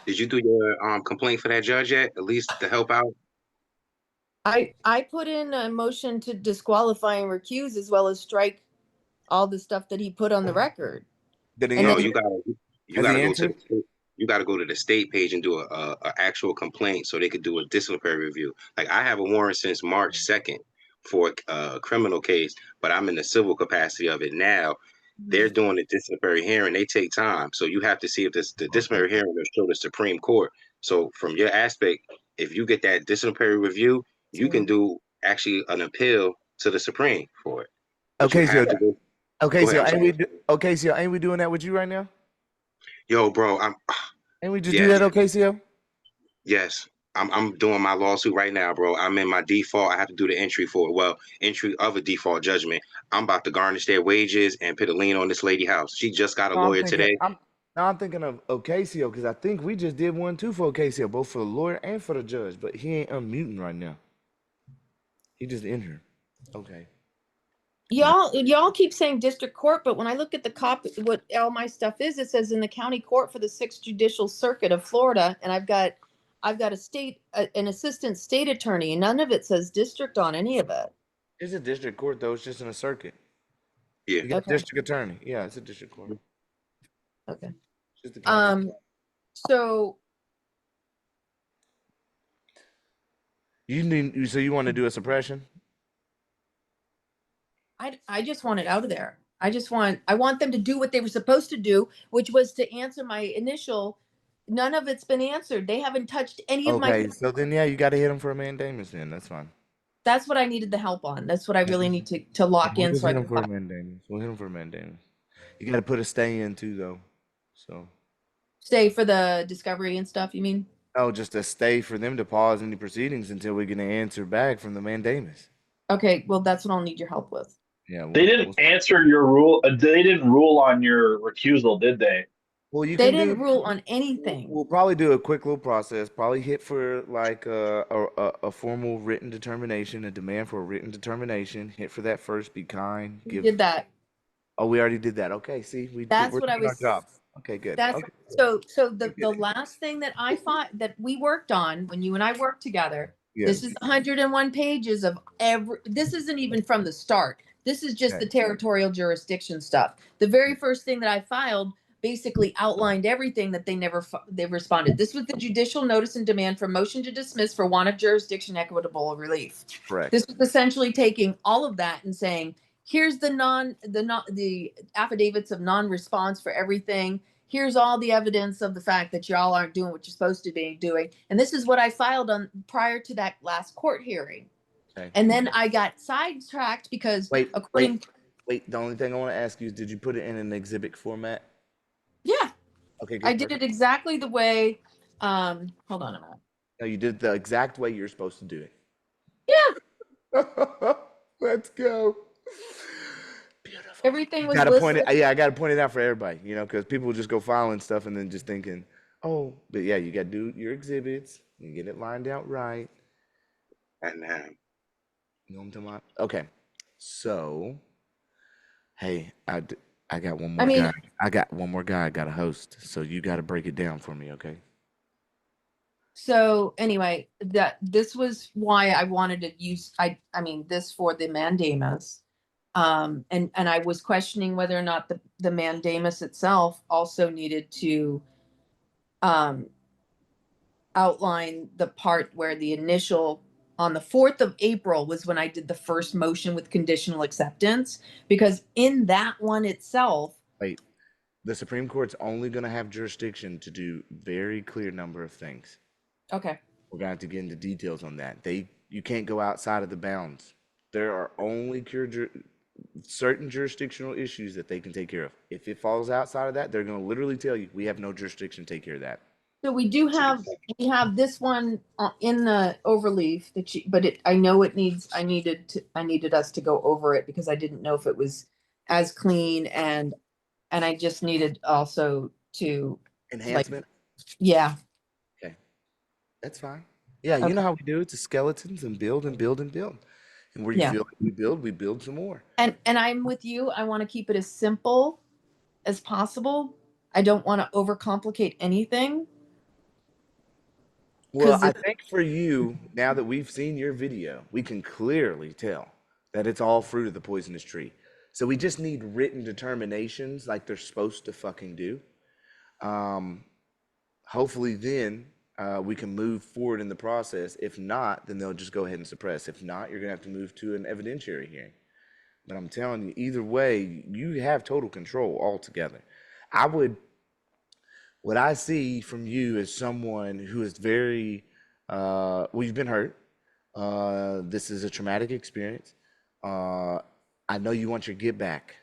Did you do your complaint for that judge yet? At least to help out? I put in a motion to disqualify and recuse as well as strike all the stuff that he put on the record. No, you gotta go to the state page and do a actual complaint so they could do a disciplinary review. Like I have a warrant since March 2nd for a criminal case, but I'm in the civil capacity of it now. They're doing a disciplinary hearing. They take time. So you have to see if the disciplinary hearing will show the Supreme Court. So from your aspect, if you get that disciplinary review, you can do actually an appeal to the Supreme for it. Okay, so ain't we doing that with you right now? Yo, bro, Ain't we just do that, OKCO? Yes. I'm doing my lawsuit right now, bro. I'm in my default. I have to do the entry for it. Well, entry of a default judgment. I'm about to garnish their wages and put a lien on this lady house. She just got a lawyer today. I'm thinking of OKCO because I think we just did one too for OKCO, both for the lawyer and for the judge, but he ain't unmuting right now. He just in here. Okay. Y'all keep saying district court, but when I look at the copy, what all my stuff is, it says in the county court for the 6th Judicial Circuit of Florida, and I've got an assistant state attorney, and none of it says district on any of it. It's a district court though. It's just in a circuit. Yeah. You got district attorney. Yeah, it's a district court. Okay. It's just a So you want to do a suppression? I just want it out of there. I want them to do what they were supposed to do, which was to answer my initial. None of it's been answered. They haven't touched any of my. Okay, so then you got to hit them for a mandamus. Then that's fine. That's what I needed the help on. That's what I really need to lock in. So hit them for a mandamus. We'll hit them for a mandamus. You got to put a stay in too, though. So. Stay for the discovery and stuff. You mean? No, just a stay for them to pause any proceedings until we get an answer back from the mandamus. Okay, well that's what I'll need your help with. Yeah, they didn't answer your rule. They didn't rule on your recusal, did they? Well, they didn't rule on anything. We'll probably do a quick little process. Probably hit for like a formal written determination, a demand for a written determination. Hit for that first. Be kind. We did that. Oh, we already did that. Okay, see, we're doing our job. Okay, good. That's okay. So the last thing that I thought that we worked on when you and I worked together This is 101 pages of this isn't even from the start. This is just the territorial jurisdiction stuff. The very first thing that I filed basically outlined everything that they responded. This was the judicial notice and demand for motion to dismiss for want of jurisdiction, equitable relief. Correct. This was essentially taking all of that and saying, here's the affidavits of non-response for everything. Here's all the evidence of the fact that y'all aren't doing what you're supposed to be doing. And this is what I filed on prior to that last court hearing. Okay. And then I got sidetracked because Wait. The only thing I want to ask you is, did you put it in an exhibit format? Yeah. Okay. Good, I did it exactly the way, hold on a minute. No, you did the exact way you're supposed to do it. Yeah. Let's go. Everything was Gotta listed. I gotta point it out for everybody, because people just go filing stuff and then just thinking, oh, but yeah, you gotta do your exhibits and get it lined out right. And you know what I'm talking about? Okay, so hey, I got one more guy. I got one more guy I gotta host, so you gotta break it down for me, okay? So anyway, this was why I wanted to use this for the mandamus. And I was questioning whether or not the mandamus itself also needed to outline the part where the initial on the 4th of April was when I did the first motion with conditional acceptance, because in that one itself. Wait, the Supreme Court's only gonna have jurisdiction to do very clear number of things. Okay. We're gonna have to get into details on that. You can't go outside of the bounds. There are only certain jurisdictional issues that they can take care of. If it falls outside of that, they're going to literally tell you, we have no jurisdiction to take care of that. So we have this one in the overleaf I know I needed us to go over it because I didn't know if it was as clean and I just needed also to enhancement. Yeah. Okay. That's fine. Yeah. Okay. You know how we do it, to skeletons and build and build and build. And where you feel like we build some more. And I'm with you. I want to keep it as simple as possible. I don't want to overcomplicate anything. Well, I think for you, now that we've seen your video, we can clearly tell that it's all fruit of the poisonous tree. So we just need written determinations like they're supposed to fucking do. Hopefully then we can move forward in the process. If not, then they'll just go ahead and suppress. If not, you're gonna have to move to an evidentiary hearing. But I'm telling you, either way, you have total control altogether. What I see from you is someone who is very, well, you've been hurt. This is a traumatic experience. I know you want your get back,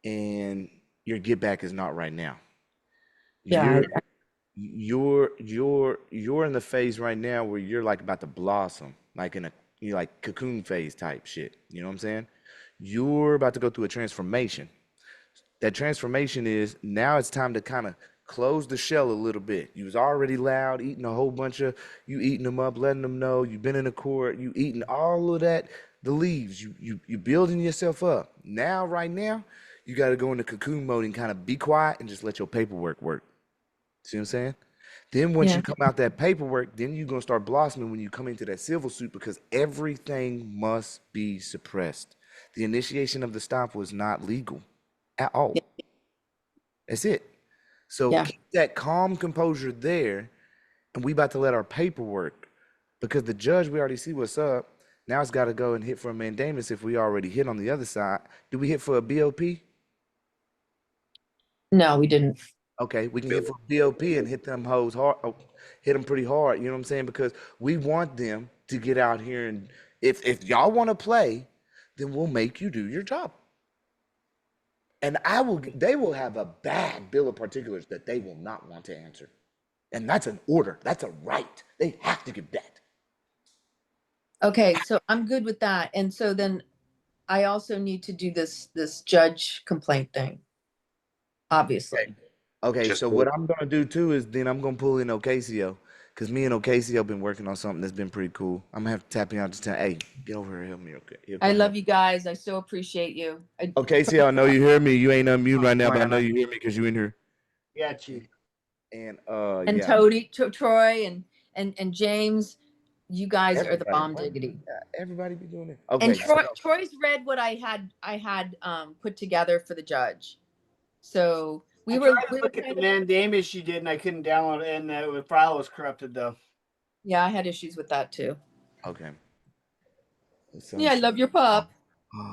and your get back is not right now. Yeah. You're in the phase right now where you're like about to blossom, like in a like cocoon phase type shit. You know what I'm saying? You're about to go through a transformation. That transformation is now it's time to kind of close the shell a little bit. You was already loud, eating a whole bunch of, you eating them up, letting them know you've been in the court, you eating all of that, the leaves, you building yourself up. Now, right now, you got to go into cocoon mode and kind of be quiet and just let your paperwork work. See what I'm saying? Then once you come out that paperwork, then you're going to start blossoming when you come into that civil suit, because everything must be suppressed. The initiation of the stop was not legal at all. That's it. So keep that calm composure there, and we about to let our paperwork, because the judge, we already see what's up. Now it's got to go and hit for a mandamus if we already hit on the other side. Do we hit for a BOP? No, we didn't. Okay, we can hit for BOP and hit them hoes hard, hit them pretty hard. You know what I'm saying? Because we want them to get out here, and if y'all want to play, then we'll make you do your job. And they will have a bad bill of particulars that they will not want to answer. And that's an order. That's a right. They have to give that. Okay, so I'm good with that. And so then I also need to do this judge complaint thing. Obviously. Okay, so what I'm gonna do too is then I'm gonna pull in Ocasio, because me and Ocasio been working on something that's been pretty cool. I'm gonna have to tap you out to tell, hey, get over here, help me, okay? I love you guys. I so appreciate you. Ocasio, I know you hear me. You ain't unmute right now, but I know you hear me because you in here. Yeah, Chief. And Troy and James, You guys are the Everybody, bomb why- diggity. everybody be doing it. And Okay, Troy's read what I had put together for the judge. So I tried to look at the mandamus she did, and I couldn't download it, and the file was corrupted though. Yeah, I had issues with that too. okay. Yeah, I love your pup.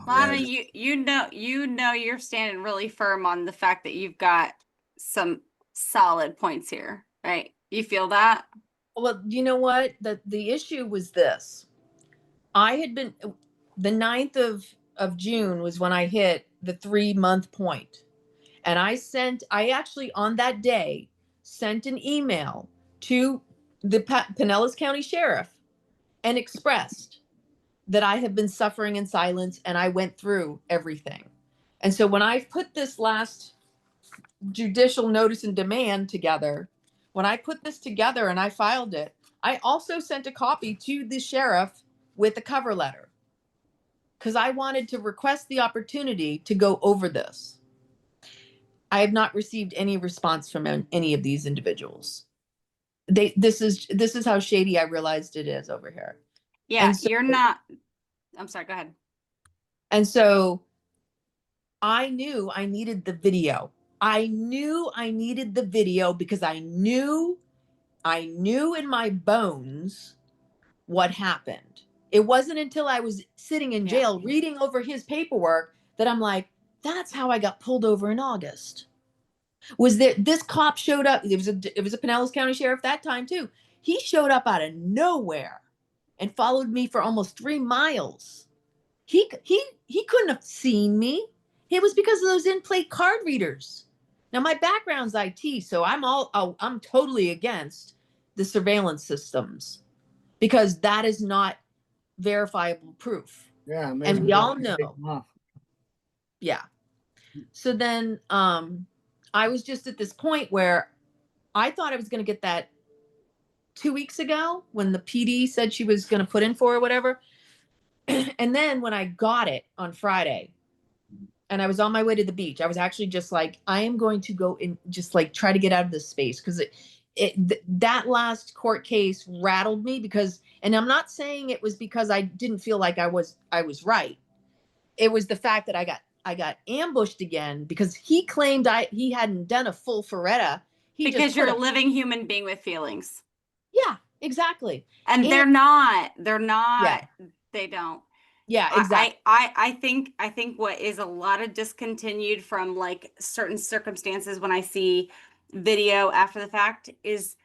Lana, you know you're standing really firm on the fact that you've got some solid points here, right? You feel that? Well, you know what? The issue was this. I had been the 9th of June was when I hit the 3-month point. And I actually on that day sent an email to the Pinellas County Sheriff and expressed that I have been suffering in silence and I went through everything. And so when I put this last judicial notice and demand together, when I put this together and I filed it, I also sent a copy to the sheriff with a cover letter because I wanted to request the opportunity to go over this. I have not received any response from any of these individuals. This is how shady I realized it is over here. Yeah, And so, you're not. I'm sorry. Go ahead. And so I knew I needed the video. I knew I needed the video because I knew in my bones what happened. It wasn't until I was sitting in jail reading over his paperwork that I'm like, that's how I got pulled over in August. Was there this cop showed up? It was a Pinellas County Sheriff that time too. He showed up out of nowhere and followed me for almost 3 miles. He couldn't have seen me. It was because of those in-plate card readers. Now my background's IT, so I'm totally against the surveillance systems because that is not verifiable proof. Yeah, and we all know. Yeah. So then I was just at this point where I thought I was going to get that 2 weeks ago when the PD said she was going to put in for or whatever. And then when I got it on Friday and I was on my way to the beach, I was actually just like, I am going to go and just like try to get out of this space because that last court case rattled me because, and I'm not saying it was because I didn't feel like I was right. It was the fact that I got ambushed again because he claimed he hadn't done a full Ferretta. Because you're a living human being with feelings. Yeah, exactly. And they're not. Yeah. They don't. Yeah, exactly. I think what is a lot of discontinued from like certain circumstances when I see video after the fact is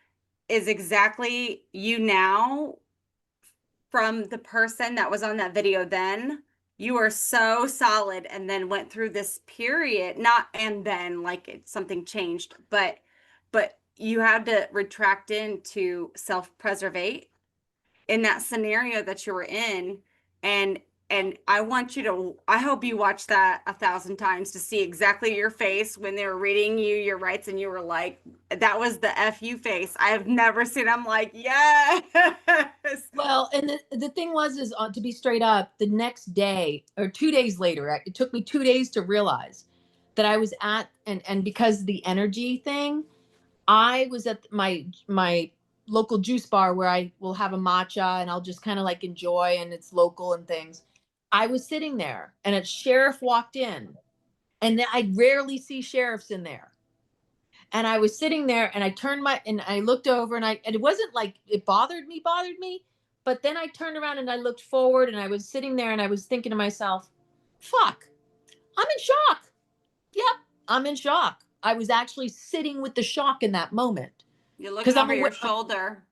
exactly you now from the person that was on that video then. You are so solid and then went through this period, not and then like something changed, but you had to retract into self-preservate in that scenario that you were in. And I hope you watch that 1,000 times to see exactly your face when they were reading you your rights and you were like, that was the FU face. I have never seen. I'm like, yes. Well, and the thing was to be straight up, the next day or 2 days later, it took me 2 days to realize that I was at, and because the energy thing, I was at my local juice bar where I will have a matcha and I'll just kind of like enjoy and it's local and things. I was sitting there and a sheriff walked in and I rarely see sheriffs in there. And I was sitting there and I looked over and it wasn't like it bothered me, but then I turned around and I looked forward and I was sitting there and I was thinking to myself, fuck, I'm in shock. Yep, I'm in shock. I was actually sitting with the shock in that moment. You're looking over your shoulder.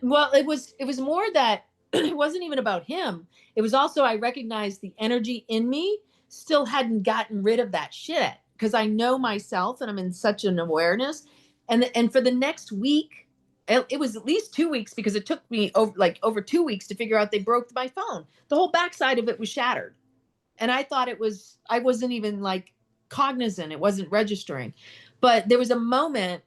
Well, it was more that it wasn't even about him. It was also I recognized the energy in me still hadn't gotten rid of that shit because I know myself and I'm in such an awareness. And for the next week, it was at least 2 weeks because it took me over 2 weeks to figure out they broke my phone. The whole backside of it was shattered. And I thought I wasn't even like cognizant. It wasn't registering. But there was a moment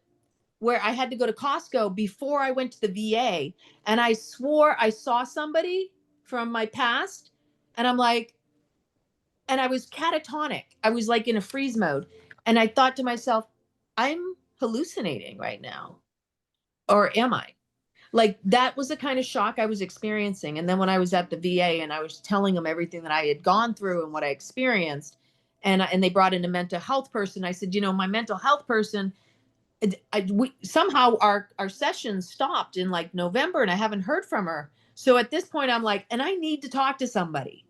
where I had to go to Costco before I went to the VA. And I swore I saw somebody from my past. And I'm like, and I was catatonic. I was like in a freeze mode. And I thought to myself, I'm hallucinating right now. Or am I? like that was the kind of shock I was experiencing. And then when I was at the VA and I was telling them everything that I had gone through and what I experienced, and they brought in a mental health person, I said, you know, my mental health person, somehow our session stopped in like November and I haven't heard from her. So at this point I'm like, and I need to talk to somebody.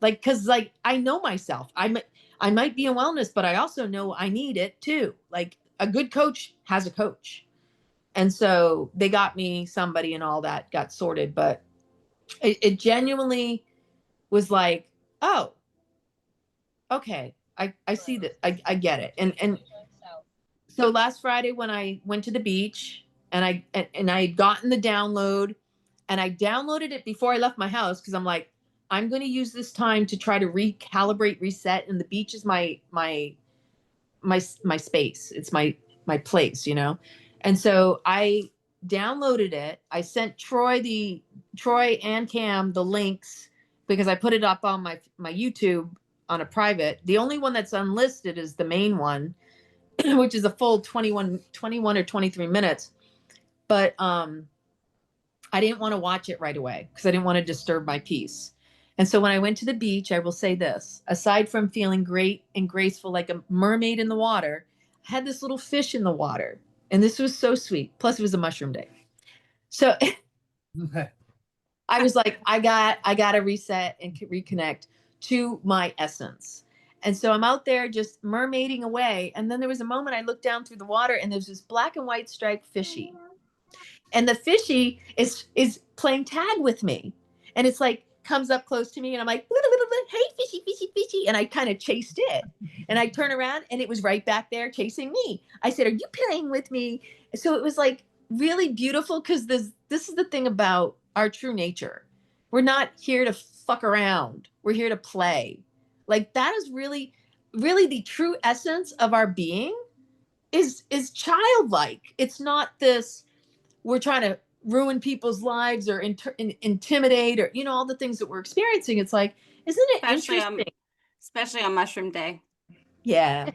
Like, cause like I know myself. I might be in wellness, but I also know I need it too. Like a good coach has a coach. And so they got me somebody and all that got sorted. But it genuinely was like, oh, okay. I see that. I get it. And so last Friday when I went to the beach and I had gotten the download and I downloaded it before I left my house because I'm like, I'm going to use this time to try to recalibrate, reset, and the beach is my space. It's my place, you know. And so I downloaded it. I sent Troy and Cam the links because I put it up on my YouTube on a private. The only one that's unlisted is the main one, which is a full 21 or 23 minutes. But I didn't want to watch it right away because I didn't want to disturb my peace. And so when I went to the beach, I will say this, aside from feeling great and graceful like a mermaid in the water, I had this little fish in the water. And this was so sweet. Plus it was a mushroom day. So I was like, I got to reset and reconnect to my essence. And so I'm out there just mermaiding away. And then there was a moment I looked down through the water and there's this black and white striped fishy. And the fishy is playing tag with me. And it's like comes up close to me and I'm like, hey, fishy, fishy, fishy. And I kind of chased it. And I turn around and it was right back there chasing me. I said, are you playing with me? So it was like really beautiful because this is the thing about our true nature. We're not here to fuck around. We're here to play. Like that is really, really the true essence of our being is childlike. It's not this, we're trying to ruin people's lives or intimidate or, you know, all the things that we're experiencing. It's like, isn't it interesting? Especially on mushroom day. Yeah.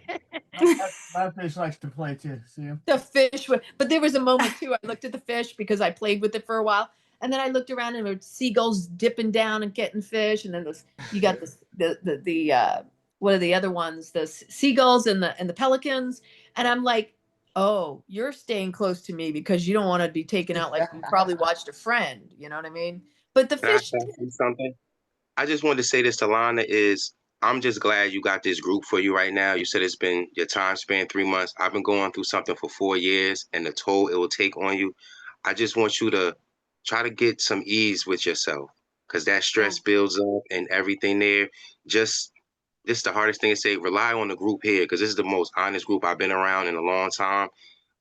My fish likes to play too. See? The fish, but there was a moment too. I looked at the fish because I played with it for a while. And then I looked around and there were seagulls dipping down and getting fish. And then you got the what are the other ones? The seagulls and the pelicans. And I'm like, oh, you're staying close to me because you don't want to be taken out like you probably watched a friend. You know what I mean? But the Can I fish. say something? I just wanted to say this to Lana is I'm just glad you got this group for you right now. You said it's been your time span 3 months. I've been going through something for 4 years and the toll it will take on you. I just want you to try to get some ease with yourself because that stress builds up and everything there. Just this is the hardest thing to say. Rely on the group here because this is the most honest group I've been around in a long time.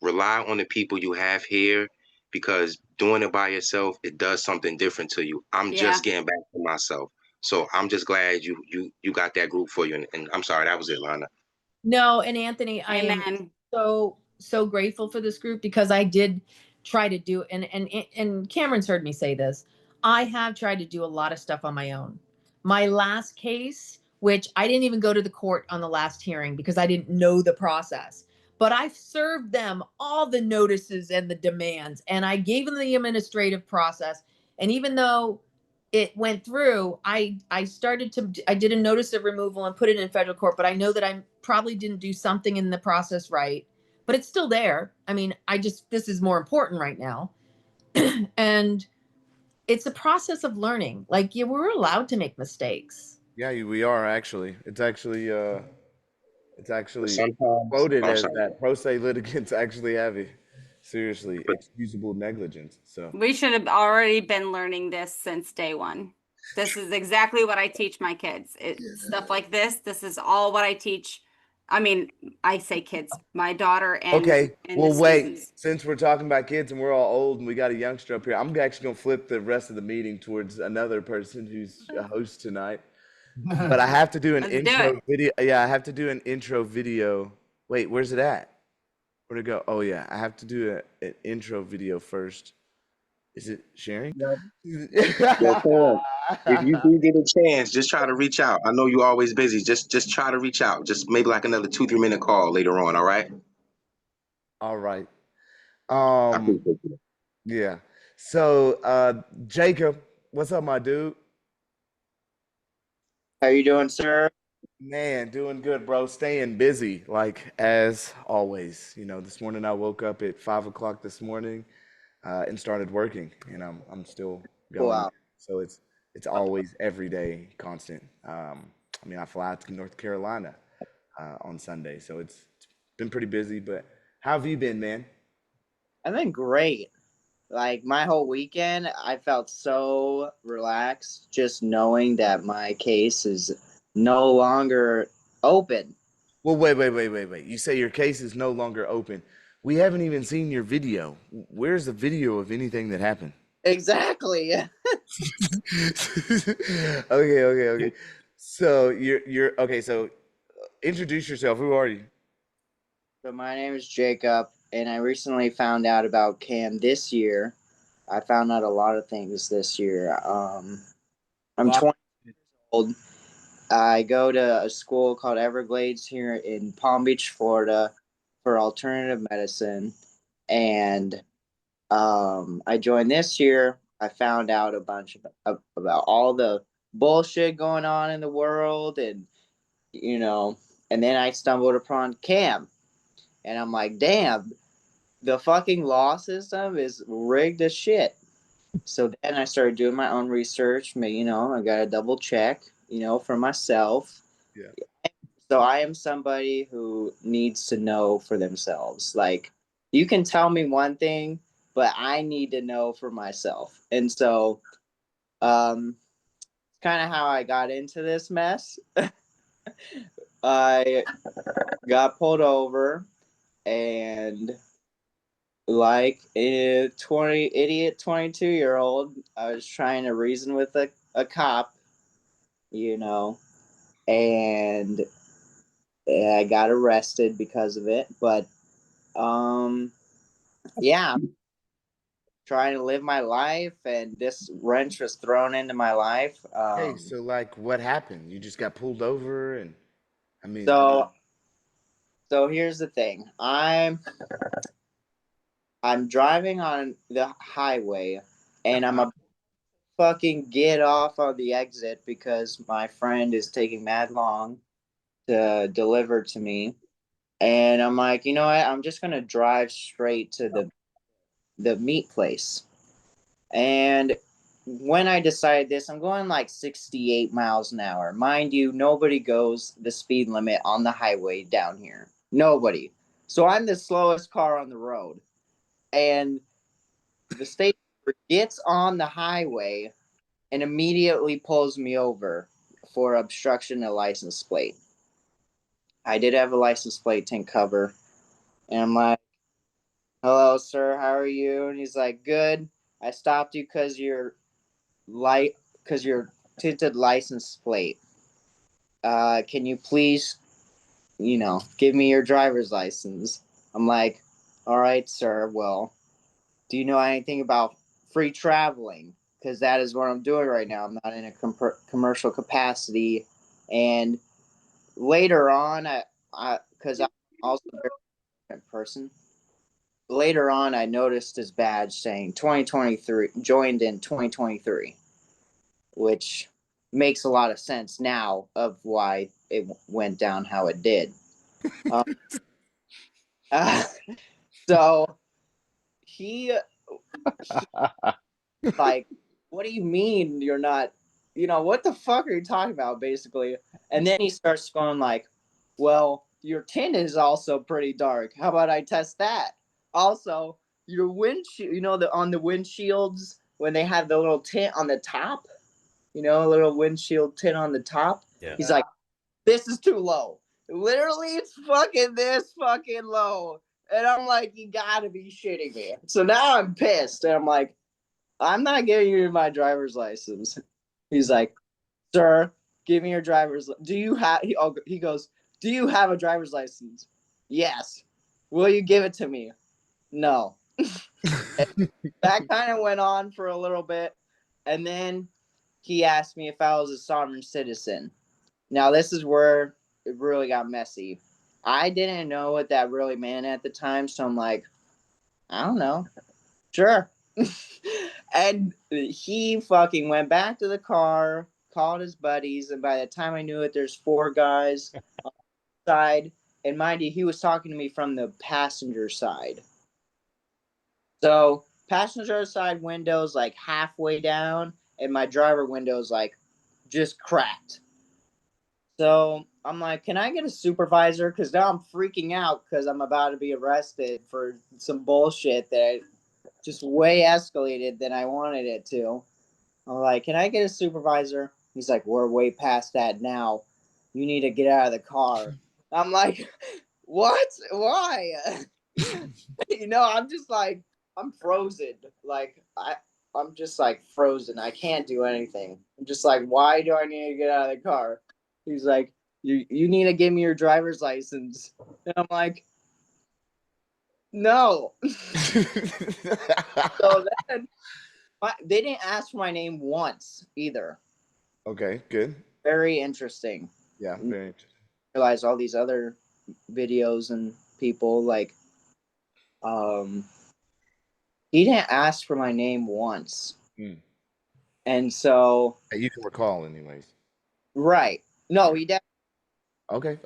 Rely on the people you have here because doing it by yourself, it does something different to you. I'm just getting back to myself. So I'm just glad you got that group for you. And I'm sorry, that was it, Lana. No, and Anthony, I am so grateful for this group because I did try to do and Cameron's heard me say this. I have tried to do a lot of stuff on my own. My last case, which I didn't even go to the court on the last hearing because I didn't know the process, but I served them all the notices and the demands and I gave them the administrative process. And even though it went through, I did a notice of removal and put it in federal court, but I know that I probably didn't do something in the process right, but it's still there. I mean, this is more important right now. And it's a process of learning. Like we're allowed to make mistakes. Yeah, we are actually. It's actually sometimes quoted as that pro se litigants actually have it. Seriously, excusable negligence. So We should have already been learning this since day one. This is exactly what I teach my kids. Stuff like this. This is all what I teach. I mean, I say kids, my daughter and okay. and Well, the wait. students. Since we're talking about kids and we're all old and we got a youngster up here, I'm actually gonna flip the rest of the meeting towards another person who's a host tonight. But I have to do an intro video. Yeah, I have to do an intro video. Wait, where's it at? Where'd it go? Oh yeah, I have to do an intro video first. Is it sharing? If you do get a chance, just try to reach out. I know you're always busy. Just try to reach out. Just maybe like another 2-3 minute call later on. All right. All right. I appreciate you. Yeah. So, Jacob, what's up, my dude? How you doing, sir? Man, doing good, bro. Staying busy, like as always. This morning I woke up at 5 o'clock this morning, and started working, and I'm still going. Wow. So it's always every day, constant. I mean, I fly out to North Carolina on Sunday, so it's been pretty busy. But how have you been, man? I've been great. Like my whole weekend, I felt so relaxed just knowing that my case is no longer open. Well, wait. You say your case is no longer open. We haven't even seen your video. Where's the video of anything that happened? Exactly. Okay. So you're okay. So introduce yourself. Who are you? So my name is Jacob, and I recently found out about Cam this year. I found out a lot of things this year. I'm 20 years old. I go to a school called Everglades here in Palm Beach, Florida, for alternative medicine, and I joined this year. I found out a bunch about all the bullshit going on in the world, and and then I stumbled upon Cam, and I'm like, damn, the fucking law system is rigged as shit. So then I started doing my own research. I got to double check, for myself. Yeah. So I am somebody who needs to know for themselves. Like, you can tell me one thing, but I need to know for myself. And so, kind of how I got into this mess. I got pulled over, and like a 22-year-old, I was trying to reason with a cop, and I got arrested because of it. But yeah, trying to live my life, and this wrench was thrown into my life. Hey, so like, what happened? You just got pulled over, and I mean, So here's the thing. I'm driving on the highway, and I'm a fucking get off on the exit because my friend is taking mad long to deliver to me. And I'm like, you know what? I'm just gonna drive straight to the meat place. And when I decided this, I'm going like 68 miles an hour. Mind you, nobody goes the speed limit on the highway down here. Nobody. So I'm the slowest car on the road. And the state gets on the highway and immediately pulls me over for obstruction of license plate. I did have a license plate tint cover. And I'm like, hello, sir, how are you? And he's like, good. I stopped you because you're tinted license plate. Can you please, give me your driver's license? I'm like, all right, sir. Well, do you know anything about free traveling? Because that is what I'm doing right now. I'm not in a commercial capacity. And later on, because I'm also a very different person. Later on, I noticed his badge saying 2023, joined in 2023, which makes a lot of sense now of why it went down how it did. So he like, what do you mean you're not, what the fuck are you talking about, basically? And then he starts going like, well, your tint is also pretty dark. How about I test that? Also, your windshield, on the windshields when they have the little tint on the top, a little windshield tint on the top. Yeah. He's like, this is too low. Literally, it's fucking this fucking low. And I'm like, you gotta be shitting me. So now I'm pissed. And I'm like, I'm not giving you my driver's license. He's like, sir, give me your driver's. Do you have? He goes, do you have a driver's license? Yes. Will you give it to me? No. That kind of went on for a little bit, and then he asked me if I was a sovereign citizen. Now this is where it really got messy. I didn't know what that really meant at the time, so I'm like, I don't know. Sure. And he fucking went back to the car, called his buddies, and by the time I knew it, there's 4 guys on the side. And mind you, he was talking to me from the passenger side. So passenger side window's like halfway down, and my driver window's like just cracked. So I'm like, can I get a supervisor? Because now I'm freaking out because I'm about to be arrested for some bullshit that just way escalated than I wanted it to. I'm like, can I get a supervisor? He's like, we're way past that now. You need to get out of the car. I'm like, what? Why? I'm just like, I'm frozen. Like, I'm just like frozen. I can't do anything. I'm just like, why do I need to get out of the car? He's like, you need to give me your driver's license. And I'm like, no. So then they didn't ask for my name once either. Okay, good. Very interesting. Yeah, very interesting. Realize all these other videos and people like, he didn't ask for my name once. And so You can recall, anyways. right. No, he definitely. Okay.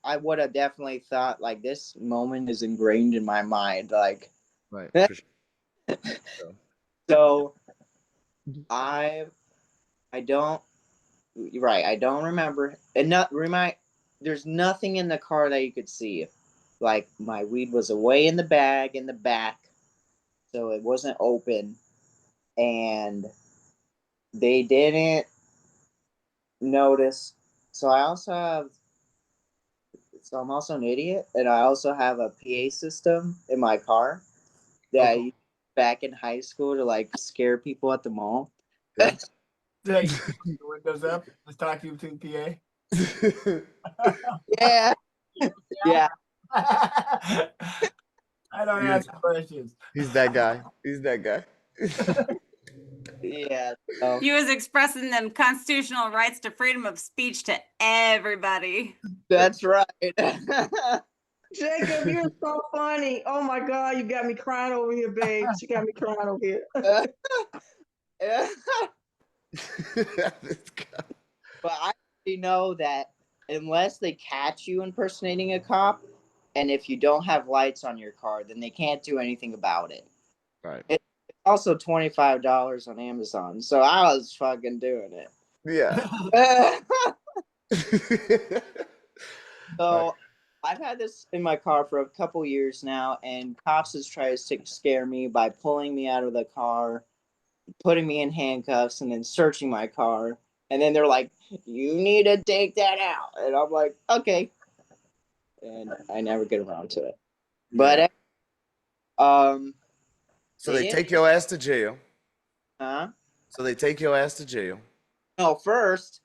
I would have definitely thought like this moment is ingrained in my mind. Like, right. For sure. So I don't. Right, I don't remember. And there's nothing in the car that you could see. Like my weed was away in the bag in the back, so it wasn't open, and they didn't notice. So I'm also an idiot, and I also have a PA system in my car that I used back in high school to like scare people at the mall. Like, the windows up. Let's talk to you to PA. Yeah. Yeah. I don't ask questions. He's that guy. Yeah. He was expressing them constitutional rights to freedom of speech to everybody. That's right. Jacob, you're so funny. Oh my God, you got me crying over here, babe. She got me crying over here. But I already know that unless they catch you impersonating a cop, and if you don't have lights on your car, then they can't do anything about it. Right. It's also $25 on Amazon, so I was fucking doing it. Yeah. So I've had this in my car for a couple years now, and cops has tried to scare me by pulling me out of the car, putting me in handcuffs, and then searching my car. And then they're like, you need to take that out. And I'm like, okay. And I never get around to it. But so they take your ass to jail. Huh? So they take your ass to jail. No, first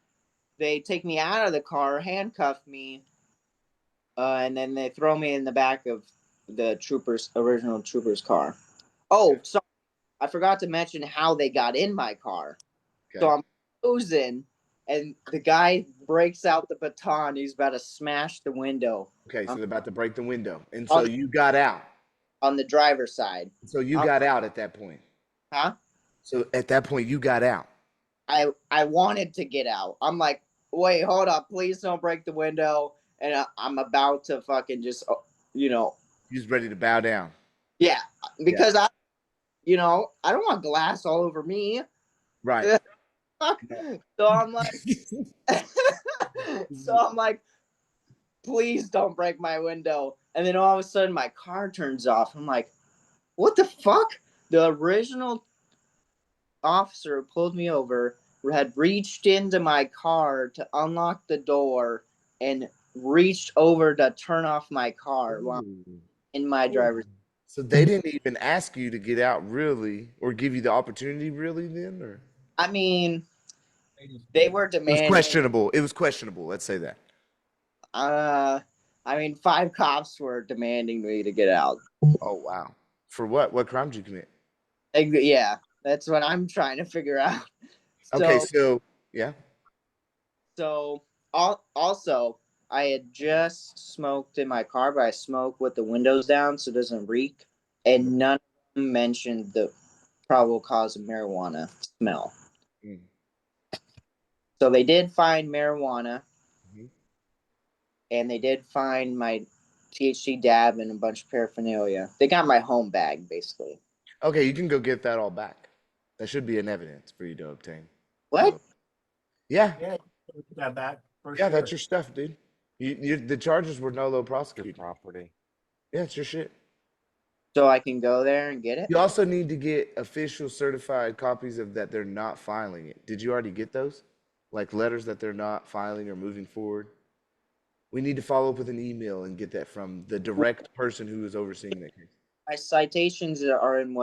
they take me out of the car, handcuff me, and then they throw me in the back of the original trooper's car. Oh, sorry. I forgot to mention how they got in my car. Okay. So I'm frozen, and the guy breaks out the baton. He's about to smash the window. Okay, so they're about to break the window. And so you got out. On the driver's side. So you got out at that point. Huh? So at that point, you got out. I wanted to get out. I'm like, wait, hold up. Please don't break the window. And I'm about to fucking just, You're just ready to bow down. Yeah, because I don't want glass all over me. Right. So I'm like, please don't break my window. And then all of a sudden my car turns off. I'm like, what the fuck? The original officer who pulled me over had reached into my car to unlock the door and reached over to turn off my car while in my driver's. So they didn't even ask you to get out, really, or give you the opportunity, really, then, or? I mean, they were demanding. It was questionable. Let's say that. I mean, 5 cops were demanding me to get out. Oh wow! For what? What crime did you commit? Yeah, that's what I'm trying to figure out. Okay, so yeah. So also, I had just smoked in my car, but I smoke with the windows down so it doesn't reek. And none of mentioned the probable cause of marijuana smell. Mm. So they did find marijuana, Mhm. and they did find my THC dab and a bunch of paraphernalia. They got my home bag, basically. Okay, you can go get that all back. That should be an evidence for you to obtain. What? Yeah, Yeah, that back for yeah, sure. that's your stuff, dude. The charges were no low Your prosecuted. property. Yeah, it's your shit. So I can go there and get it? You also need to get official certified copies of that they're not filing it. Did you already get those? Like letters that they're not filing or moving forward? We need to follow up with an email and get that from the direct person who is overseeing that case. My citations are in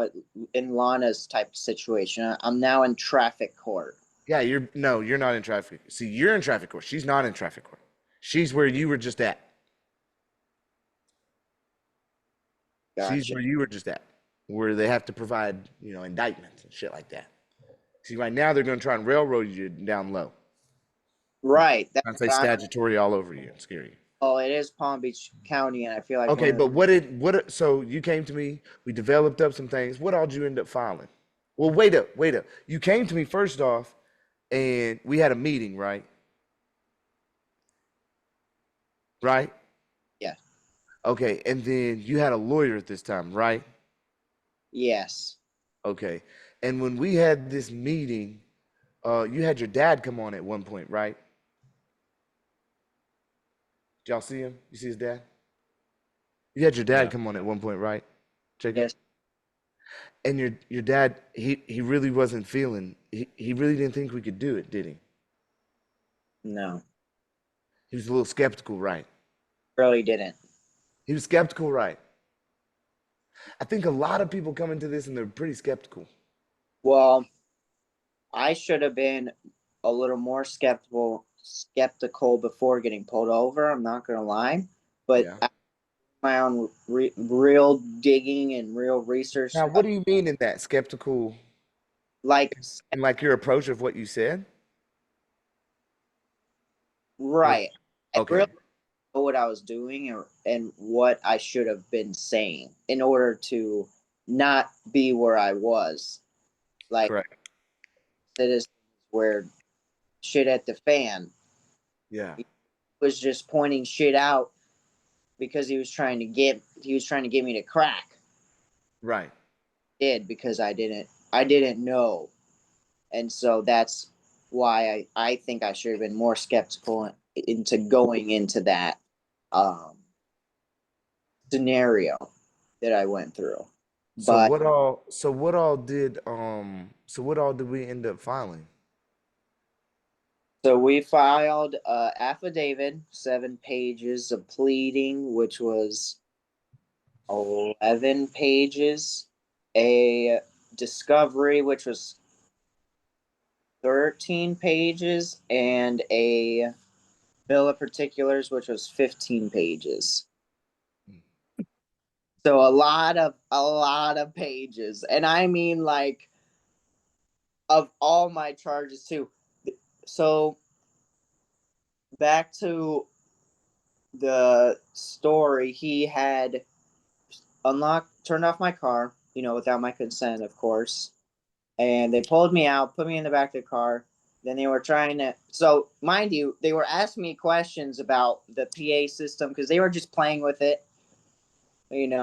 Lana's type of situation. I'm now in traffic court. Yeah, you're not in traffic. See, you're in traffic court. She's not in traffic court. She's where you were just at. She's Gotcha. where you were just at, where they have to provide, indictments and shit like that. See, right now they're going to try and railroad you down low. Right. And say statutory all over you and scare you. Oh, it is Palm Beach County, and I feel like Okay, but so you came to me, we developed up some things. What all did you end up filing? Well, wait up. You came to me first off, and we had a meeting, right? Right? Yeah. Okay, and then you had a lawyer at this time, right? Yes. Okay. And when we had this meeting, you had your dad come on at one point, right? Did y'all see him? You see his dad? You had your dad come on at one point, right? Jacob? Yes. And your dad, he really wasn't feeling, he really didn't think we could do it, did he? No. He was a little skeptical, right? Really didn't. He was skeptical, right? I think a lot of people come into this and they're pretty skeptical. Well, I should have been a little more skeptical before getting pulled over. I'm not gonna lie, but Yeah. my own real digging and real research. Now, what do you mean in that skeptical? Like your approach of what you said? Right. Okay. I really know what I was doing and what I should have been saying in order to not be where I was. Like, correct. Citizens where shit at the fan. Yeah. He was just pointing shit out because he was trying to get me to crack. Right. Because I didn't know. And so that's why I think I should have been more skeptical into going into that scenario that I went through. So what all did we end up filing? So we filed affidavit, 7 pages of pleading, which was 11 pages, a discovery, which was 13 pages, and a bill of particulars, which was 15 pages. So a lot of pages. And I mean, like, of all my charges too. So back to the story, he had turned off my car, without my consent, of course. And they pulled me out, put me in the back of the car. Then they were trying to, so mind you, they were asking me questions about the PA system because they were just playing with it, and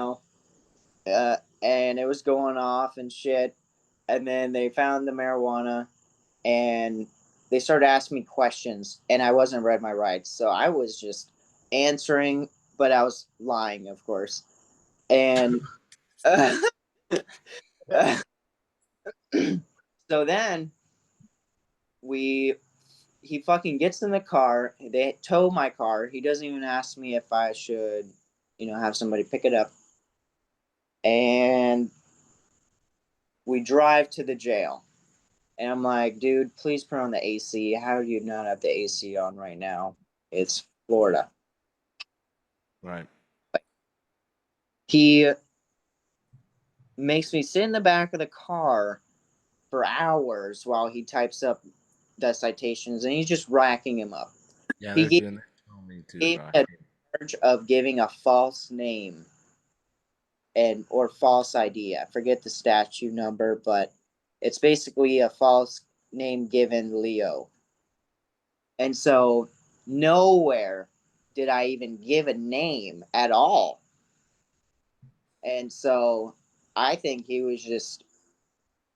it was going off and shit. And then they found the marijuana and they started asking me questions, and I wasn't read my rights. So I was just answering, but I was lying, of course. And so then he fucking gets in the car. They tow my car. He doesn't even ask me if I should, have somebody pick it up. And we drive to the jail. And I'm like, dude, please put on the AC. How do you not have the AC on right now? It's Florida. Right. He makes me sit in the back of the car for hours while he types up the citations, and he's just racking him up. Yeah, He they're doing that to me too, gave bro. a charge of giving a false name. and or false ID. I forget the statute number, but it's basically a false name given Leo. And so nowhere did I even give a name at all. And so I think he was just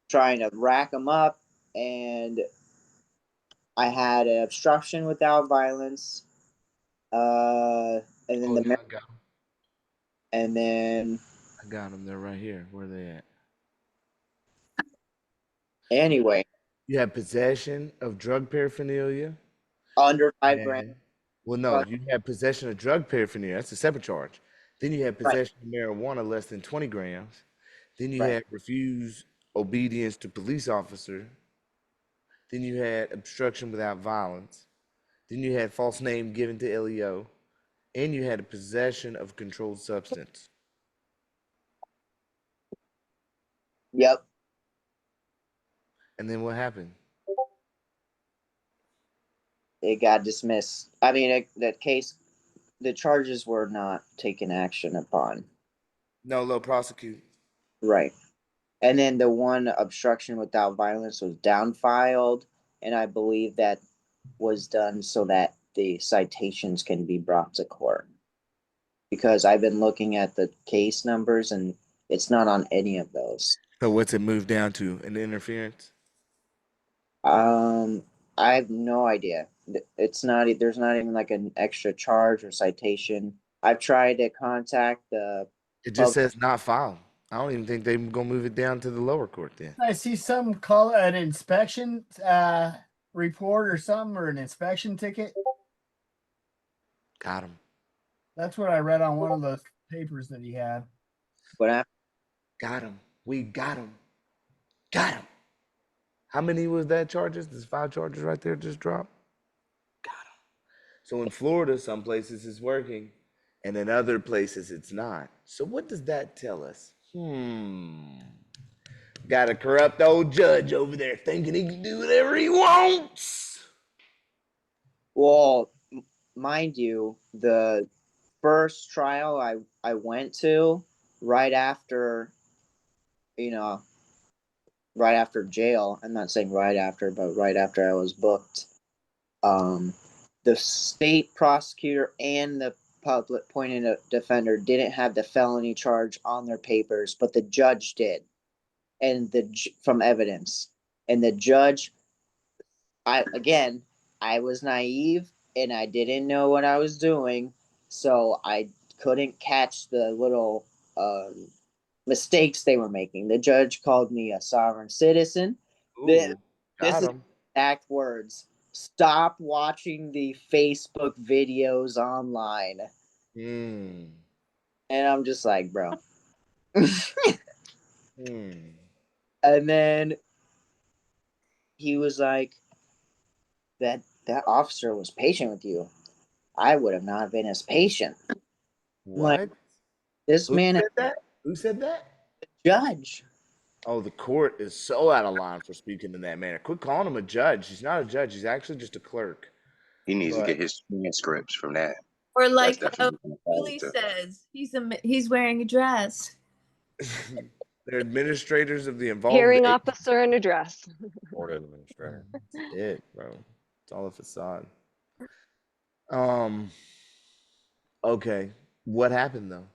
trying to rack him up, and I had an obstruction without violence. And then Oh, yeah, and then I got them. They're right here. Where are they at? anyway, You have possession of drug paraphernalia. under 5 grams. Well, no, you have possession of drug paraphernalia. That's a separate charge. Then you have possession of marijuana less than 20 grams. Then you had refuse obedience to police officer. Then you had obstruction without violence. Then you had false name given to LEO. And you had a possession of controlled substance. Yep. And then what happened? It got dismissed. I mean, that case, the charges were not taken action upon. No, low prosecute. Right. And then the one obstruction without violence was downfiled, and I believe that was done so that the citations can be brought to court. Because I've been looking at the case numbers, and it's not on any of those. So what's it moved down to? An interference? I have no idea. It's not. There's not even like an extra charge or citation. I've tried to contact the. It just says not filed. I don't even think they're gonna move it down to the lower court then. I see some call it an inspection report or something, or an inspection ticket. Got him. That's what I read on one of the papers that he had. What happened? Got him. We got him. Got him. How many was that charges? There's 5 charges right there just dropped. Got him. So in Florida, some places it's working, and in other places it's not. So what does that tell us? Got a corrupt old judge over there thinking he can do whatever he wants. Well, mind you, the first trial I went to right after, right after jail. I'm not saying right after, but right after I was booked. The state prosecutor and the public appointed defender didn't have the felony charge on their papers, but the judge did, and from evidence, and the judge. I was naive and I didn't know what I was doing, so I couldn't catch the little mistakes they were making. The judge called me a sovereign citizen. This is exact words. Stop watching the Facebook videos online. And I'm just like, bro. And then he was like, that officer was patient with you. I would have not been as patient. What? Like, this man said that? Who said that? The judge. Oh, the court is so out of line for speaking in that manner. Quit calling him a judge. He's not a judge. He's actually just a clerk. He needs to get his transcripts from that. Or like That's how definitely Julie says, he's wearing a dress. They're administrators of the involved Hearing officer in a dress. Board administrator. That's it, bro. It's all a facade. Okay. What happened though?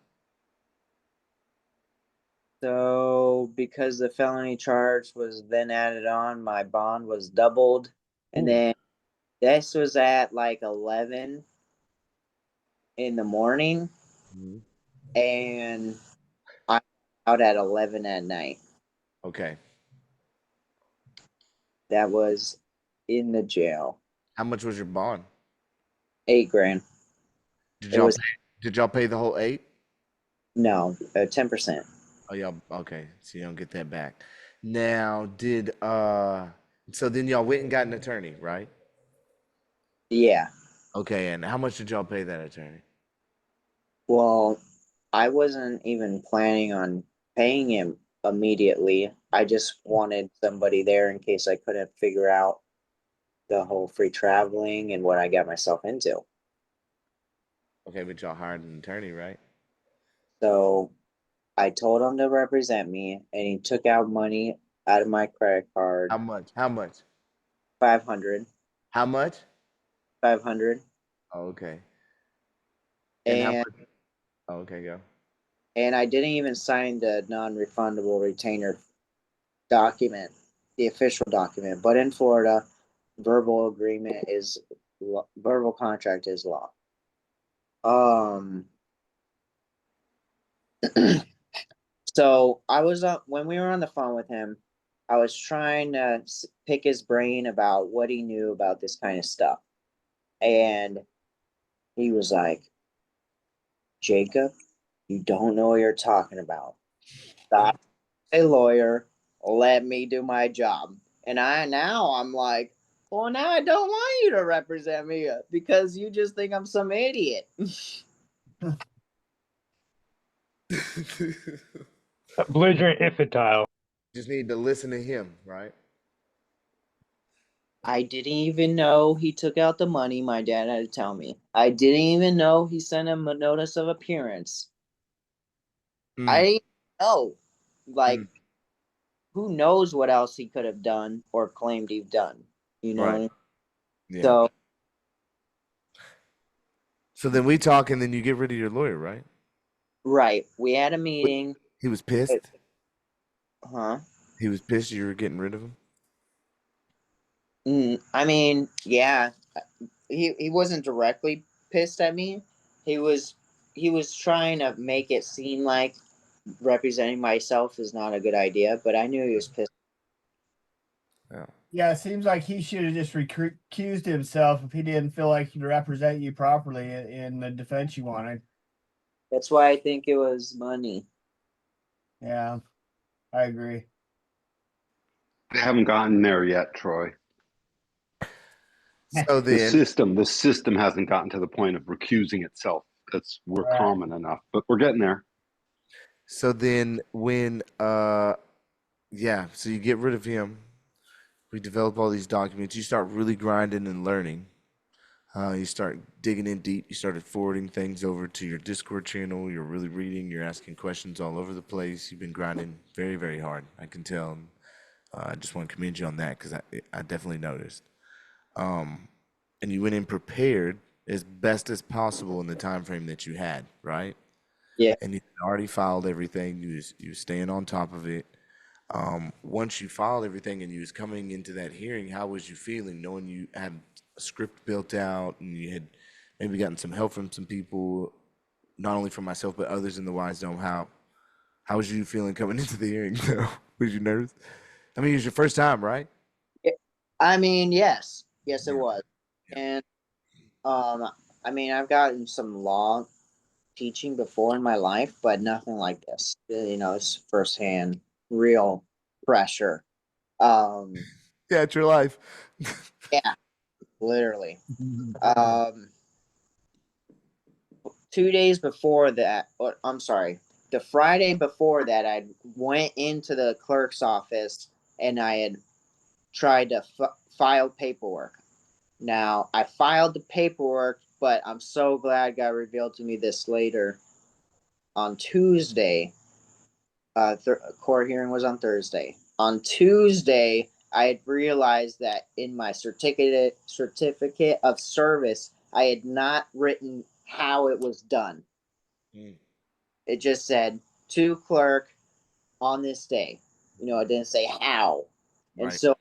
So because the felony charge was then added on, my bond was doubled. And then this was at like 11 in the morning. And I'm out at 11 at night. Okay. That was in the jail. How much was your bond? $8,000. Did y'all pay the whole 8? No, 10%. Oh, y'all okay. So you don't get that back. Now, so then y'all went and got an attorney, right? Yeah. Okay, and how much did y'all pay that attorney? Well, I wasn't even planning on paying him immediately. I just wanted somebody there in case I couldn't figure out the whole free traveling and what I got myself into. Okay, but y'all hired an attorney, right? So I told him to represent me, and he took out money out of my credit card. How much? How much? 500. How much? 500. Oh, okay. And how much? Oh, okay, go. And I didn't even sign the non-refundable retainer document, the official document. But in Florida, verbal contract is law. So I was when we were on the phone with him, I was trying to pick his brain about what he knew about this kind of stuff, and he was like, "Jacob, you don't know what you're talking about. Stop, a lawyer. Let me do my job." And I'm like, well, now I don't want you to represent me because you just think I'm some idiot. Belligerent infantile. Just need to listen to him, right? I didn't even know he took out the money. My dad had to tell me. I didn't even know he sent him a notice of appearance. I didn't know. Like, who knows what else he could have done or claimed he'd done? You know? Right. Yeah. So So then we talk, and then you get rid of your lawyer, right? right, we had a meeting. He was pissed. Huh? He was pissed you were getting rid of him. I mean, yeah, he wasn't directly pissed at me. He was trying to make it seem like representing myself is not a good idea, but I knew he was pissed. Yeah, it seems like he should have just recused himself if he didn't feel like he could represent you properly in the defense you wanted. That's why I think it was money. Yeah, I agree. They haven't gotten there yet, Troy. So The then, system hasn't gotten to the point of recusing itself. We're Right. common enough, but we're getting there. so then when yeah, so you get rid of him. We develop all these documents. You start really grinding and learning. You start digging in deep. You started forwarding things over to your Discord channel. You're really reading. You're asking questions all over the place. You've been grinding very, very hard. I can tell. I just want to commend you on that because I definitely noticed. And you went in prepared as best as possible in the time frame that you had, right? Yeah. And you had already filed everything. You was staying on top of it. Once you filed everything and you was coming into that hearing, how was you feeling knowing you had a script built out and you had maybe gotten some help from some people, not only from myself but others in the Wisedome? How was you feeling coming into the hearing? Was you nervous? I mean, it was your first time, right? I mean, yes, it was, and I mean, I've gotten some law teaching before in my life, but nothing like this. You know, it's firsthand, real pressure. Yeah, it's your life. Yeah, literally. 2 days before that, or I'm sorry, the Friday before that, I went into the clerk's office and I had tried to file paperwork. Now, I filed the paperwork, but I'm so glad got revealed to me this later. On Tuesday, court hearing was on Thursday. On Tuesday, I had realized that in my certificate of service, I had not written how it was done. It just said to clerk on this day. You know, it didn't say how. And Right. so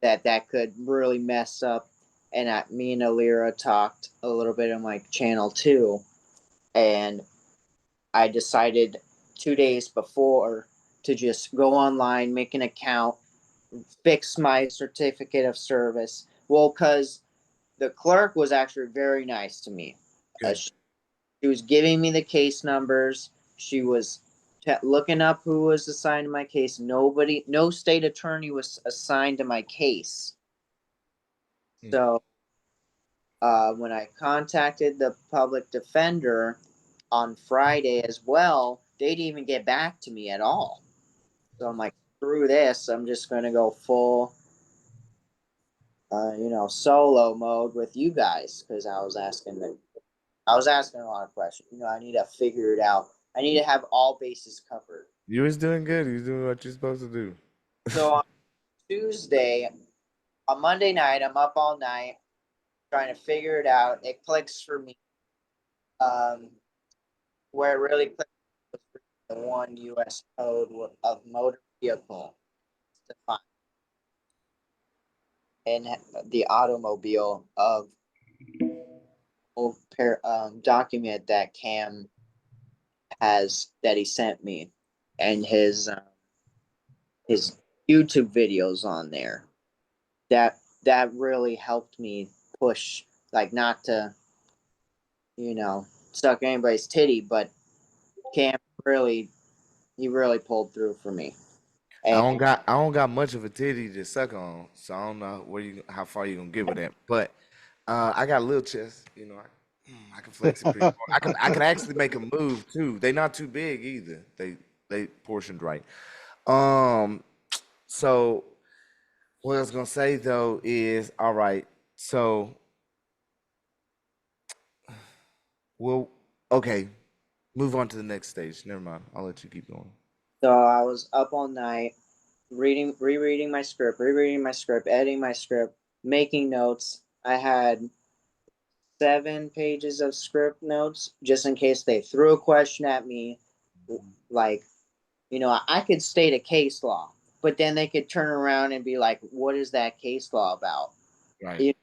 that could really mess up. And me and Alira talked a little bit on my channel too. And I decided 2 days before to just go online, make an account, fix my certificate of service. Well, because the clerk was actually very nice to me. She was giving me the case numbers. She was looking up who was assigned to my case. No state attorney was assigned to my case. So when I contacted the public defender on Friday as well, they didn't even get back to me at all. So I'm like, screw this. I'm just going to go full, solo mode with you guys because I was asking a lot of questions. You know, I need to figure it out I need to have all bases covered. You was doing good. You was doing what you're supposed to do. So on Tuesday, on Monday night, I'm up all night trying to figure it out. It clicks for me. Where it really clicks was the one U.S. code of motor vehicle defined in the automobile of document that Cam has that he sent me, and his YouTube videos on there. That really helped me push, like, not to, suck anybody's titty, but Cam really pulled through for me. I And don't got much of a titty to suck on, so I don't know how far you gonna get with that. But I got a little chest, I can flex it pretty far. I can actually make a move too. They not too big either. They portioned right. So what I was gonna say though is, all right. So, well, okay. Move on to the next stage. Never mind. I'll let you keep going. so I was up all night rereading my script, editing my script, making notes. I had 7 pages of script notes just in case they threw a question at me. Like, I could state a case law, but then they could turn around and be like, what is that case law about? Right.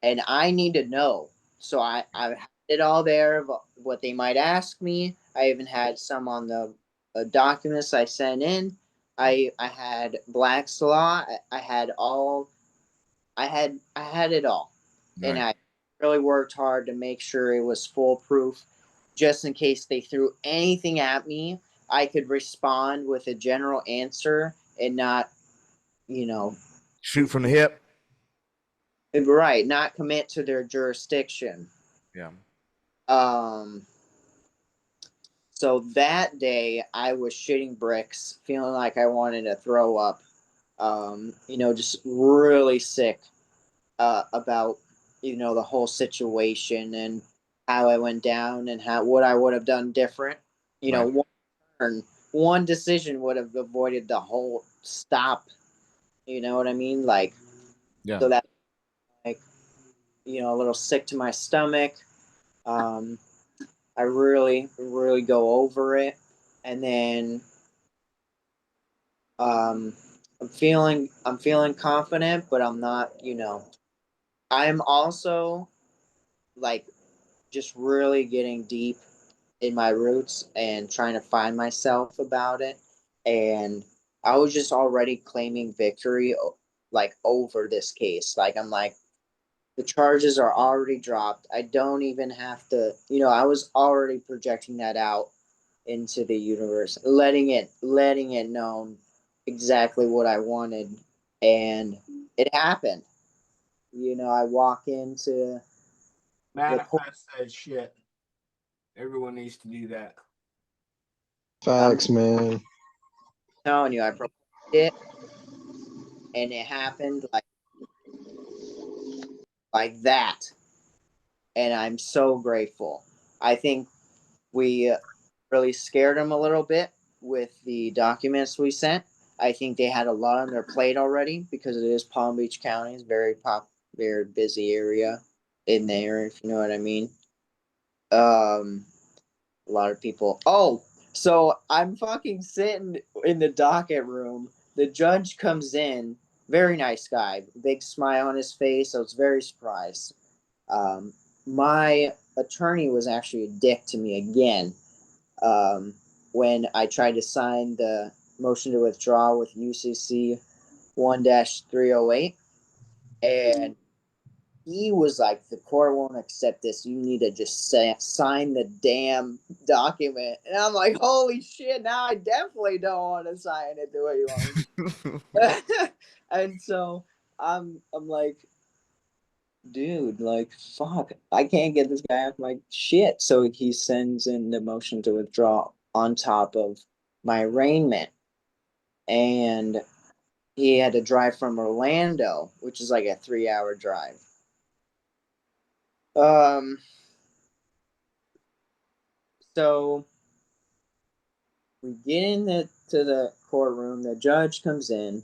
And I need to know. So I had it all there of what they might ask me. I even had some on the documents I sent in. I had Black's Law. I had it all. Right. And I really worked hard to make sure it was foolproof. Just in case they threw anything at me, I could respond with a general answer and not, shoot from the hip. Right, not commit to their jurisdiction. Yeah. So that day I was shitting bricks, feeling like I wanted to throw up. Just really sick about the whole situation and how I went down and what I would have done different. Right. One decision would have avoided the whole stop. You know what I mean? Like, yeah. So that, like, a little sick to my stomach. I really, really go over it, and then I'm feeling confident, but I'm not. I'm also like just really getting deep in my roots and trying to find myself about it, and I was just already claiming victory, like, over this case. Like, I'm like, the charges are already dropped. I don't even have to, I was already projecting that out into the universe, letting it known exactly what I wanted, and it happened. I walk into Manifest that shit. Everyone needs to do that. Facts, man. telling you, I proposed it, and it happened like that, and I'm so grateful. I think we really scared them a little bit with the documents we sent. I think they had a lot on their plate already because it is Palm Beach County. It's very busy area in there, if you know what I mean. A lot of people. Oh, so I'm fucking sitting in the docket room. The judge comes in, very nice guy, big smile on his face. I was very surprised. My attorney was actually a dick to me again. When I tried to sign the motion to withdraw with UCC 1-308, and he was like, the court won't accept this. You need to just sign the damn document. And I'm like, holy shit, now I definitely don't want to sign it the way you want me. And so I'm like, dude, like, fuck, I can't get this guy off my shit. So he sends in the motion to withdraw on top of my arraignment. And he had to drive from Orlando, which is like a 3-hour drive. So We get to the courtroom. The judge comes in.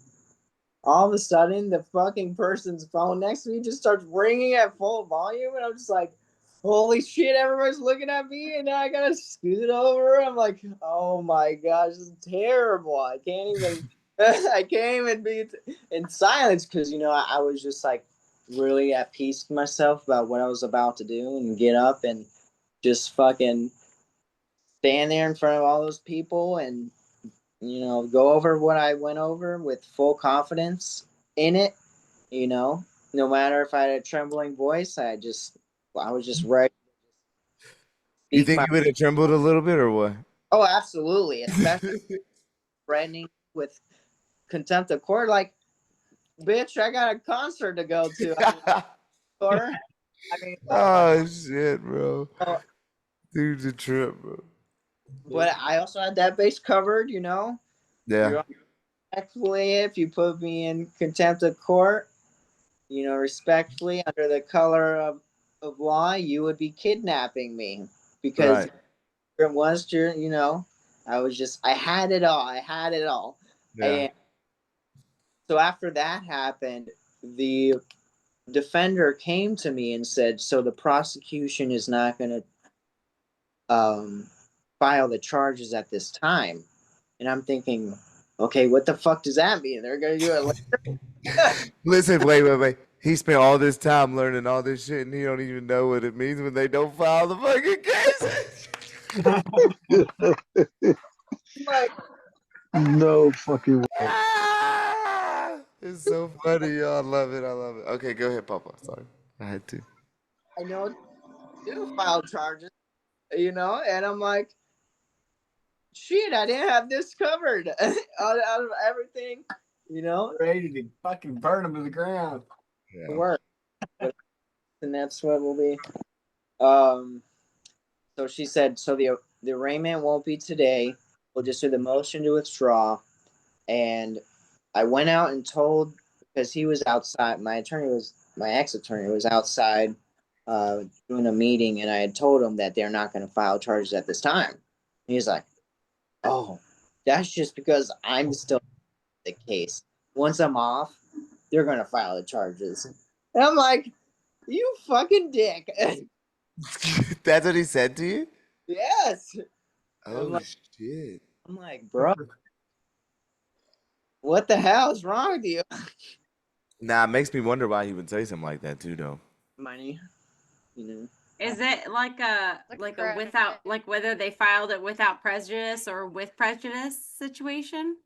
All of a sudden, the fucking person's phone next to me just starts ringing at full volume, and I'm just like, "Holy shit!" Everybody's looking at me, and now I gotta scoot over. I'm like, "Oh my gosh, this is terrible! I can't even, I can't even be in silence because I was just like really at peace with myself about what I was about to do, and get up and just fucking stand there in front of all those people and go over what I went over with full confidence in it. No matter if I had a trembling voice, I was just ready. You think you would have trembled a little bit or what? Oh, absolutely, especially threatening with contempt of court. Like, bitch, I got a concert to go to. Oh shit, bro. Dude's a trip, bro. But I also had that base covered. Yeah. Respectfully, if you put me in contempt of court, respectfully, under the color of law, you would be kidnapping me because once I had it all. I had it all. Yeah. And so after that happened, the defender came to me and said, "So the prosecution is not going to file the charges at this time." And I'm thinking, okay, what the fuck does that mean? They're going to do it later? Listen, wait. He spent all this time learning all this shit, and he don't even know what it means when they don't file the fucking case. Like, no fucking way. It's so funny, y'all. I love it. Okay, go ahead, Papa. Sorry, I had to. I know do file charges, and I'm like, shit, I didn't have this covered out of everything, ready to fucking burn them to the ground. Yeah. Work. And that's what will be. So she said, so the arraignment won't be today. We'll just do the motion to withdraw. And I went out and told, because he was outside, my ex-attorney was outside doing a meeting, and I had told him that they're not going to file charges at this time. And he's like, "Oh, that's just because I'm still in the case. Once I'm off, they're going to file the charges." And I'm like, "You fucking dick." That's what he said to you? Yes. Oh shit. I'm like, bro, what the hell is wrong with you? Nah, it makes me wonder why he would say something like that too, though. Money, Is it like a without, like whether they filed it without prejudice or with prejudice situation?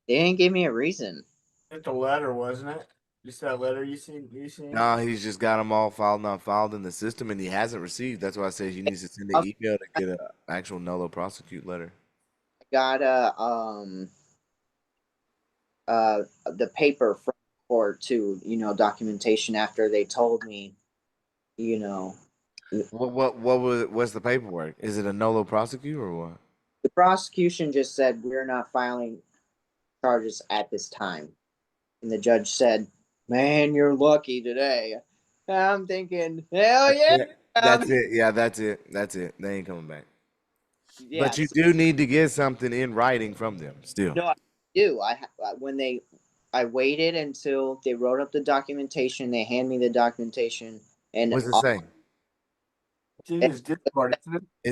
They didn't give me a reason. Just a letter, wasn't it? Just that letter you seen? No, he's just got them all filed, not filed in the system, and he hasn't received. That's why I say he needs to send an email to get an actual nullo prosecute letter. Got the paper from court too, documentation after they told me, What's the paperwork? Is it a nullo prosecute or what? The prosecution just said we're not filing charges at this time, and the judge said, "Man, you're lucky today." And I'm thinking, hell yeah. That's it. Yeah, that's it. They ain't coming back. Yeah, but you do need to get something in writing from them still. No, I do. I waited until they wrote up the documentation. They hand me the documentation, and What's it say? Is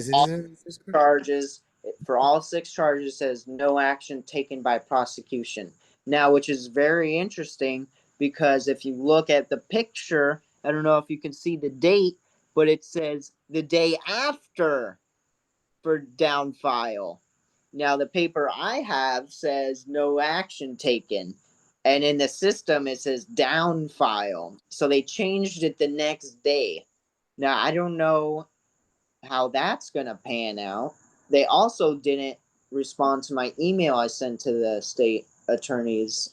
it charges for all 6 charges says no action taken by prosecution. Now, which is very interesting because if you look at the picture, I don't know if you can see the date, but it says the day after for down file. Now, the paper I have says no action taken. And in the system, it says down file. So they changed it the next day. Now, I don't know how that's going to pan out. They also didn't respond to my email I sent to the state attorney's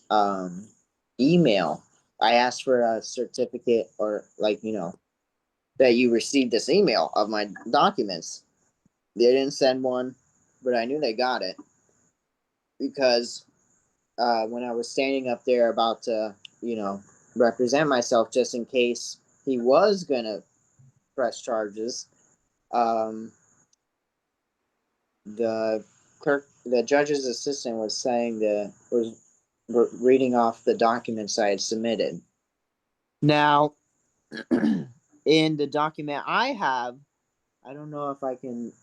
email. I asked for a certificate or that you received this email of my documents. They didn't send one, but I knew they got it because when I was standing up there about to, represent myself just in case he was going to press charges, the the judge's assistant was saying was reading off the documents I had submitted. Now, in the document I have, I don't know if I can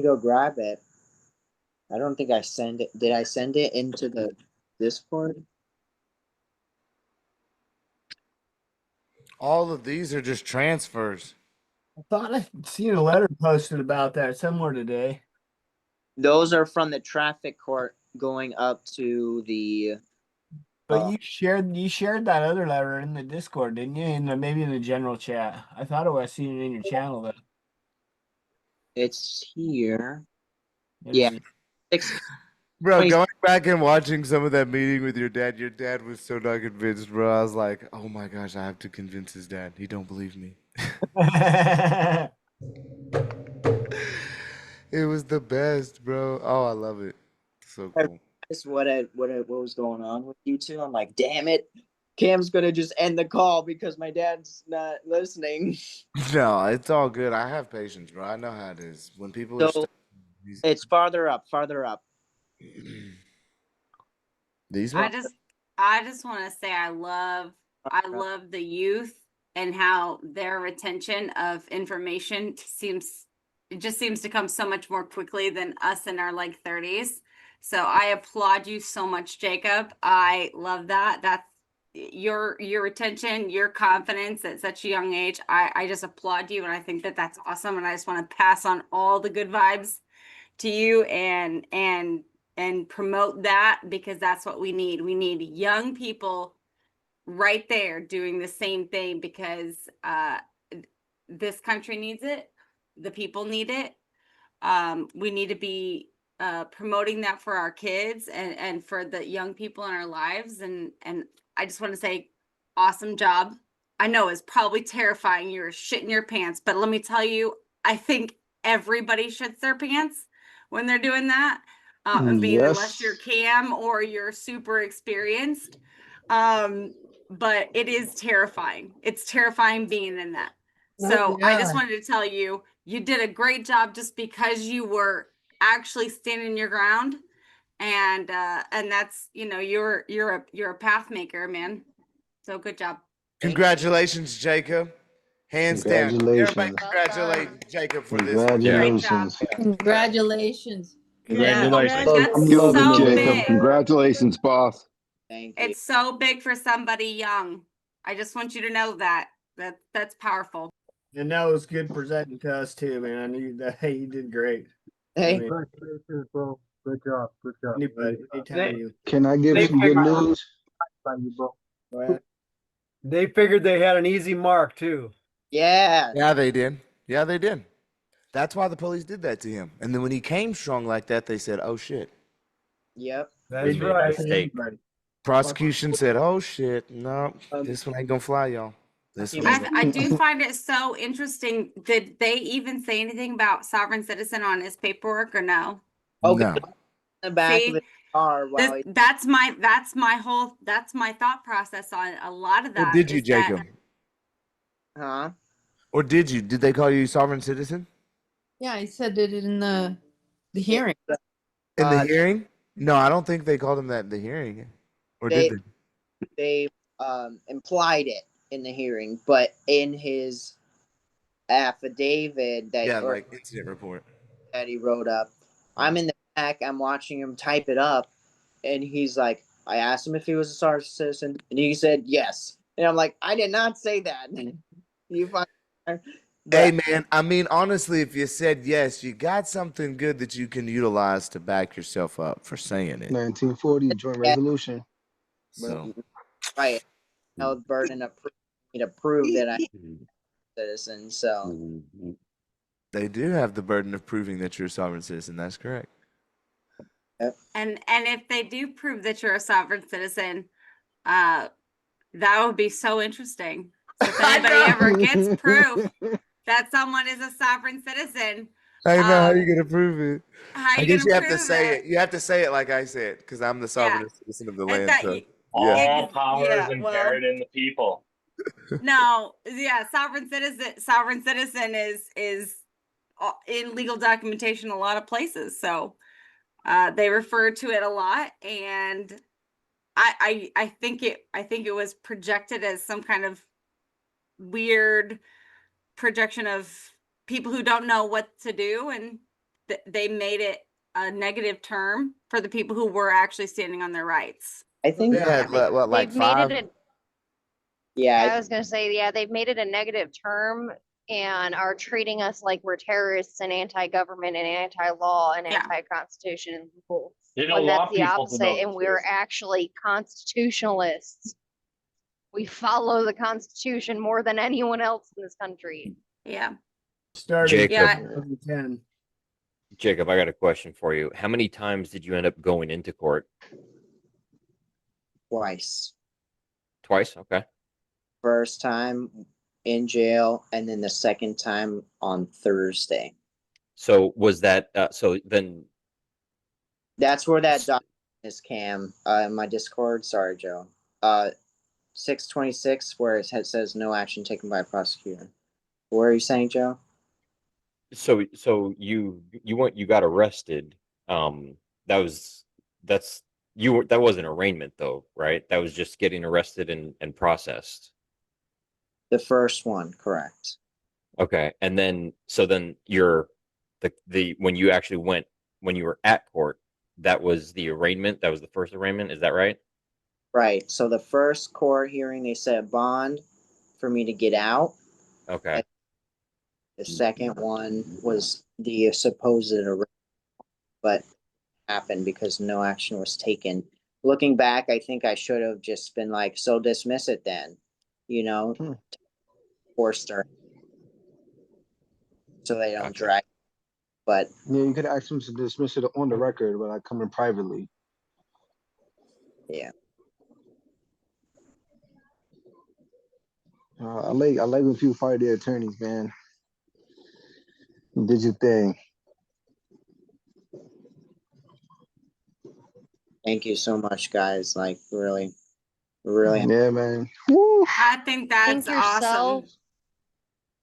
go grab it. I don't think I send it. Did I send it into the Discord? All of these are just transfers. I thought I seen a letter posted about that somewhere today. Those are from the traffic court going up to the. But you shared that other letter in the Discord, didn't you? Maybe in the general chat. I thought I seen it in your channel though. It's here. Yeah. Bro, going back and watching some of that meeting with your dad was so not convinced, bro. I was like, oh my gosh, I have to convince his dad. He don't believe me. It was the best, bro. Oh, I love it. So cool. That's what was going on with you two. I'm like, damn it. Cam's gonna just end the call because my dad's not listening. No, it's all good. I have patience, bro. I know how it is. When people are it's farther up. These I just want to say I love the youth and how their retention of information seems to come so much more quickly than us in our like 30s. So I applaud you so much, Jacob. I love that. That's your retention, your confidence at such a young age. I just applaud you, and I think that that's awesome. And I just want to pass on all the good vibes to you and promote that, because that's what we need. We need young people right there doing the same thing, because this country needs it. The people need it. We need to be promoting that for our kids and for the young people in our lives. And I just want to say, awesome job. I know it's probably terrifying. You're shitting your pants, but let me tell you, I think everybody shits their pants when they're doing that. Unless you're Cam or you're super experienced. But it is terrifying. It's terrifying being in that. So I just wanted to tell you, you did a great job just because you were actually standing your ground. And that's, you're a path maker, man. So good job. Congratulations, Jacob. Hands down. Everybody congratulate Jacob for this. Congratulations. Congratulations. That's I'm loving so it, Jacob. big. Congratulations, boss. Thank you. It's so big for somebody young. I just want you to know that. That's powerful. And that was good presenting to us too, man. I knew that. Hey, you did great. Hey, Congratulations, bro. Good job. Good job. Anytime you. Can I give some good news? Go ahead. They figured they had an easy mark too. Yeah. Yeah, they did. Yeah, they did. That's why the police did that to him. And then when he came strong like that, they said, oh, shit. Yep. That's made a right. mistake. Prosecution said, oh, shit. No, this one ain't going to fly, y'all. This one ain't I do find it so interesting. Did they even say anything about sovereign citizen on his paperwork or no? Okay. No. The back See, of the car. Wow. that's my thought process on a lot of that. Or did you, is that- Jacob? Huh? Or did you? Did they call you sovereign citizen? Yeah, I said it in the hearing. In the hearing? No, I don't think they called him that in the hearing. Or did they? They implied it in the hearing, but in his affidavit like incident report that he wrote up, I'm in the back, I'm watching him type it up, and he's like, I asked him if he was a sovereign citizen, and he said yes. And I'm like, I did not say that. You fucking. Hey, man, I mean, honestly, if you said yes, you got something good that you can utilize to back yourself up for saying it. 1940 joint resolution. So, right. No burden of me to prove that I'm a citizen. So they do have the burden of proving that you're a sovereign citizen. That's correct. Yep. And if they do prove that you're a sovereign citizen, that would be so interesting. So if anybody ever gets proof that someone is a sovereign citizen, I know how you gonna prove it. how I you guess you gonna have to prove say it? it. You have to say it like I said, because I'm the sovereign citizen of the land. that So, you- All power yeah, is well- inherent in the people. No, yeah, sovereign citizen is in legal documentation a lot of places. So They refer to it a lot, and I think it was projected as some kind of weird projection of people who don't know what to do, and they made it a negative term for the people who were actually standing on their rights. I think They had what, like They've made five? it yeah, I was gonna say, yeah, they've made it a negative term and are treating us like we're terrorists and anti-government and anti-law and Yeah. anti-constitution and rules. You know, When law that's the people to opposite, know the and we're truth. actually constitutionalists. We follow the Constitution more than anyone else in this country. Yeah. Starting Jacob. Yeah. 2010. Jacob, I got a question for you. How many times did you end up going into court? twice. Twice? Okay. First time in jail, and then the second time on Thursday. So was that so then That's where that document is, Cam. In my Discord. Sorry, Joe. 626, where it says no action taken by prosecutor. What are you saying, Joe? so you got arrested. That wasn't arraignment though, right? That was just getting arrested and processed. The first one, correct. Okay. And then you're when you actually went when you were at court, that was the arraignment, that was the first arraignment, is that right? Right. So the first court hearing, they set a bond for me to get out. Okay. The second one was the supposed arraignment, but happened because no action was taken. Looking back, I think I should have just been like, so dismiss it then, forced her so they don't Gotcha. drag. But Yeah, you could ask them to dismiss it on the record, but I come in privately. yeah. I like when people fire their attorneys, man. You did your thing. Thank you so much, guys. Like really. Yeah, man. I think that's Think yourself, awesome.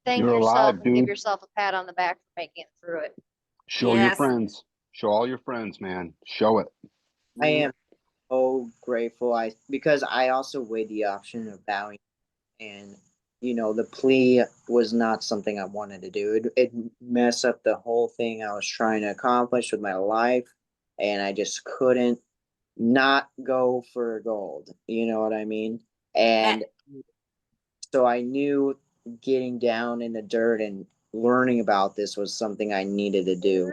thank You're yourself alive, and give dude. yourself a pat on the back for making it through it. Show your Yes. friends. Show all your friends, man. Show it. I am so grateful. Because I also weighed the option of bowing, and the plea was not something I wanted to do. It messed up the whole thing I was trying to accomplish with my life, and I just couldn't not go for gold. You know what I mean? And so I knew getting down in the dirt and learning about this was something I needed to do.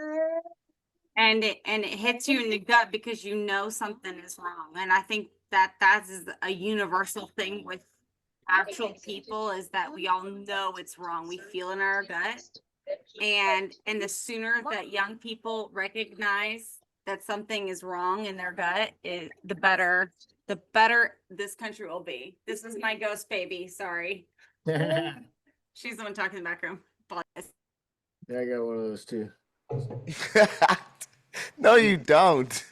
And it hits you in the gut because you know something is wrong. And I think that is a universal thing with actual people, is that we all know it's wrong. We feel in our gut. And the sooner that young people recognize that something is wrong in their gut, the better this country will be. This is my ghost baby. Sorry. She's the one talking in the back room. Apologize. Yeah, I got one of those too. No, you don't.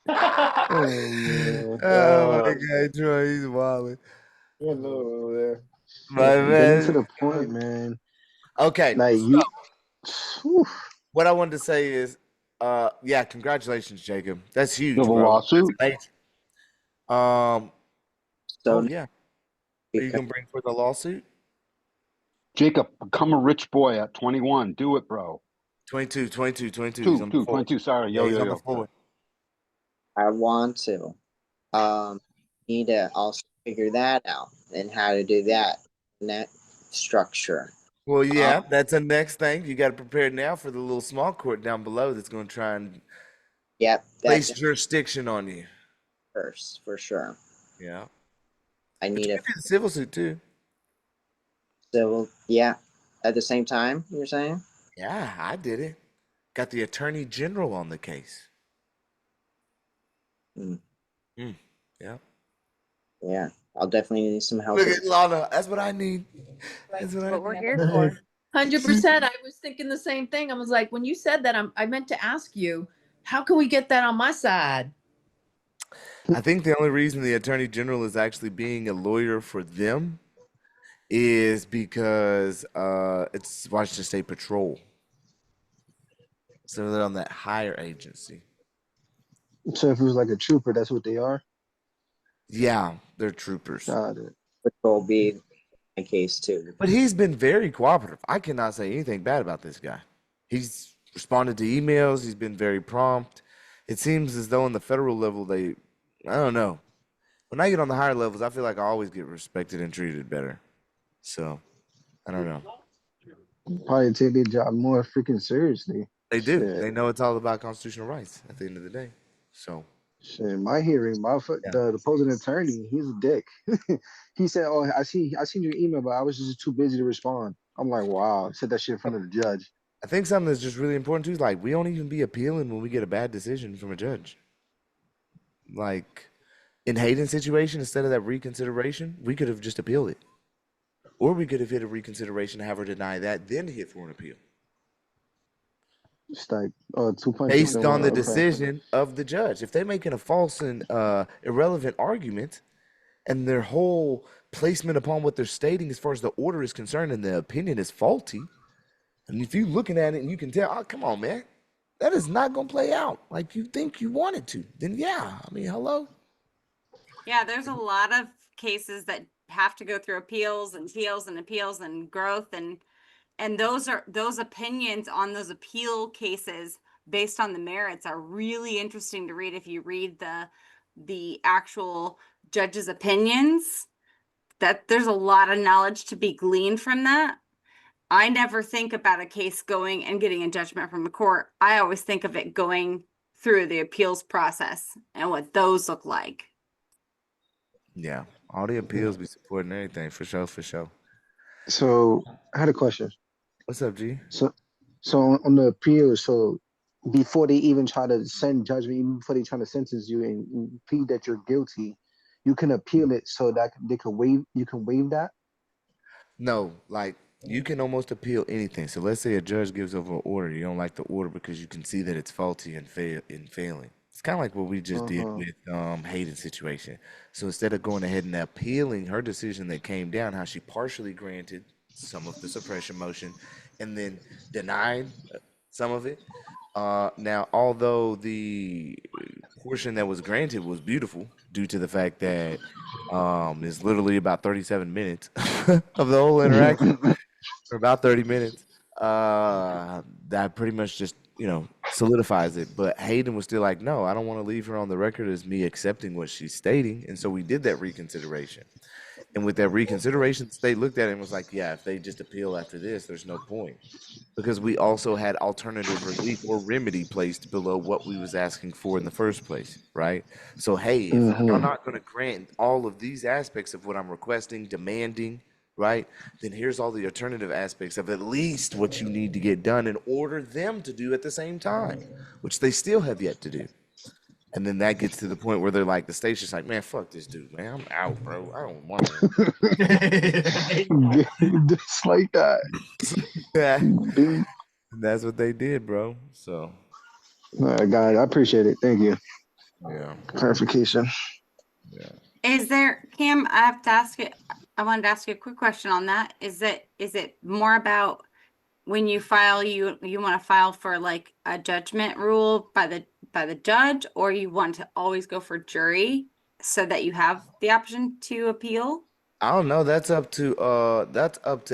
Oh, Oh my God, Troy, he's wilding. Yeah, another one over there. My Getting to man. the point, man. Okay. Like So, what I wanted to say is, yeah, congratulations, Jacob. That's huge, You have a bro. lawsuit? That's amazing. Oh yeah. Are you gonna bring forth a lawsuit? Jacob, become a rich boy at 21. Do it, bro. 22. He's on the 22. Sorry. Yeah, he's on the Yo. floor. I want to. Need to also figure that out and how to do that structure. Well, yeah, that's the next thing. You got to prepare now for the little small court down below that's going to try and place jurisdiction on you. First, for sure. Yeah. I need a civil suit too. Civil, yeah. At the same time, you're saying? Yeah, I did it. Got the attorney general on the case. Yeah. Yeah, I'll definitely need some help. Look at Lana. That's what I need. That's what we're here for. 100%. I was thinking the same thing. I was like, when you said that, I meant to ask you, how can we get that on my side? I think the only reason the attorney general is actually being a lawyer for them is because it's Washington State Patrol. So they're on that higher agency. So if it was like a trooper, that's what they are. Yeah, they're troopers. Got it. Which will be my case too. But he's been very cooperative. I cannot say anything bad about this guy. He's responded to emails. He's been very prompt. It seems as though on the federal level, I don't know. When I get on the higher levels, I feel like I always get respected and treated better. So, I don't know. Probably take their job more freaking seriously. They do. Shit. They know it's all about constitutional rights at the end of the day. So, Shit, my hearing, the opposing attorney, he's a dick. He said, "Oh, I seen your email, but I was just too busy to respond." I'm like, "Wow!" I said that shit in front of the judge. I think something that's just really important too is like we don't even be appealing when we get a bad decision from a judge. Like in Hayden's situation, instead of that reconsideration, we could have just appealed it, or we could have hit a reconsideration, have her deny that, then hit for an appeal. It's like 2 punches. Based on the decision of the judge. If they're making a false and irrelevant argument, and their whole placement upon what they're stating as far as the order is concerned and the opinion is faulty, and if you're looking at it and you can tell, oh, come on, man, that is not going to play out like you think you want it to, then yeah, I mean, hello? Yeah, there's a lot of cases that have to go through appeals and appeals and growth and those opinions on those appeal cases based on the merits are really interesting to read if you read the actual judge's opinions. That there's a lot of knowledge to be gleaned from that. I never think about a case going and getting a judgment from a court. I always think of it going through the appeals process and what those look like. Yeah, all the appeals be supporting everything, for sure, for sure. So I had a question. What's up, G? So on the appeal, so before they even try to send judgment, even before they try to sentence you and plead that you're guilty, you can appeal it so that they can waive. You can waive that. No, like you can almost appeal anything. So let's say a judge gives over an order. You don't like the order because you can see that it's faulty and failing. It's kind of like what we just did with Hayden's situation. So instead of going ahead and appealing her decision that came down, how she partially granted some of the suppression motion and then denied some of it. Now, although the portion that was granted was beautiful due to the fact that it's literally about 37 minutes of the whole interaction, for about 30 minutes, that pretty much just, solidifies it. But Hayden was still like, no, I don't want to leave her on the record as me accepting what she's stating. And so we did that reconsideration. And with that reconsideration, the state looked at it and was like, yeah, if they just appeal after this, there's no point. Because we also had alternative relief or remedy placed below what we was asking for in the first place, right? So, hey, if you're not going to grant all of these aspects of what I'm requesting, demanding, right, then here's all the alternative aspects of at least what you need to get done in order them to do at the same time, which they still have yet to do. And then that gets to the point where they're like, the state's just like, man, fuck this dude, man. I'm out, bro. I don't want to. Just like that. Yeah. That's what they did, bro. So. All right, guys, I appreciate it. Thank you. Yeah. Clarification. Yeah. Is there, Cam, I have to ask you, I wanted to ask you a quick question on that. Is it more about when you file, you want to file for like a judgment rule by the judge, or you want to always go for jury so that you have the option to appeal? I don't know. That's up to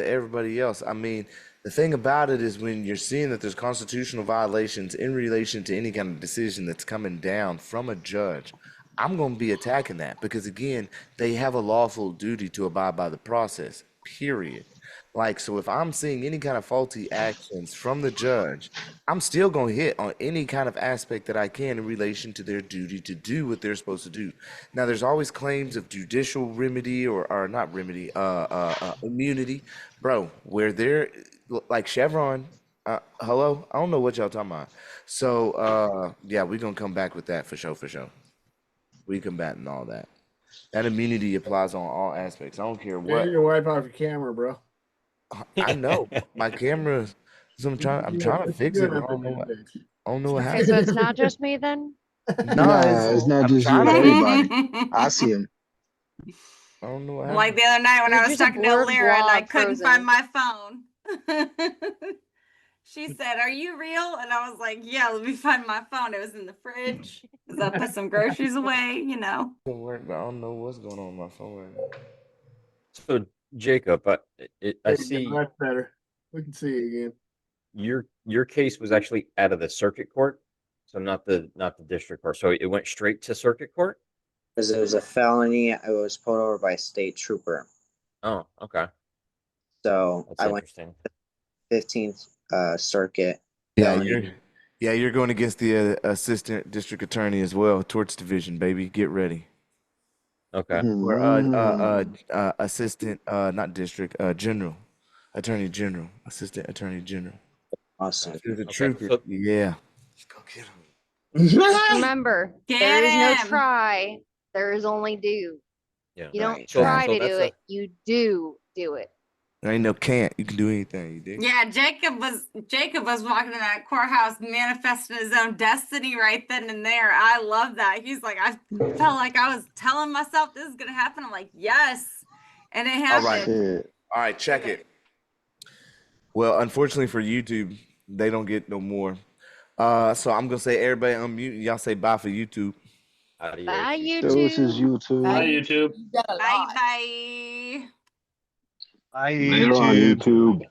everybody else. I mean, the thing about it is when you're seeing that there's constitutional violations in relation to any kind of decision that's coming down from a judge, I'm going to be attacking that because, again, they have a lawful duty to abide by the process, period. Like, so if I'm seeing any kind of faulty actions from the judge, I'm still going to hit on any kind of aspect that I can in relation to their duty to do what they're supposed to do. Now, there's always claims of judicial remedy or not remedy, immunity, bro, where they're like Chevron. Hello? I don't know what y'all talking about. So, yeah, we're going to come back with that for sure, for sure. We combating all that. That immunity applies on all aspects. I don't care what. Turn your wipe off your camera, bro. I know my camera. So I'm trying to fix it. I don't know what Okay, happened. so it's not just me then? Nah, it's not just you. It's everybody. I see him. I don't know what happened. Like the other night when You're I was just a talking to blurred Lyra and I blob couldn't frozen. find my phone. She said, "Are you real?" And I was like, "Yeah, let me find my phone. It was in the fridge because I put some groceries away, you know." Doesn't work, but I don't know what's going on with my phone right now. So Jacob, I There you go, see that's better. We can see it again. your case was actually out of the circuit court, so not the district court. So it went straight to circuit court. Because it was a felony. I was pulled over by a state trooper. Oh, okay. So That's I went interesting. 15th Circuit. Yeah, felony. you're going against the assistant district attorney as well, torts division, baby. Get ready. Okay. Or assistant, not district, general, attorney general, assistant attorney general. Awesome. The Okay, truth, so- yeah. Just remember, Get there is no him. try. There is only do. Yeah. You don't Right. try So to that's do it. You do it. There ain't no can't. You can do anything. You dig? Yeah, Jacob was walking in that courthouse manifesting his own destiny right then and there. I love that. He's like, I felt like I was telling myself this is gonna happen. I'm like, yes, and it All right. happened. All right, check it. Well, unfortunately for YouTube, they don't get no more. So I'm gonna say everybody unmute. Y'all say bye for YouTube. Adios. Bye, This is YouTube. YouTube. Hi, YouTube. Bye bye. I Later on, YouTube.